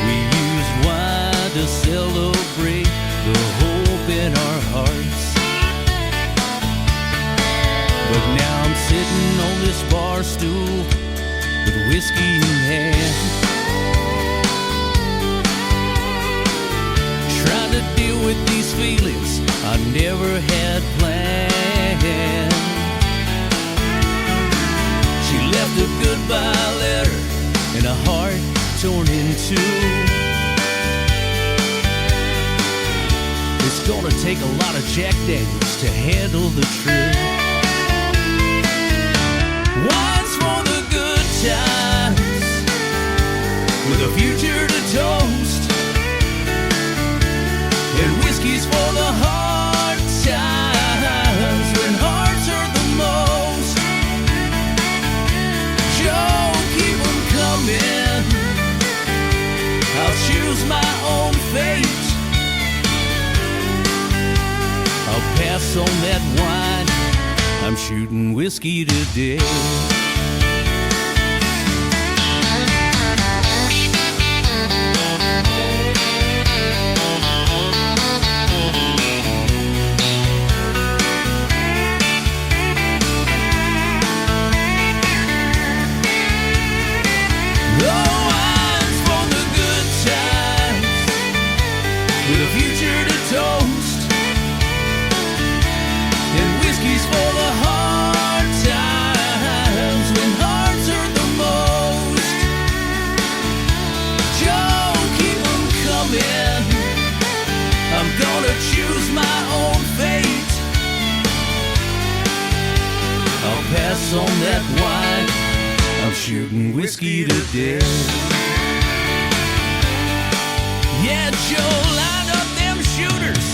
We used wine to celebrate the hope in our hearts. But now I'm sitting on this bar stool with whiskey in hand, trying to deal with these feelings I never had planned. She left a goodbye letter and a heart torn in two. It's gonna take a lot of Jack Daniels to handle the truth. Wine's for the good times, with a future to toast, and whiskey's for the hard times when hearts hurt the most. Joe, keep 'em coming. I'll choose my own fate. I'll pass on that wine. shooting whiskey today. Pass on that wine, I'm shooting whiskey to death. Yeah, Joe, line up them shooters,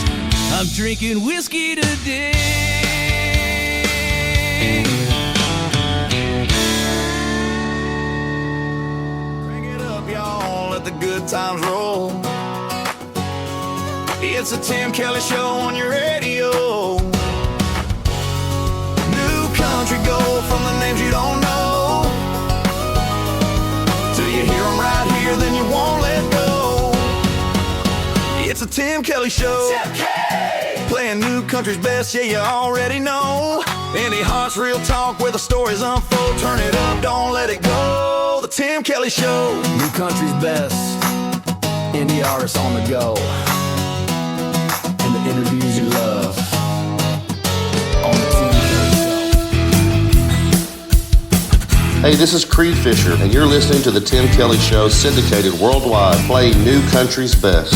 I'm drinking whiskey to death. Bring it up, y'all, let the good times roll. It's a Tim Kelly Show on your radio. Country gold from the names you don't know. Till you hear them right here, then you won't let go. It's a Tim Kelly Show. Tim K. Playing new country's best, yeah, you already know. Indie Hearts Real Talk where the stories unfold. Turn it up, don't let it go. The Tim Kelly Show. New country's best. Indie artists on the go. And the interviews you love. Hey, this is Creed Fisher, and you're listening to The Tim Kelly Show, syndicated worldwide, playing new country's best.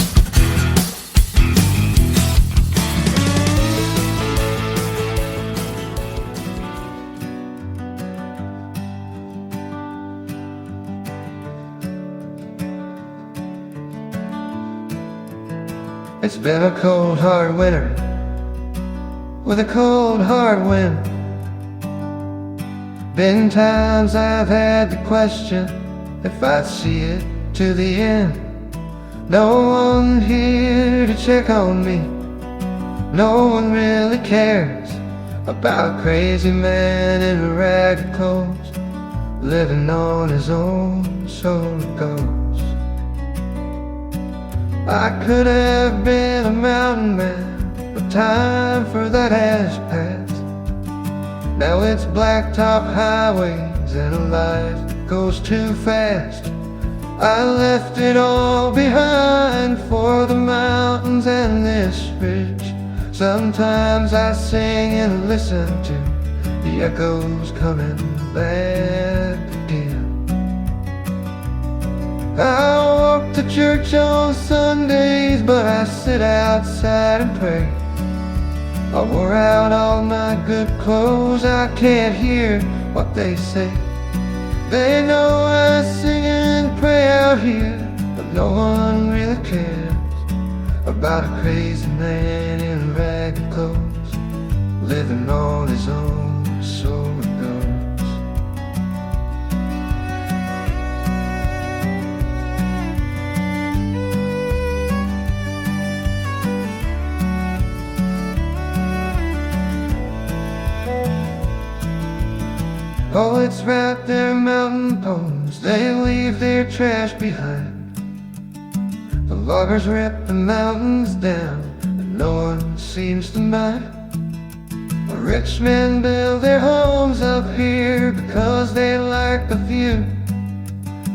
It's been a cold, hard winter with a cold, hard wind. Been times I've had to question if I'd see it to the end. No one here to check on me. No one really cares about a crazy man in a rag of clothes, living on his own, so it goes. I could have been a mountain man, but time for that has passed. Now it's blacktop highways and a life that goes too fast. I left it all behind for the mountains and this ridge. Sometimes I sing and listen to the echoes coming back again. I walk to church on Sundays, but I sit outside and pray. I wore out all my good clothes, I can't hear what they say. They know I sing and pray out here, but no one really cares about a crazy man in ragged clothes, living on his own, so it goes. Oh, it's right there, mountain poems, they leave their trash behind. The loggers rip the mountains down, and no one seems to mind. The rich men build their homes up here because they like the view.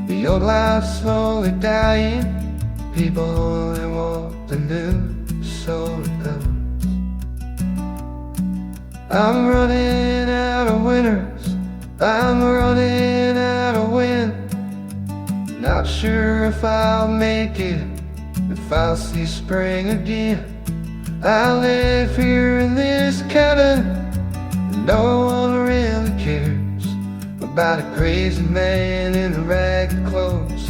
The old life's slowly dying, people only want the new, so it goes. I'm running out of winters, I'm running out of wind. Not sure if I'll make it, if I'll see spring again. I live here in this cabin, and no one really cares about a crazy man in ragged clothes,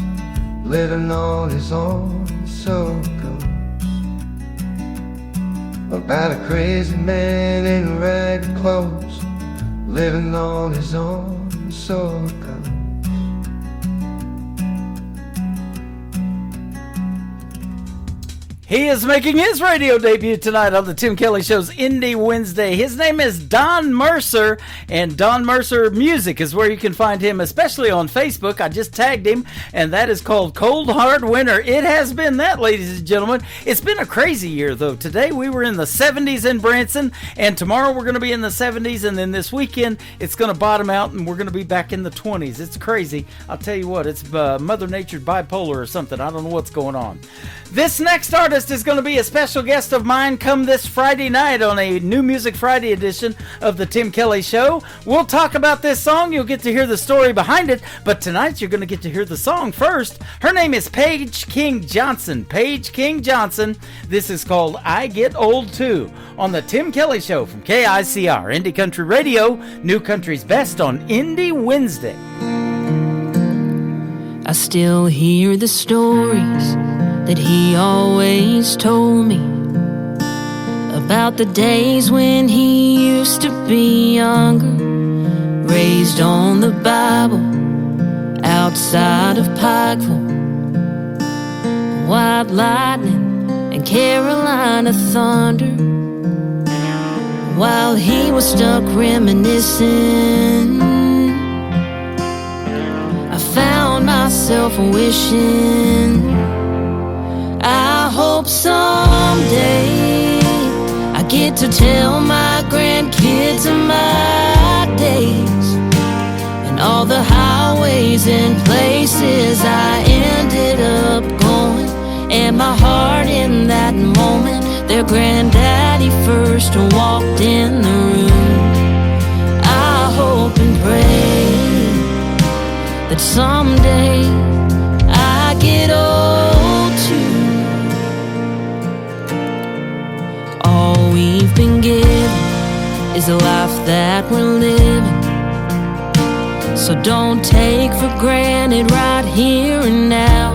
living on his own, so it goes. About a crazy man in ragged clothes, living on his own, so it goes. He is making his radio debut tonight on the Tim Kelly Show's Indie Wednesday. His name is Don Mercer, and Don Mercer Music is where you can find him, especially on Facebook. I just tagged him, and that is called Cold Hard Winter. It has been that, ladies and gentlemen. It's been a crazy year, though. Today we were in the 70s in Branson, and tomorrow we're going to be in the 70s, and then this weekend it's going to bottom out, and we're going to be back in the 20s. It's crazy. I'll tell you what, it's Mother Nature bipolar or something. I don't know what's going on. This next artist is going to be a special guest of mine come this Friday night on a New Music Friday edition of the Tim Kelly Show. We'll talk about this song. You'll get to hear the story behind it, but tonight you're going to get to hear the song first. Her name is Paige King Johnson. Paige King Johnson. This is called I Get Old Too on the Tim Kelly Show from KICR, Indie Country Radio, New Country's Best on Indie Wednesday. I still hear the stories that he always told me about the days when he used to be younger, raised on the Bible outside of Pikeville, white lightning and Carolina thunder. While he was stuck reminiscing, I found myself wishing, I hope someday I get to tell my grandkids of my days and all the highways and places I ended up going, and my heart in that moment their granddaddy first walked in the room. I hope and pray that someday I get old too. All we've been given is a life that we're living, so don't take for granted right here and now.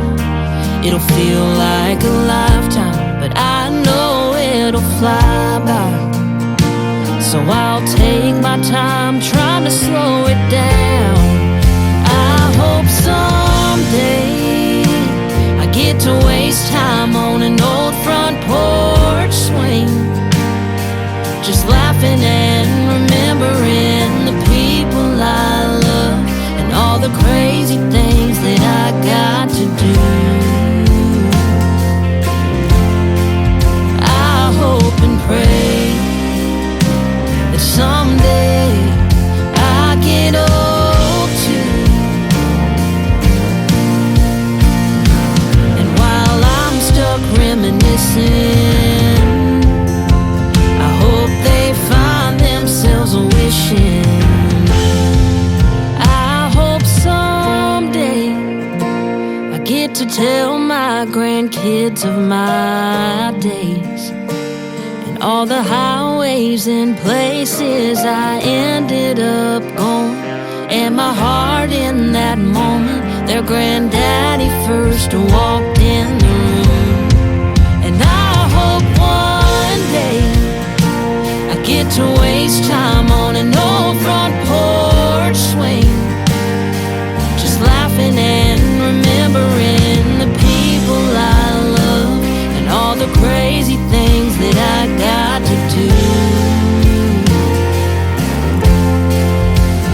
It'll feel like a lifetime, but I know it'll fly by. So I'll take my time trying to slow it down. I hope someday I get to waste time on an old front porch swing, just laughing and remembering the people I love and all the crazy things that I got to do. I hope and pray that someday I get old too. And while I'm stuck reminiscing, I hope they find themselves wishing, I hope someday I get to tell my grandkids of my days and all the highways and places I ended up going, and my heart in that moment their granddaddy first walked in the room. And I hope one day I get to waste time on an old front porch swing, just laughing and remembering the people I love and all the crazy things that I got to do.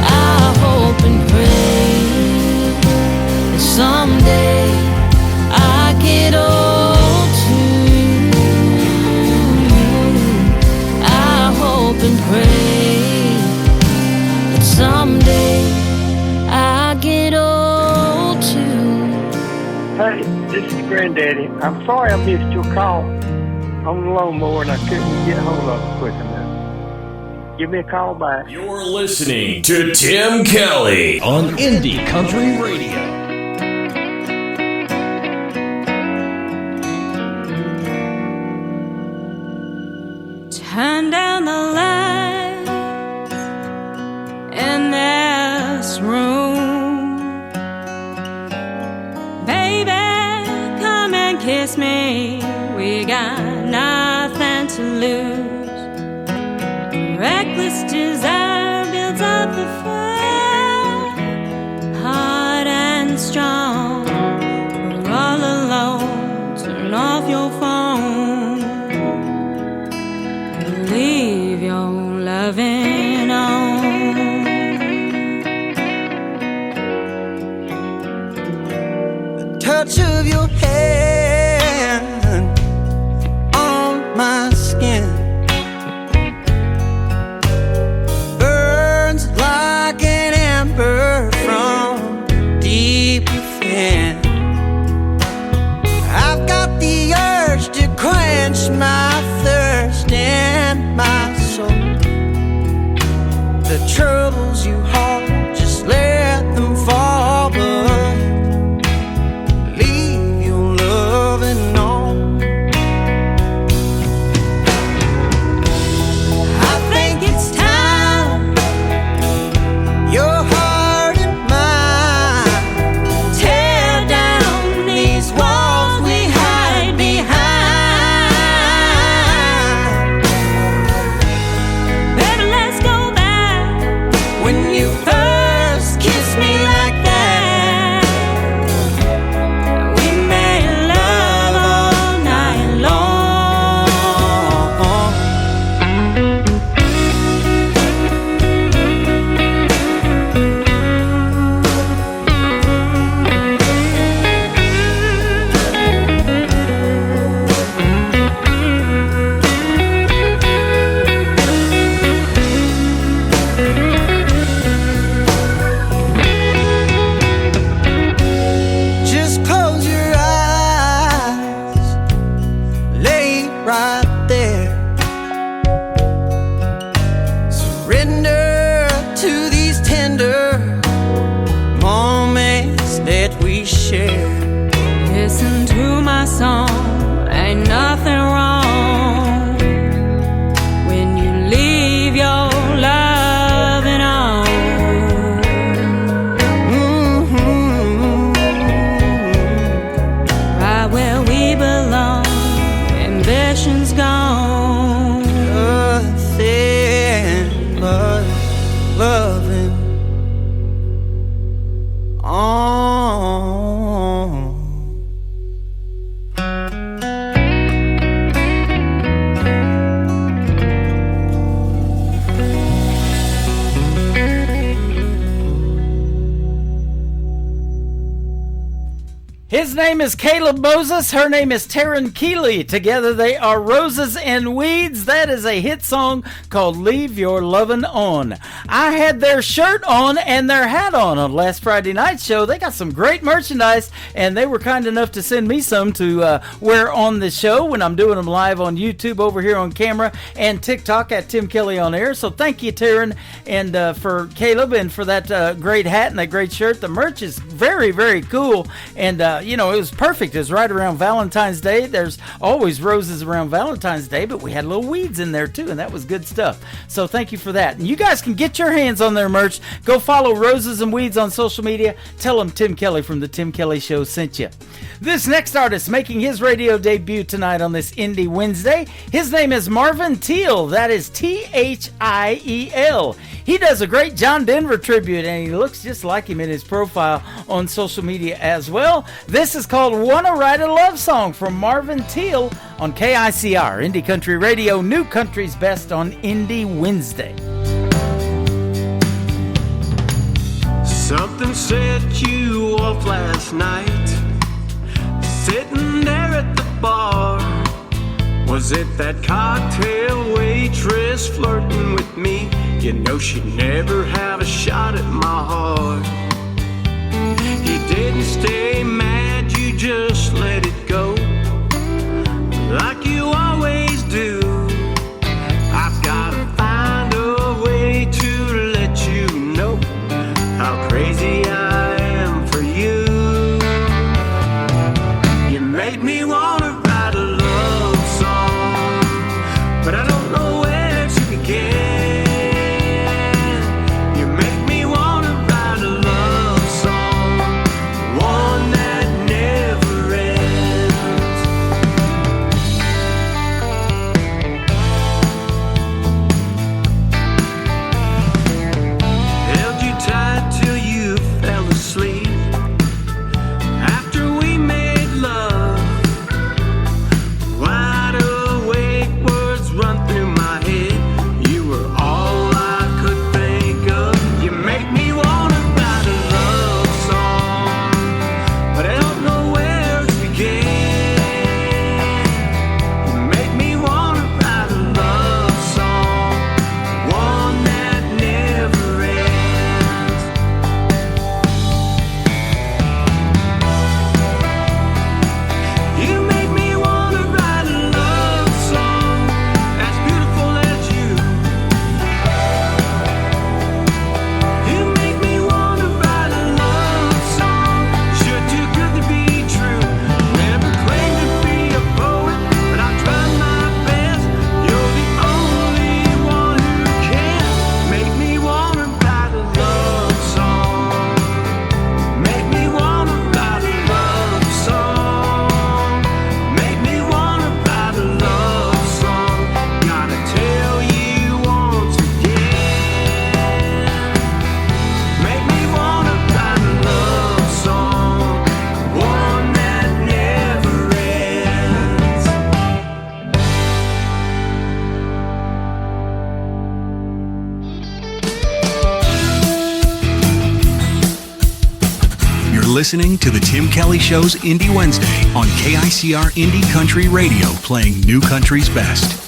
I hope and pray that someday I get old too. I hope and pray that someday I get old too. Hey, this is Granddaddy. I'm sorry I missed your call on the lawnmower and I couldn't get hold of it quick enough. Give me a call back. You're listening to Tim Kelly on Indie Country Radio. Turn down the lights in this room, baby, come and kiss me. We got nothing to lose. Reckless desire builds up the fire, hard and strong. We're all alone. Turn off your phone. touch of your hand on my skin burns like an ember from deep within. I've got the urge to quench my thirst and my soul. The troubles you hold, just let them fall, but leave your loving on. I think it's time your heart and mine tear down these walls we hide behind. Baby, let's go back when you first kissed me like that. We made love all night long. Just close your eyes, lay right there. Surrender to these tender moments that we share. Listen to my song, ain't nothing wrong when you leave your loving on. Right where we belong, ambition's gone. Nothing but loving on. His name is Caleb Moses. Her name is Taryn Keeley. Together they are Roses and Weeds. That is a hit song called Leave Your Lovin' On. I had their shirt on and their hat on last Friday night show. They got some great merchandise, and they were kind enough to send me some to wear on the show when I'm doing them live on YouTube over here on camera and TikTok at Tim Kelly on Air. So thank you, Taryn, and for Caleb, and for that great hat and that great shirt. The merch is very, very cool, and you know, it was perfect. It was right around Valentine's Day. There's always roses around Valentine's Day, but we had little weeds in there too, and that was good stuff. So thank you for that. And you guys can get your hands on their merch. Go follow Roses and Weeds on social media. Tell them Tim Kelly from the Tim Kelly Show sent you. This next artist making his radio debut tonight on this Indie Wednesday, his name is Marvin Thiel. That is Thiel. He does a great John Denver tribute, and he looks just like him in his profile on social media as well. This is called Wanna Write a Love Song from Marvin Thiel on KICR, Indie Country Radio, New Country's Best on Indie Wednesday. Something set you off last night, sitting there at the bar. Was it that cocktail waitress flirting with me? You know she'd never have a shot at my heart. You didn't stay mad, you just let it go, like you always do. I've gotta find a way to let you know how crazy I am for you. You made me wanna write a love song, but I don't know where to begin. You make me wanna write a love song, one that never ends. listening to the Tim Kelly Show's Indie Wednesday on KICR Indie Country Radio, playing new country's best.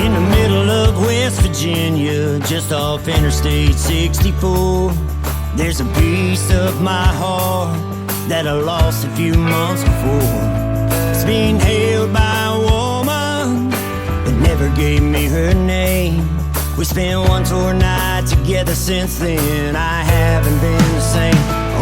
In the middle of West Virginia, just off Interstate 64, there's a piece of my heart that I lost a few months before. It's being held by a woman that never gave me her name. We spent one tour night together since then. I haven't been the same.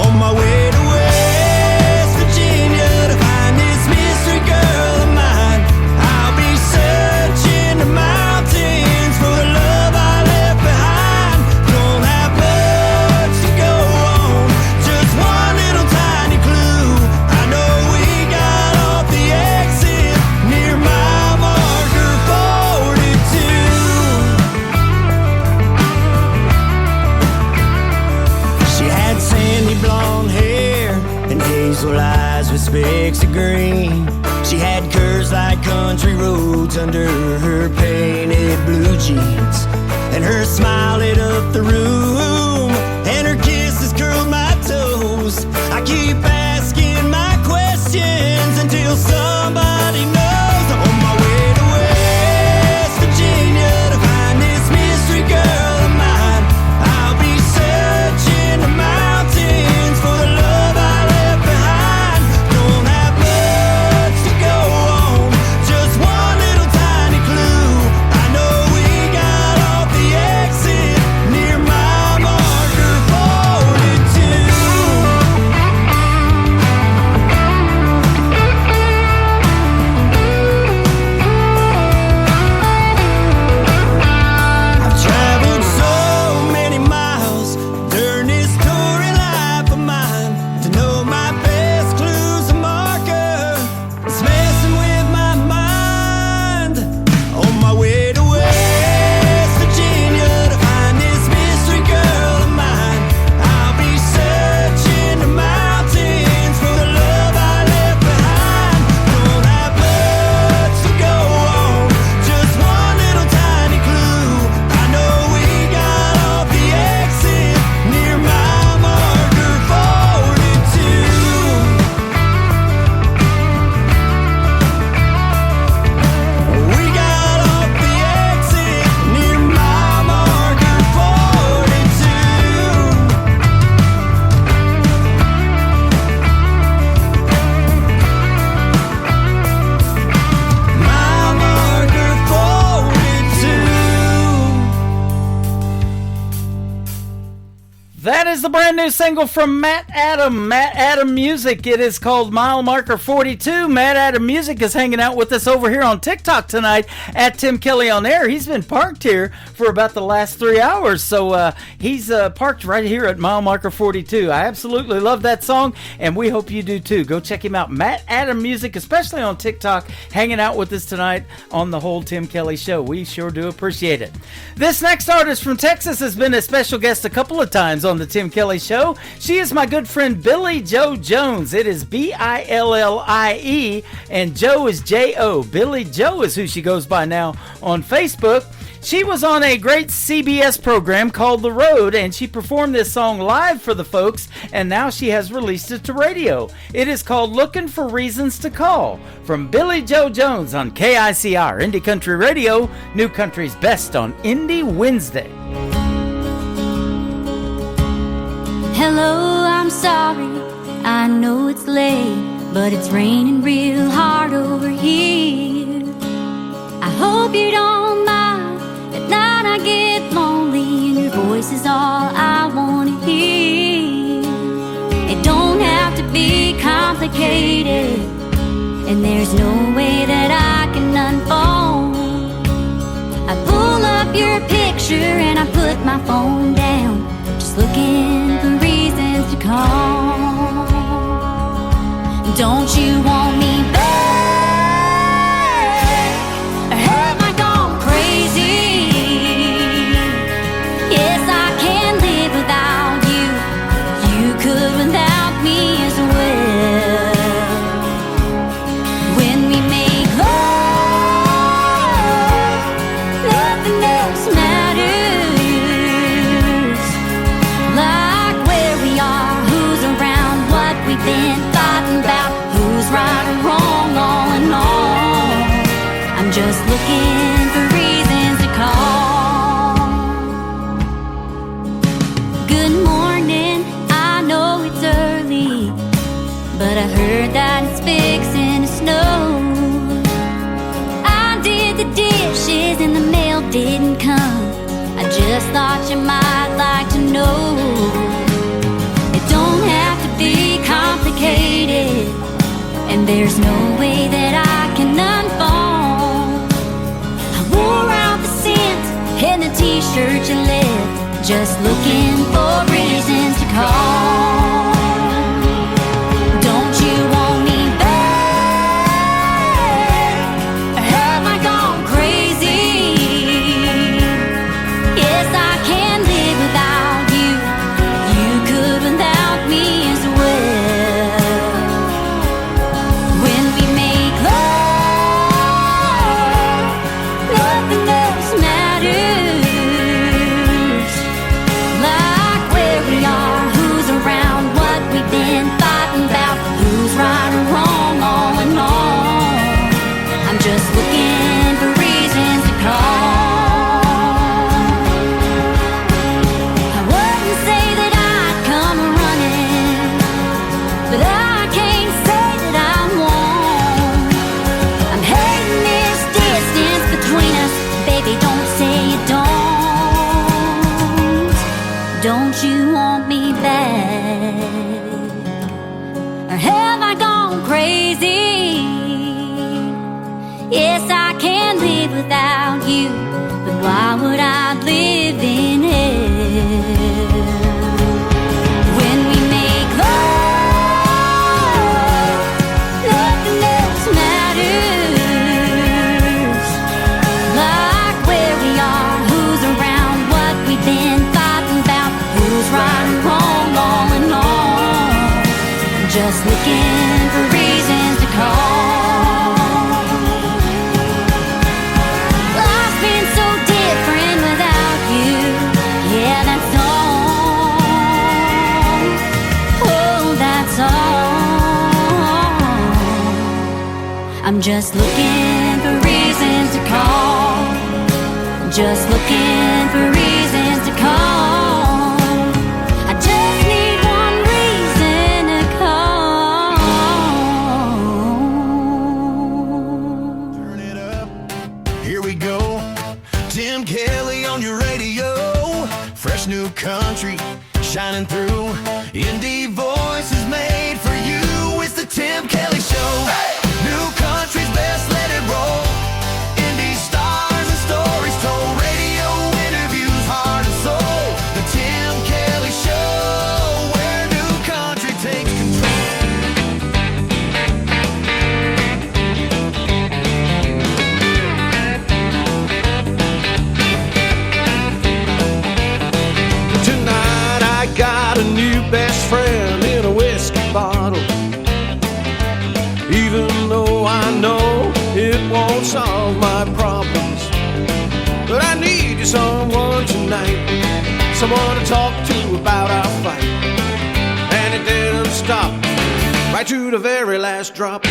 On my way to West Virginia to find this mystery girl of mine, I'll be searching the mountains for the love I left behind. Don't have much to go on, just one little tiny clue. I know we got off the exit near mile marker 42. She had sandy blonde hair and hazel eyes with specks of green. She had curves like country roads under her painted blue jeans, and her smile lit up the room, and her kisses curled my toes. I keep asking my questions until somebody knows. On my way to West Virginia to find this mystery girl of mine, I'll be searching the mountains for the love I left behind. Don't have much to go on, just one little tiny clue. I know we got off the exit near mile marker 42. I've traveled so many miles during this touring life of mine to know my best clues and marker. It's messing with my mind. On my way to West Virginia to find this mystery girl of mine, I'll be searching the mountains for the love I left behind. Don't have much to go on, just one little tiny clue. I know we got off the exit near mile marker 42. We got off the exit near mile marker 42. Mile marker 42. That is the brand new single from Matt Adam. Matt Adam Music. It is called Mile Marker 42. Matt Adam Music is hanging out with us over here on TikTok tonight at Tim Kelly on Air. He's been parked here for about the last 3 hours, so he's parked right here at Mile Marker 42. I absolutely love that song, and we hope you do too. Go check him out. Matt Adam Music, especially on TikTok, hanging out with us tonight on the whole Tim Kelly Show. We sure do appreciate it. This next artist from Texas has been a special guest a couple of times on the Tim Kelly Show. She is my good friend Billie Joe Jones. It is Billie, and Joe is J-O. Billie Joe is who she goes by now on Facebook. She was on a great CBS program called The Road, and she performed this song live for the folks, and now she has released it to radio. It is called Looking for Reasons to Call, from Billie Joe Jones on KICR Indie Country Radio, New Country's Best on Indie Wednesday. Hello, I'm sorry, I know it's late, but it's raining real hard over here. I hope you don't mind, at night I get lonely and your voice is all I want to hear. It don't have to be complicated, and there's no way that I can unfold. I pull up your picture and I put my phone down, just looking for reasons to call. Don't you want me back? Or am I gone crazy? Yes, I can live without you. You could without know. I did the dishes and the mail didn't come. I just thought you might like to know. It don't have to be complicated, and there's no way that I can unfold. I wore out the scent and the t-shirt you left, just looking for reasons to call. Don't you want me back? Or have I gone crazy? Yes, I can live without you. You could without me as well. When we make love, nothing else matters. Like where we are, who's around, what we've been fighting about, who's right or wrong, all in all. I'm just looking for reasons to call. I wouldn't say that I'd come running, but I can't say that I won't. I'm hating this distance between us, baby, don't say you don't. Don't you want me back? Or have I gone crazy? Yes, I can live without you, but why would I live in hell? When we make love, nothing else matters. Like where we are, who's around, what we've been fighting about, who's right or wrong, all in all. I'm just looking for reasons to call. Life's been so different without you. Yeah, that's all. Oh, that's all. I'm just looking for reasons to call. Just looking for reasons to call. I just need one reason to call. Here we go, Tim Kelly on your radio. Fresh new country shining through. Indie voices made for you. It's the Tim Kelly Show. New country's best, let it roll. Indie stars and stories told. Radio interviews, heart and soul. The Tim Kelly Show, where new country takes control. Tonight I got a new best friend in a whiskey bottle. Even though I know it won't solve my problems, but I need you someone tonight, someone to talk to about our fight. And it didn't stop right to the very last drop.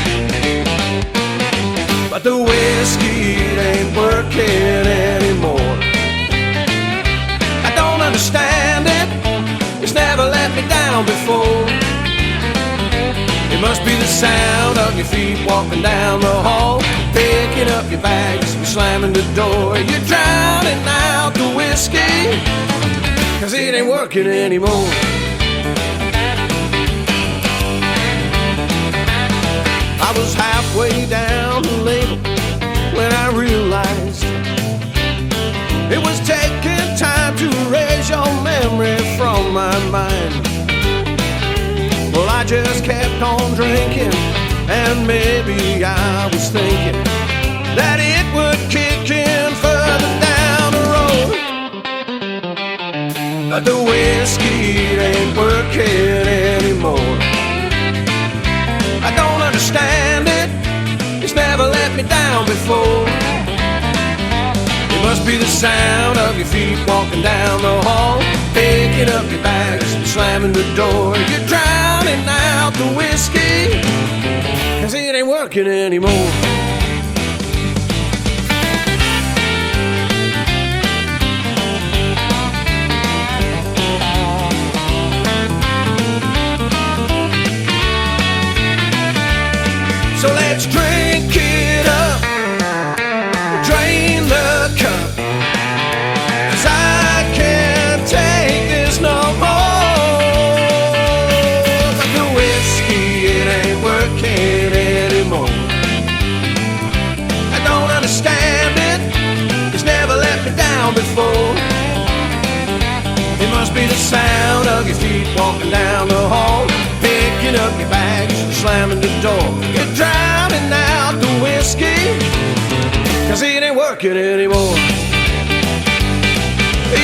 But the whiskey it ain't working anymore. I don't understand it, it's never let me down before. It must be the sound of your feet walking down the hall, picking up your bags and slamming the door. You're drowning out the whiskey, 'cause it ain't working anymore. I was halfway down the label when I realized it was taking time to erase your memory from my mind. Well, I just kept on drinking, and maybe I was thinking that it would kick in further down the road. But the whiskey ain't working anymore. I don't understand it, it's never let me down before. It must be the sound of your feet walking down the hall, picking up your bags and slamming the door. You're drowning out the whiskey, 'cause it ain't working anymore. So let's drink be the sound of your feet walking down the hall, picking up your bags, slamming the door. You're drowning out the whiskey, 'cause it ain't working anymore.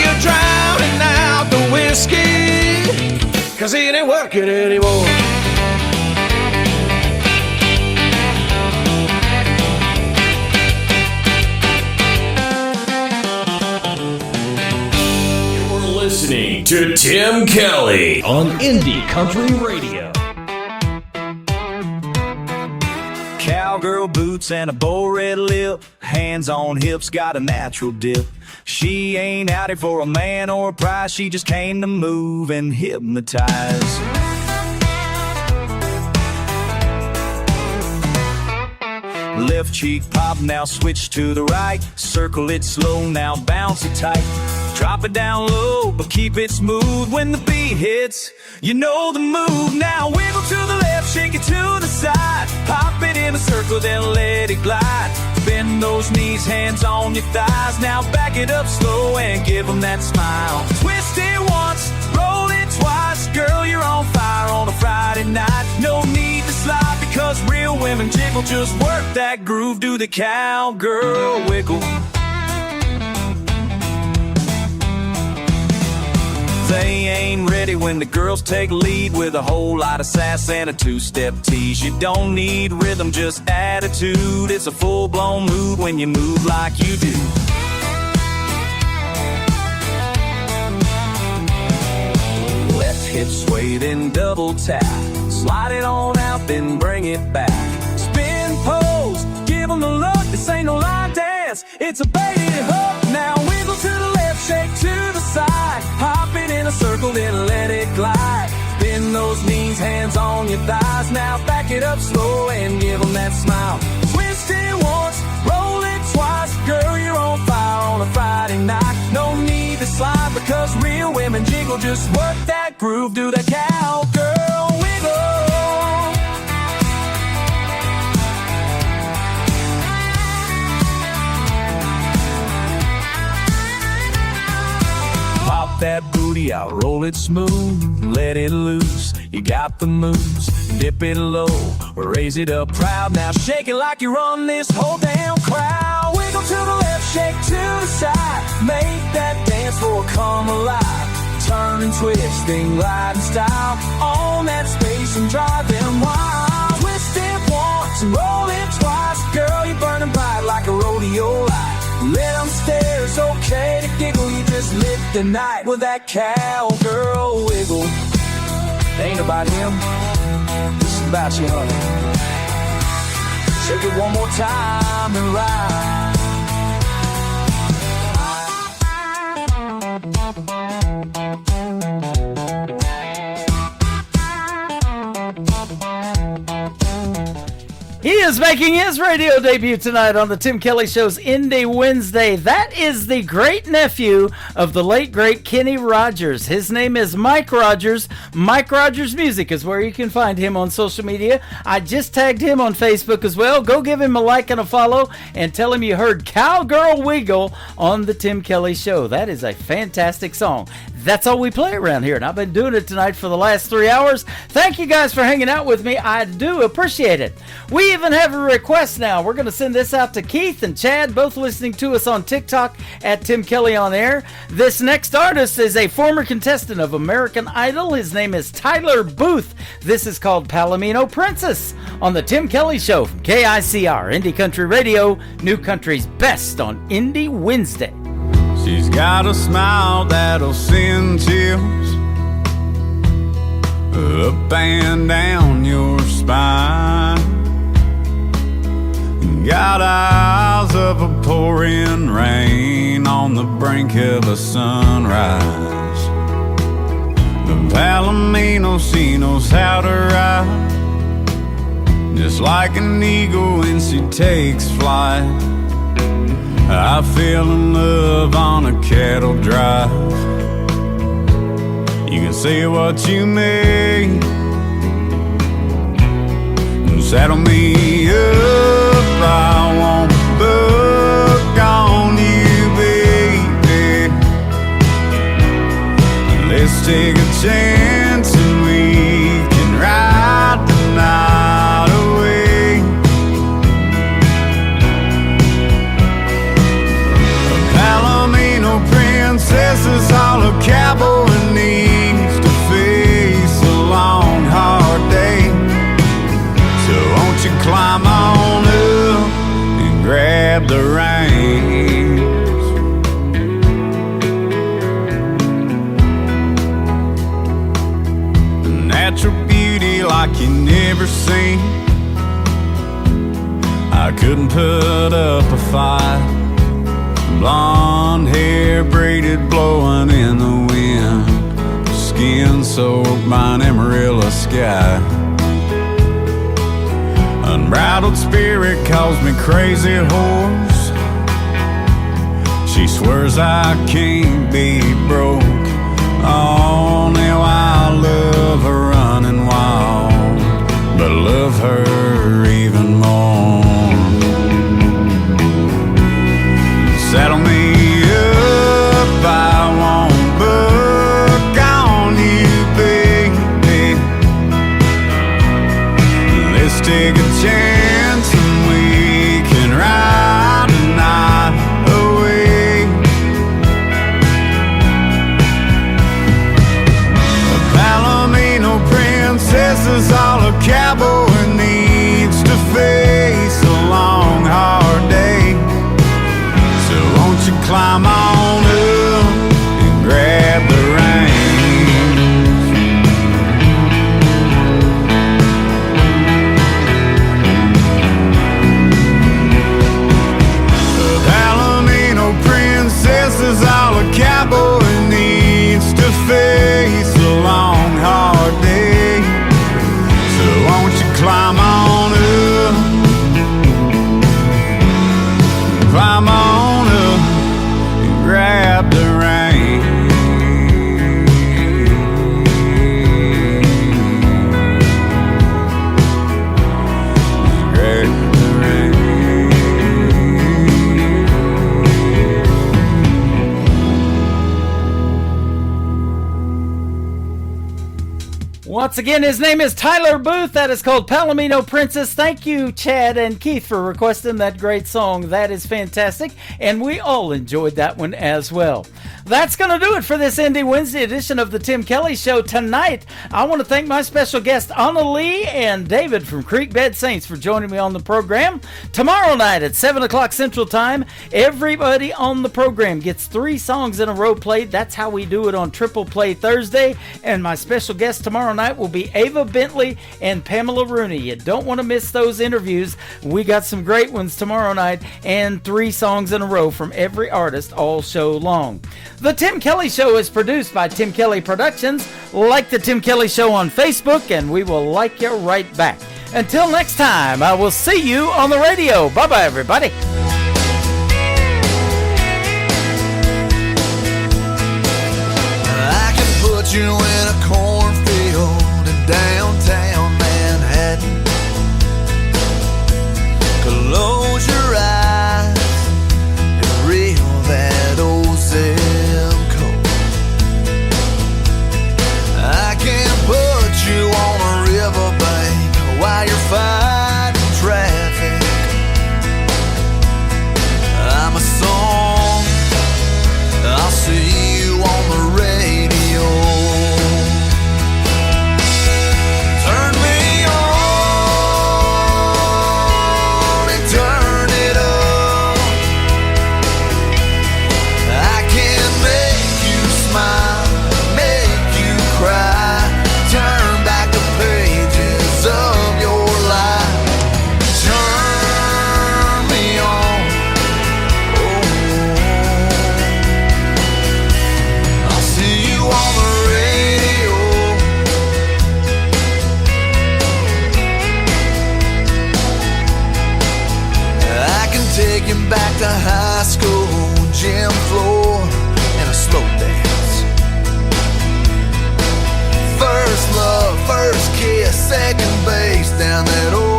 You're drowning out the whiskey, 'cause it ain't working anymore. Listening to Tim Kelly on Indie Country Radio. Cowgirl boots and a bow red lip, hands on hips, got a natural dip. She ain't out here for a man or a prize, she just came to move and hypnotize. Left cheek pop, now switch to the right. Circle it slow, now bounce it tight. Drop it down low, but keep it smooth. When the beat hits, you know the move. Now wiggle to the left, shake it to the side. Pop it in a circle, then let it glide. Bend those knees, hands on your thighs. Now back it up slow and give them that smile. Twist it once, roll it twice. Girl, you're on fire on a Friday night. No need to slide, because real women jiggle. Just work that groove, do the cowgirl wiggle. They ain't ready when the girls take lead with a whole lot of sass and a two-step tease. You don't need rhythm, just attitude. It's a full-blown mood when you move like you do. Left hip sway, then double tap. Slide it on out, then bring it back. Spin pose, give them the look. This ain't no line dance, it's a baited hook. Now wiggle to the left, shake to the side. Hop it in a circle, then let it glide. Bend those knees, hands on your thighs. Now back it up slow and give them that smile. Twist it once, roll it twice. Girl, you're on fire on a Friday night. No need to slide, because real women jiggle. Just work that groove, do the cowgirl wiggle. Pop that booty out, roll it smooth, let it loose. You got the moves, dip it low, raise it up proud. Now shake it like you run this whole damn crowd. Wiggle to the left, shake to the side. Make that dance floor come alive. Turn and twist, then glide in style. On that space and drive them wild. Twist it once and roll it twice. Girl, you're burning bright like a rodeo light. Let them stare, it's okay to giggle. You just lit the night with that cowgirl wiggle. It ain't about him, this is about you, honey. Shake it one more time and ride. He is making his radio debut tonight on the Tim Kelly Show's Indie Wednesday. That is the great nephew of the late, great Kenny Rogers. His name is Mike Rogers. Mike Rogers Music is where you can find him on social media. I just tagged him on Facebook as well. Go give him a like and a follow and tell him you heard Cowgirl Wiggle on the Tim Kelly Show. That is a fantastic song. That's all we play around here, and I've been doing it tonight for the last 3 hours. Thank you guys for hanging out with me. I do appreciate it. We even have a request now. We're going to send this out to Keith and Chad, both listening to us on TikTok at Tim Kelly on Air. This next artist is a former contestant of American Idol. His name is Tyler Booth. This is called Palomino Princess on the Tim Kelly Show from KICR, Indie Country Radio, New Country's best on Indie Wednesday. She's got a smile that'll send chills up and down your spine. Got eyes of a pouring rain on the brink of a sunrise. The Palomino, she knows how to ride, just like an eagle when she takes flight. I fell in love on a cattle drive. You can say what you may, saddle me up, I won't buck on you, baby. Let's take a chance and we can ride the night away. A Palomino princess is all a cowboy needs to face a long, hard day. So won't you climb on up and grab the reins? Natural beauty like you never seen. I couldn't put up a fight. Blonde hair braided blowing in the wind, skin soaked by an Amarillo sky. Unbridled spirit calls me crazy horse. She swears I can't be broke. Only while I love her running wild, but love her even more. Saddle me up, I won't buck on you, baby. Let's take a chance and we can ride the night away. A Palomino princess is all a cowboy needs to face a long, hard day. So won't you climb on up and grab the reins? A Palomino princess is all a cowboy needs to face a long, hard day. So won't you climb on up, climb on up and grab the reins. Grab the reins. Once again, his name is Tyler Booth. That is called Palomino Princess. Thank you, Chad and Keith, for requesting that great song. That is fantastic, and we all enjoyed that one as well. That's going to do it for this Indie Wednesday edition of the Tim Kelly Show. Tonight, I want to thank my special guests, Anna Lee and David from Creek Bed Saints, for joining me on the program. Tomorrow night at 7 o'clock Central Time, everybody on the program gets 3 songs in a row played. That's how we do it on Triple Play Thursday. And my special guest tomorrow night will be Ava Bentley and Pamela Rooney. You don't want to miss those interviews. We got some great ones tomorrow night, and 3 songs in a row from every artist all show long. The Tim Kelly Show is produced by Tim Kelly Productions. Like the Tim Kelly Show on Facebook, and we will like you right back. Until next time, I will see you on the radio. Bye-bye, everybody. I can put you in a cornfield in downtown Manhattan. Close your eyes and reel that old zip code. I can put you on a riverbank while you're fighting traffic. I'm a song, I'll see you on the radio. Turn me on and turn it up. I can make you smile, make you cry, turn back the pages of your life. Turn me on, I'll see you on the radio. I can take you back to high school, gym floor, and a slow dance. First love, first kiss, second base down that old